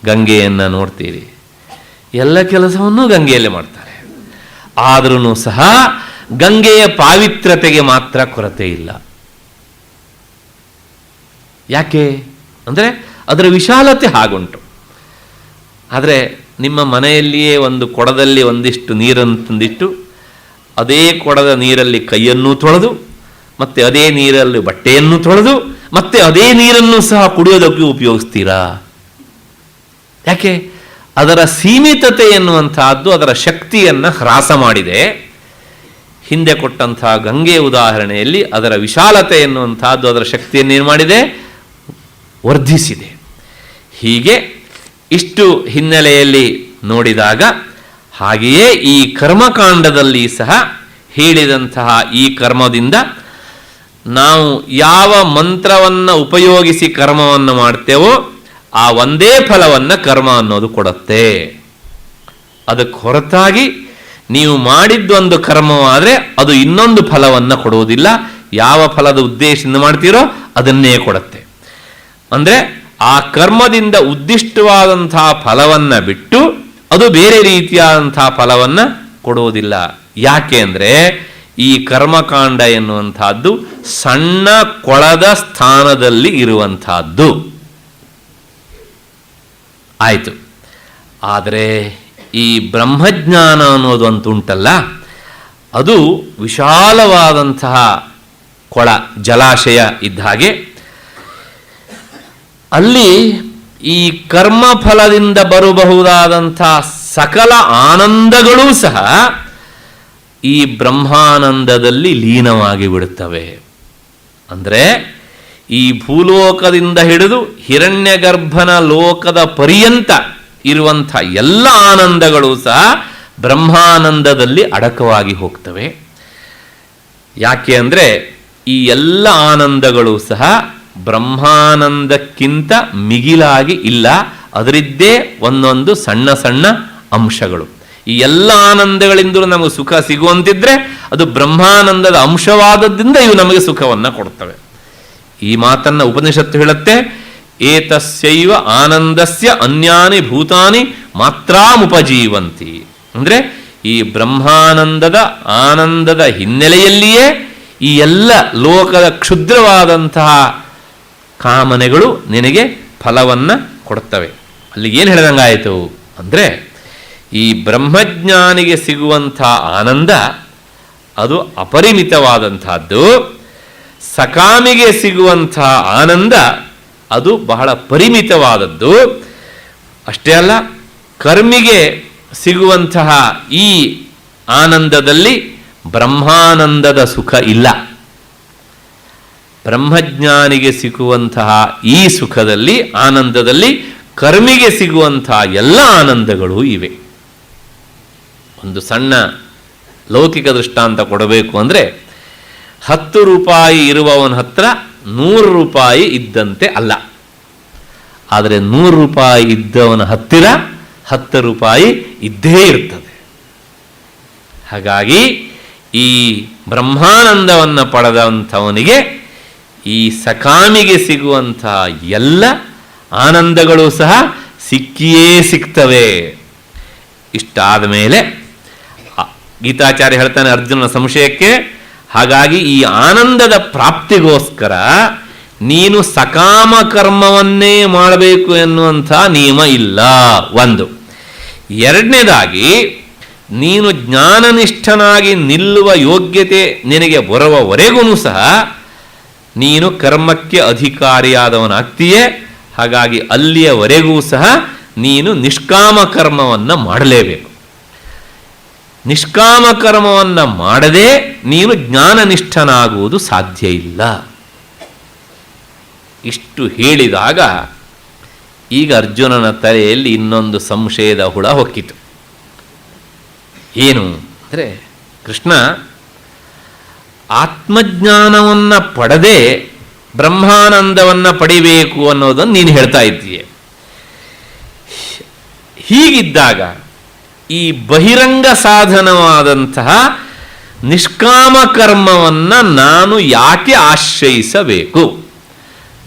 ಗಂಗೆಯನ್ನು ನೋಡ್ತೀರಿ, ಎಲ್ಲ ಕೆಲಸವನ್ನು ಗಂಗೆಯಲ್ಲೇ ಮಾಡ್ತಾರೆ. ಆದ್ರೂ ಸಹ ಗಂಗೆಯ ಪಾವಿತ್ರ್ಯತೆಗೆ ಮಾತ್ರ ಕೊರತೆ ಇಲ್ಲ. ಯಾಕೆ ಅಂದರೆ ಅದರ ವಿಶಾಲತೆ ಹಾಗುಂಟು. ಆದರೆ ನಿಮ್ಮ ಮನೆಯಲ್ಲಿಯೇ ಒಂದು ಕೊಡದಲ್ಲಿ ಒಂದಿಷ್ಟು ನೀರನ್ನು ತಂದಿಟ್ಟು, ಅದೇ ಕೊಡದ ನೀರಲ್ಲಿ ಕೈಯನ್ನು ತೊಳೆದು, ಮತ್ತೆ ಅದೇ ನೀರಲ್ಲಿ ಬಟ್ಟೆಯನ್ನು ತೊಳೆದು, ಮತ್ತೆ ಅದೇ ನೀರನ್ನು ಸಹ ಕುಡಿಯೋದಕ್ಕೆ ಉಪಯೋಗಿಸ್ತೀರಾ? ಯಾಕೆ? ಅದರ ಸೀಮಿತತೆ ಎನ್ನುವಂತಹದ್ದು ಅದರ ಶಕ್ತಿಯನ್ನು ಹ್ರಾಸ ಮಾಡಿದೆ. ಹಿಂದೆ ಕೊಟ್ಟಂತಹ ಗಂಗೆ ಉದಾಹರಣೆಯಲ್ಲಿ ಅದರ ವಿಶಾಲತೆ ಎನ್ನುವಂತಹದ್ದು ಅದರ ಶಕ್ತಿಯನ್ನು ಏನು ಮಾಡಿದೆ? ವರ್ಧಿಸಿದೆ. ಹೀಗೆ ಇಷ್ಟು ಹಿನ್ನೆಲೆಯಲ್ಲಿ ನೋಡಿದಾಗ, ಹಾಗೆಯೇ ಈ ಕರ್ಮಕಾಂಡದಲ್ಲಿ ಸಹ ಹೇಳಿದಂತಹ ಈ ಕರ್ಮದಿಂದ ನಾವು ಯಾವ ಮಂತ್ರವನ್ನು ಉಪಯೋಗಿಸಿ ಕರ್ಮವನ್ನು ಮಾಡ್ತೇವೋ ಆ ಒಂದೇ ಫಲವನ್ನು ಕರ್ಮ ಅನ್ನೋದು ಕೊಡುತ್ತೆ. ಅದಕ್ಕೆ ಹೊರತಾಗಿ ನೀವು ಮಾಡಿದ್ದೊಂದು ಕರ್ಮವಾದರೆ ಅದು ಇನ್ನೊಂದು ಫಲವನ್ನು ಕೊಡುವುದಿಲ್ಲ. ಯಾವ ಫಲದ ಉದ್ದೇಶದಿಂದ ಮಾಡ್ತೀರೋ ಅದನ್ನೇ ಕೊಡುತ್ತೆ. ಅಂದರೆ ಆ ಕರ್ಮದಿಂದ ಉದ್ದಿಷ್ಟವಾದಂತಹ ಫಲವನ್ನು ಬಿಟ್ಟು ಅದು ಬೇರೆ ರೀತಿಯಾದಂತಹ ಫಲವನ್ನು ಕೊಡುವುದಿಲ್ಲ. ಯಾಕೆ ಅಂದರೆ ಈ ಕರ್ಮಕಾಂಡ ಎನ್ನುವಂತಹದ್ದು ಸಣ್ಣ ಕೊಳದ ಸ್ಥಾನದಲ್ಲಿ ಇರುವಂತಹದ್ದು. ಆಯಿತು. ಆದರೆ ಈ ಬ್ರಹ್ಮಜ್ಞಾನ ಅನ್ನೋದು ಅಂತ ಉಂಟಲ್ಲ, ಅದು ವಿಶಾಲವಾದಂತಹ ಕೊಳ, ಜಲಾಶಯ ಇದ್ದ ಹಾಗೆ. ಅಲ್ಲಿ ಈ ಕರ್ಮಫಲದಿಂದ ಬರಬಹುದಾದಂತಹ ಸಕಲ ಆನಂದಗಳೂ ಸಹ ಈ ಬ್ರಹ್ಮಾನಂದದಲ್ಲಿ ಲೀನವಾಗಿ ಬಿಡುತ್ತವೆ. ಅಂದರೆ ಈ ಭೂಲೋಕದಿಂದ ಹಿಡಿದು ಹಿರಣ್ಯಗರ್ಭನ ಲೋಕದ ಪರ್ಯಂತ ಇರುವಂಥ ಎಲ್ಲ ಆನಂದಗಳು ಸಹ ಬ್ರಹ್ಮಾನಂದದಲ್ಲಿ ಅಡಕವಾಗಿ ಹೋಗ್ತವೆ. ಯಾಕೆ ಅಂದರೆ ಈ ಎಲ್ಲ ಆನಂದಗಳು ಸಹ ಬ್ರಹ್ಮಾನಂದಕ್ಕಿಂತ ಮಿಗಿಲಾಗಿ ಇಲ್ಲ, ಅದರಿದ್ದೇ ಒಂದೊಂದು ಸಣ್ಣ ಸಣ್ಣ ಅಂಶಗಳು. ಈ ಎಲ್ಲ ಆನಂದಗಳಿಂದಲೂ ನಮಗೆ ಸುಖ ಸಿಗುವಂತಿದ್ರೆ ಅದು ಬ್ರಹ್ಮಾನಂದದ ಅಂಶವಾದದ್ರಿಂದ ಇವು ನಮಗೆ ಸುಖವನ್ನು ಕೊಡ್ತವೆ. ಈ ಮಾತನ್ನು ಉಪನಿಷತ್ತು ಹೇಳುತ್ತೆ, ಏತಸ್ಯೈವ ಆನಂದಸ್ಯ ಅನ್ಯಾನಿ ಭೂತಾನಿ ಮಾತ್ರಾಮುಪಜೀವಂತಿ. ಅಂದರೆ ಈ ಬ್ರಹ್ಮಾನಂದದ ಆನಂದದ ಹಿನ್ನೆಲೆಯಲ್ಲಿಯೇ ಈ ಎಲ್ಲ ಲೋಕದ ಕ್ಷುದ್ರವಾದಂತಹ ಕಾಮನೆಗಳು ನಿನಗೆ ಫಲವನ್ನು ಕೊಡ್ತವೆ. ಅಲ್ಲಿಗೆ ಏನು ಹೇಳ್ದಂಗಾಯಿತು ಅಂದರೆ, ಈ ಬ್ರಹ್ಮಜ್ಞಾನಿಗೆ ಸಿಗುವಂಥ ಆನಂದ ಅದು ಅಪರಿಮಿತವಾದಂಥದ್ದು, ಸಕಾಮಿಗೆ ಸಿಗುವಂಥ ಆನಂದ ಅದು ಬಹಳ ಪರಿಮಿತವಾದದ್ದು. ಅಷ್ಟೇ ಅಲ್ಲ, ಕರ್ಮಿಗೆ ಸಿಗುವಂತಹ ಈ ಆನಂದದಲ್ಲಿ ಬ್ರಹ್ಮಾನಂದದ ಸುಖ ಇಲ್ಲ. ಬ್ರಹ್ಮಜ್ಞಾನಿಗೆ ಸಿಗುವಂತಹ ಈ ಸುಖದಲ್ಲಿ, ಆನಂದದಲ್ಲಿ ಕರ್ಮಿಗೆ ಸಿಗುವಂತಹ ಎಲ್ಲ ಆನಂದಗಳು ಇವೆ. ಒಂದು ಸಣ್ಣ ಲೌಕಿಕ ದೃಷ್ಟಾಂತ ಕೊಡಬೇಕು ಅಂದರೆ, 10 ರೂಪಾಯಿ ಇರುವವನ ಹತ್ರ 100 ರೂಪಾಯಿ ಇದ್ದಂತೆ ಅಲ್ಲ, ಆದರೆ 100 ರೂಪಾಯಿ ಇದ್ದವನ ಹತ್ತಿರ 10 ರೂಪಾಯಿ ಇದ್ದೇ ಇರ್ತದೆ. ಹಾಗಾಗಿ ಈ ಬ್ರಹ್ಮಾನಂದವನ್ನು ಪಡೆದಂಥವನಿಗೆ ಈ ಸಕಾಮಿಗೆ ಸಿಗುವಂಥ ಎಲ್ಲ ಆನಂದಗಳು ಸಹ ಸಿಕ್ಕಿಯೇ ಸಿಗ್ತವೆ. ಇಷ್ಟಾದ ಮೇಲೆ ಗೀತಾಚಾರ್ಯ ಹೇಳ್ತಾನೆ ಅರ್ಜುನನ ಸಂಶಯಕ್ಕೆ, ಹಾಗಾಗಿ ಈ ಆನಂದದ ಪ್ರಾಪ್ತಿಗೋಸ್ಕರ ನೀನು ಸಕಾಮ ಕರ್ಮವನ್ನೇ ಮಾಡಬೇಕು ಎನ್ನುವಂಥ ನಿಯಮ ಇಲ್ಲ. ಒಂದು. ಎರಡನೇದಾಗಿ, ನೀನು ಜ್ಞಾನನಿಷ್ಠನಾಗಿ ನಿಲ್ಲುವ ಯೋಗ್ಯತೆ ನಿನಗೆ ಬರುವವರೆಗೂ ಸಹ ನೀನು ಕರ್ಮಕ್ಕೆ ಅಧಿಕಾರಿಯಾದವನಾಗ್ತೀಯೇ. ಹಾಗಾಗಿ ಅಲ್ಲಿಯವರೆಗೂ ಸಹ ನೀನು ನಿಷ್ಕಾಮ ಕರ್ಮವನ್ನು ಮಾಡಲೇಬೇಕು. ನಿಷ್ಕಾಮ ಕರ್ಮವನ್ನು ಮಾಡದೆ ನೀನು ಜ್ಞಾನನಿಷ್ಠನಾಗುವುದು ಸಾಧ್ಯ ಇಲ್ಲ. ಇಷ್ಟು ಹೇಳಿದಾಗ ಈಗ ಅರ್ಜುನನ ತಲೆಯಲ್ಲಿ ಇನ್ನೊಂದು ಸಂಶಯದ ಹುಳ ಹೊಕ್ಕಿತು. ಏನು ಅಂದರೆ, ಕೃಷ್ಣ ಆತ್ಮಜ್ಞಾನವನ್ನು ಪಡೆದೇ ಬ್ರಹ್ಮಾನಂದವನ್ನು ಪಡಿಬೇಕು ಅನ್ನೋದನ್ನು ನೀನು ಹೇಳ್ತಾ ಇದ್ದೀಯ. ಹೀಗಿದ್ದಾಗ ಈ ಬಹಿರಂಗ ಸಾಧನವಾದಂತಹ ನಿಷ್ಕಾಮ ಕರ್ಮವನ್ನು ನಾನು ಯಾಕೆ ಆಶ್ರಯಿಸಬೇಕು?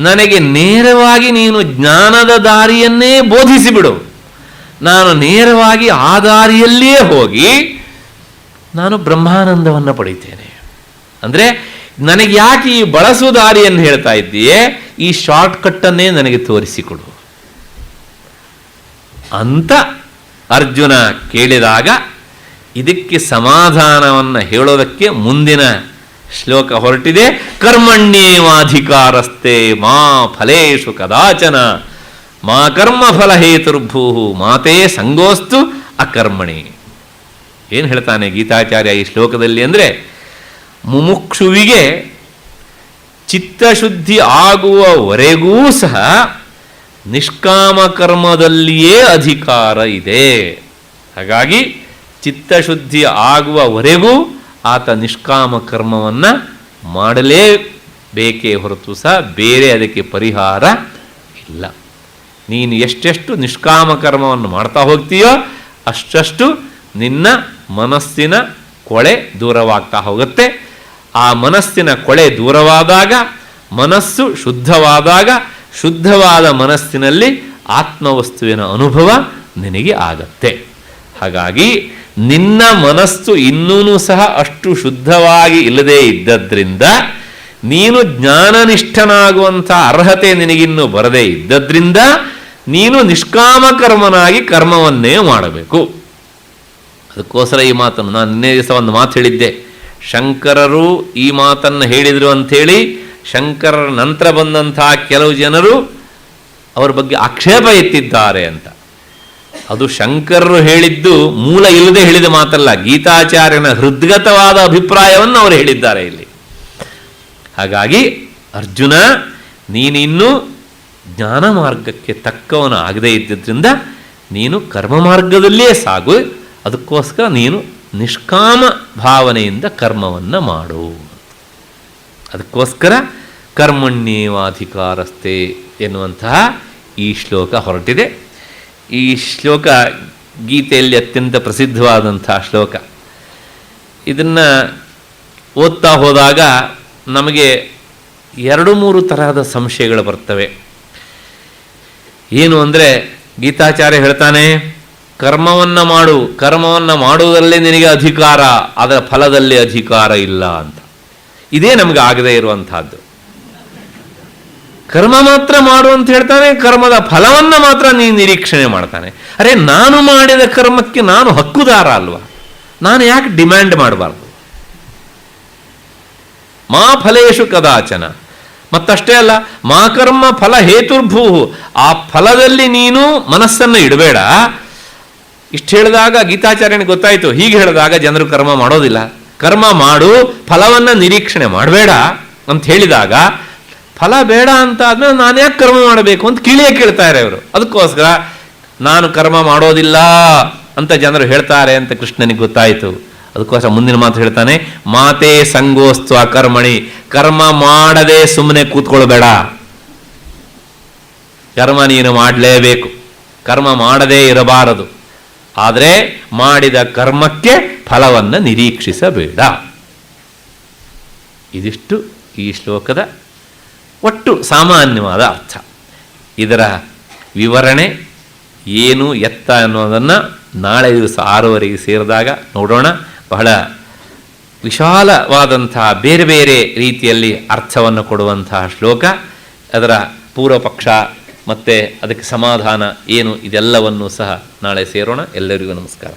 ನನಗೆ ನೇರವಾಗಿ ನೀನು ಜ್ಞಾನದ ದಾರಿಯನ್ನೇ ಬೋಧಿಸಿಬಿಡು. ನಾನು ನೇರವಾಗಿ ಆ ದಾರಿಯಲ್ಲಿಯೇ ಹೋಗಿ ನಾನು ಬ್ರಹ್ಮಾನಂದವನ್ನು ಪಡಿತೇನೆ. ಅಂದರೆ ನನಗೆ ಯಾಕೆ ಈ ಬಳಸುವ ದಾರಿಯನ್ನು ಹೇಳ್ತಾ ಇದ್ದೀಯೇ? ಈ ಶಾರ್ಟ್ಕಟ್ಟನ್ನೇ ನನಗೆ ತೋರಿಸಿಕೊಡು ಅಂತ ಅರ್ಜುನ ಕೇಳಿದಾಗ, ಇದಕ್ಕೆ ಸಮಾಧಾನವನ್ನು ಹೇಳೋದಕ್ಕೆ ಮುಂದಿನ ಶ್ಲೋಕ ಹೊರಟಿದೆ. ಕರ್ಮಣ್ಯೇವಾಧಿಕಾರಸ್ತೆ ಮಾ ಫಲೇಶು ಕದಾಚನ ಮಾ ಕರ್ಮ ಫಲ ಹೇತುರ್ಭೂ ಮಾತೇ ಸಂಗೋಸ್ತು ಅಕರ್ಮಣಿ. ಏನು ಹೇಳ್ತಾನೆ ಗೀತಾಚಾರ್ಯ ಈ ಶ್ಲೋಕದಲ್ಲಿ ಅಂದರೆ, ಮುಮುಕ್ಷುವಿಗೆ ಚಿತ್ತಶುದ್ಧಿ ಆಗುವವರೆಗೂ ಸಹ ನಿಷ್ಕಾಮ ಕರ್ಮದಲ್ಲಿಯೇ ಅಧಿಕಾರ ಇದೆ. ಹಾಗಾಗಿ ಚಿತ್ತಶುದ್ಧಿ ಆಗುವವರೆಗೂ ಆತ ನಿಷ್ಕಾಮ ಕರ್ಮವನ್ನು ಮಾಡಲೇಬೇಕೇ ಹೊರತು ಸಹ ಬೇರೆ ಅದಕ್ಕೆ ಪರಿಹಾರ ಇಲ್ಲ. ನೀನು ಎಷ್ಟೆಷ್ಟು ನಿಷ್ಕಾಮ ಕರ್ಮವನ್ನು ಮಾಡ್ತಾ ಹೋಗ್ತೀಯೋ ಅಷ್ಟಷ್ಟು ನಿನ್ನ ಮನಸ್ಸಿನ ಕೊಳೆ ದೂರವಾಗ್ತಾ ಹೋಗುತ್ತೆ. ಆ ಮನಸ್ಸಿನ ಕೊಳೆ ದೂರವಾದಾಗ, ಮನಸ್ಸು ಶುದ್ಧವಾದಾಗ, ಶುದ್ಧವಾದ ಮನಸ್ಸಿನಲ್ಲಿ ಆತ್ಮವಸ್ತುವಿನ ಅನುಭವ ನಿನಗೆ ಆಗತ್ತೆ. ಹಾಗಾಗಿ ನಿನ್ನ ಮನಸ್ಸು ಇನ್ನೂ ಸಹ ಅಷ್ಟು ಶುದ್ಧವಾಗಿ ಇಲ್ಲದೇ ಇದ್ದದ್ರಿಂದ, ನೀನು ಜ್ಞಾನನಿಷ್ಠನಾಗುವಂಥ ಅರ್ಹತೆ ನಿನಗಿನ್ನೂ ಬರದೇ ಇದ್ದದ್ರಿಂದ ನೀನು ನಿಷ್ಕಾಮ ಕರ್ಮನಾಗಿ ಕರ್ಮವನ್ನೇ ಮಾಡಬೇಕು. ಅದಕ್ಕೋಸ್ಕರ ಈ ಮಾತನ್ನು ನಾನು ನಿನ್ನೆ ದಿವಸ ಒಂದು ಮಾತು ಹೇಳಿದ್ದೆ. ಶಂಕರರು ಈ ಮಾತನ್ನು ಹೇಳಿದರು ಅಂಥೇಳಿ ಶಂಕರರ ನಂತರ ಬಂದಂತಹ ಕೆಲವು ಜನರು ಅವರ ಬಗ್ಗೆ ಆಕ್ಷೇಪ ಎತ್ತಿದ್ದಾರೆ ಅಂತ. ಅದು ಶಂಕರರು ಹೇಳಿದ್ದು ಮೂಲ ಇಲ್ಲದೆ ಹೇಳಿದ ಮಾತಲ್ಲ, ಗೀತಾಚಾರ್ಯನ ಹೃದ್ಗತವಾದ ಅಭಿಪ್ರಾಯವನ್ನು ಅವರು ಹೇಳಿದ್ದಾರೆ ಇಲ್ಲಿ. ಹಾಗಾಗಿ ಅರ್ಜುನ, ನೀನಿನ್ನೂ ಜ್ಞಾನ ಮಾರ್ಗಕ್ಕೆ ತಕ್ಕವನು ಆಗದೇ ಇದ್ದರಿಂದ ನೀನು ಕರ್ಮ ಮಾರ್ಗದಲ್ಲಿಯೇ ಸಾಗು. ಅದಕ್ಕೋಸ್ಕರ ನೀನು ನಿಷ್ಕಾಮ ಭಾವನೆಯಿಂದ ಕರ್ಮವನ್ನು ಮಾಡು. ಅದಕ್ಕೋಸ್ಕರ ಕರ್ಮಣ್ಯೇವಾಧಿಕಾರಸ್ತೆ ಎನ್ನುವಂತಹ ಈ ಶ್ಲೋಕ ಹೊರಟಿದೆ. ಈ ಶ್ಲೋಕ ಗೀತೆಯಲ್ಲಿ ಅತ್ಯಂತ ಪ್ರಸಿದ್ಧವಾದಂತಹ ಶ್ಲೋಕ. ಇದನ್ನು ಓದ್ತಾ ಹೋದಾಗ ನಮಗೆ 2-3 ತರಹದ ಸಂಶಯಗಳು ಬರ್ತವೆ. ಏನು ಅಂದರೆ, ಗೀತಾಚಾರ್ಯ ಹೇಳ್ತಾನೆ, ಕರ್ಮವನ್ನು ಮಾಡು, ಕರ್ಮವನ್ನು ಮಾಡುವುದರಲ್ಲೇ ನಿನಗೆ ಅಧಿಕಾರ, ಅದರ ಫಲದಲ್ಲಿ ಅಧಿಕಾರ ಇಲ್ಲ ಅಂತ. ಇದೇ ನಮಗೆ ಆಗದೇ ಇರುವಂತಹದ್ದು. ಕರ್ಮ ಮಾತ್ರ ಮಾಡು ಅಂತ ಹೇಳ್ತಾನೆ, ಕರ್ಮದ ಫಲವನ್ನು ಮಾತ್ರ ನೀನು ನಿರೀಕ್ಷಣೆ ಮಾಡ್ತಾನೆ. ಅರೆ, ನಾನು ಮಾಡಿದ ಕರ್ಮಕ್ಕೆ ನಾನು ಹಕ್ಕುದಾರ ಅಲ್ವಾ? ನಾನು ಯಾಕೆ ಡಿಮ್ಯಾಂಡ್ ಮಾಡಬಾರ್ದು? ಮಾ ಫಲೇಶು ಕದಾಚನ. ಮತ್ತಷ್ಟೇ ಅಲ್ಲ, ಮಾ ಕರ್ಮ ಫಲ ಹೇತುರ್ಭೂ, ಆ ಫಲದಲ್ಲಿ ನೀನು ಮನಸ್ಸನ್ನು ಇಡಬೇಡ. ಇಷ್ಟು ಹೇಳಿದಾಗ ಗೀತಾಚಾರ್ಯನಿಗೆ ಗೊತ್ತಾಯಿತು, ಹೀಗೆ ಹೇಳಿದಾಗ ಜನರು ಕರ್ಮ ಮಾಡೋದಿಲ್ಲ. ಕರ್ಮ ಮಾಡು, ಫಲವನ್ನು ನಿರೀಕ್ಷಣೆ ಮಾಡಬೇಡ ಅಂತ ಹೇಳಿದಾಗ, ಫಲ ಬೇಡ ಅಂತ ಆದ್ಮೇಲೆ ನಾನು ಯಾಕೆ ಕರ್ಮ ಮಾಡಬೇಕು ಅಂತ ಕಿಳಿಯೇ ಕೇಳ್ತಾರೆ ಅವರು. ಅದಕ್ಕೋಸ್ಕರ ನಾನು ಕರ್ಮ ಮಾಡೋದಿಲ್ಲ ಅಂತ ಜನರು ಹೇಳ್ತಾರೆ ಅಂತ ಕೃಷ್ಣನಿಗೆ ಗೊತ್ತಾಯಿತು. ಅದಕ್ಕೋಸ್ಕರ ಮುಂದಿನ ಮಾತು ಹೇಳ್ತಾನೆ, ಮಾತೇ ಸಂಗೋಸ್ತು ಅಕರ್ಮಣಿ. ಕರ್ಮ ಮಾಡದೆ ಸುಮ್ಮನೆ ಕೂತ್ಕೊಳ್ಬೇಡ, ಕರ್ಮ ನೀನು ಮಾಡಲೇಬೇಕು. ಕರ್ಮ ಮಾಡದೇ ಇರಬಾರದು. ಆದರೆ ಮಾಡಿದ ಕರ್ಮಕ್ಕೆ ಫಲವನ್ನು ನಿರೀಕ್ಷಿಸಬೇಡ. ಇದಿಷ್ಟು ಈ ಶ್ಲೋಕದ ಒಟ್ಟು ಸಾಮಾನ್ಯವಾದ ಅರ್ಥ. ಇದರ ವಿವರಣೆ ಏನು ಎತ್ತ ಅನ್ನೋದನ್ನು ನಾಳೆ ದಿವಸ 6:15 ಸೇರಿದಾಗ ನೋಡೋಣ. ಬಹಳ ವಿಶಾಲವಾದಂತಹ ಬೇರೆ ಬೇರೆ ರೀತಿಯಲ್ಲಿ ಅರ್ಥವನ್ನು ಕೊಡುವಂತಹ ಶ್ಲೋಕ. ಅದರ ಪೂರ್ವ ಪಕ್ಷ ಮತ್ತು ಅದಕ್ಕೆ ಸಮಾಧಾನ ಏನು, ಇದೆಲ್ಲವನ್ನೂ ಸಹ ನಾಳೆ ಸೇರೋಣ. ಎಲ್ಲರಿಗೂ ನಮಸ್ಕಾರ.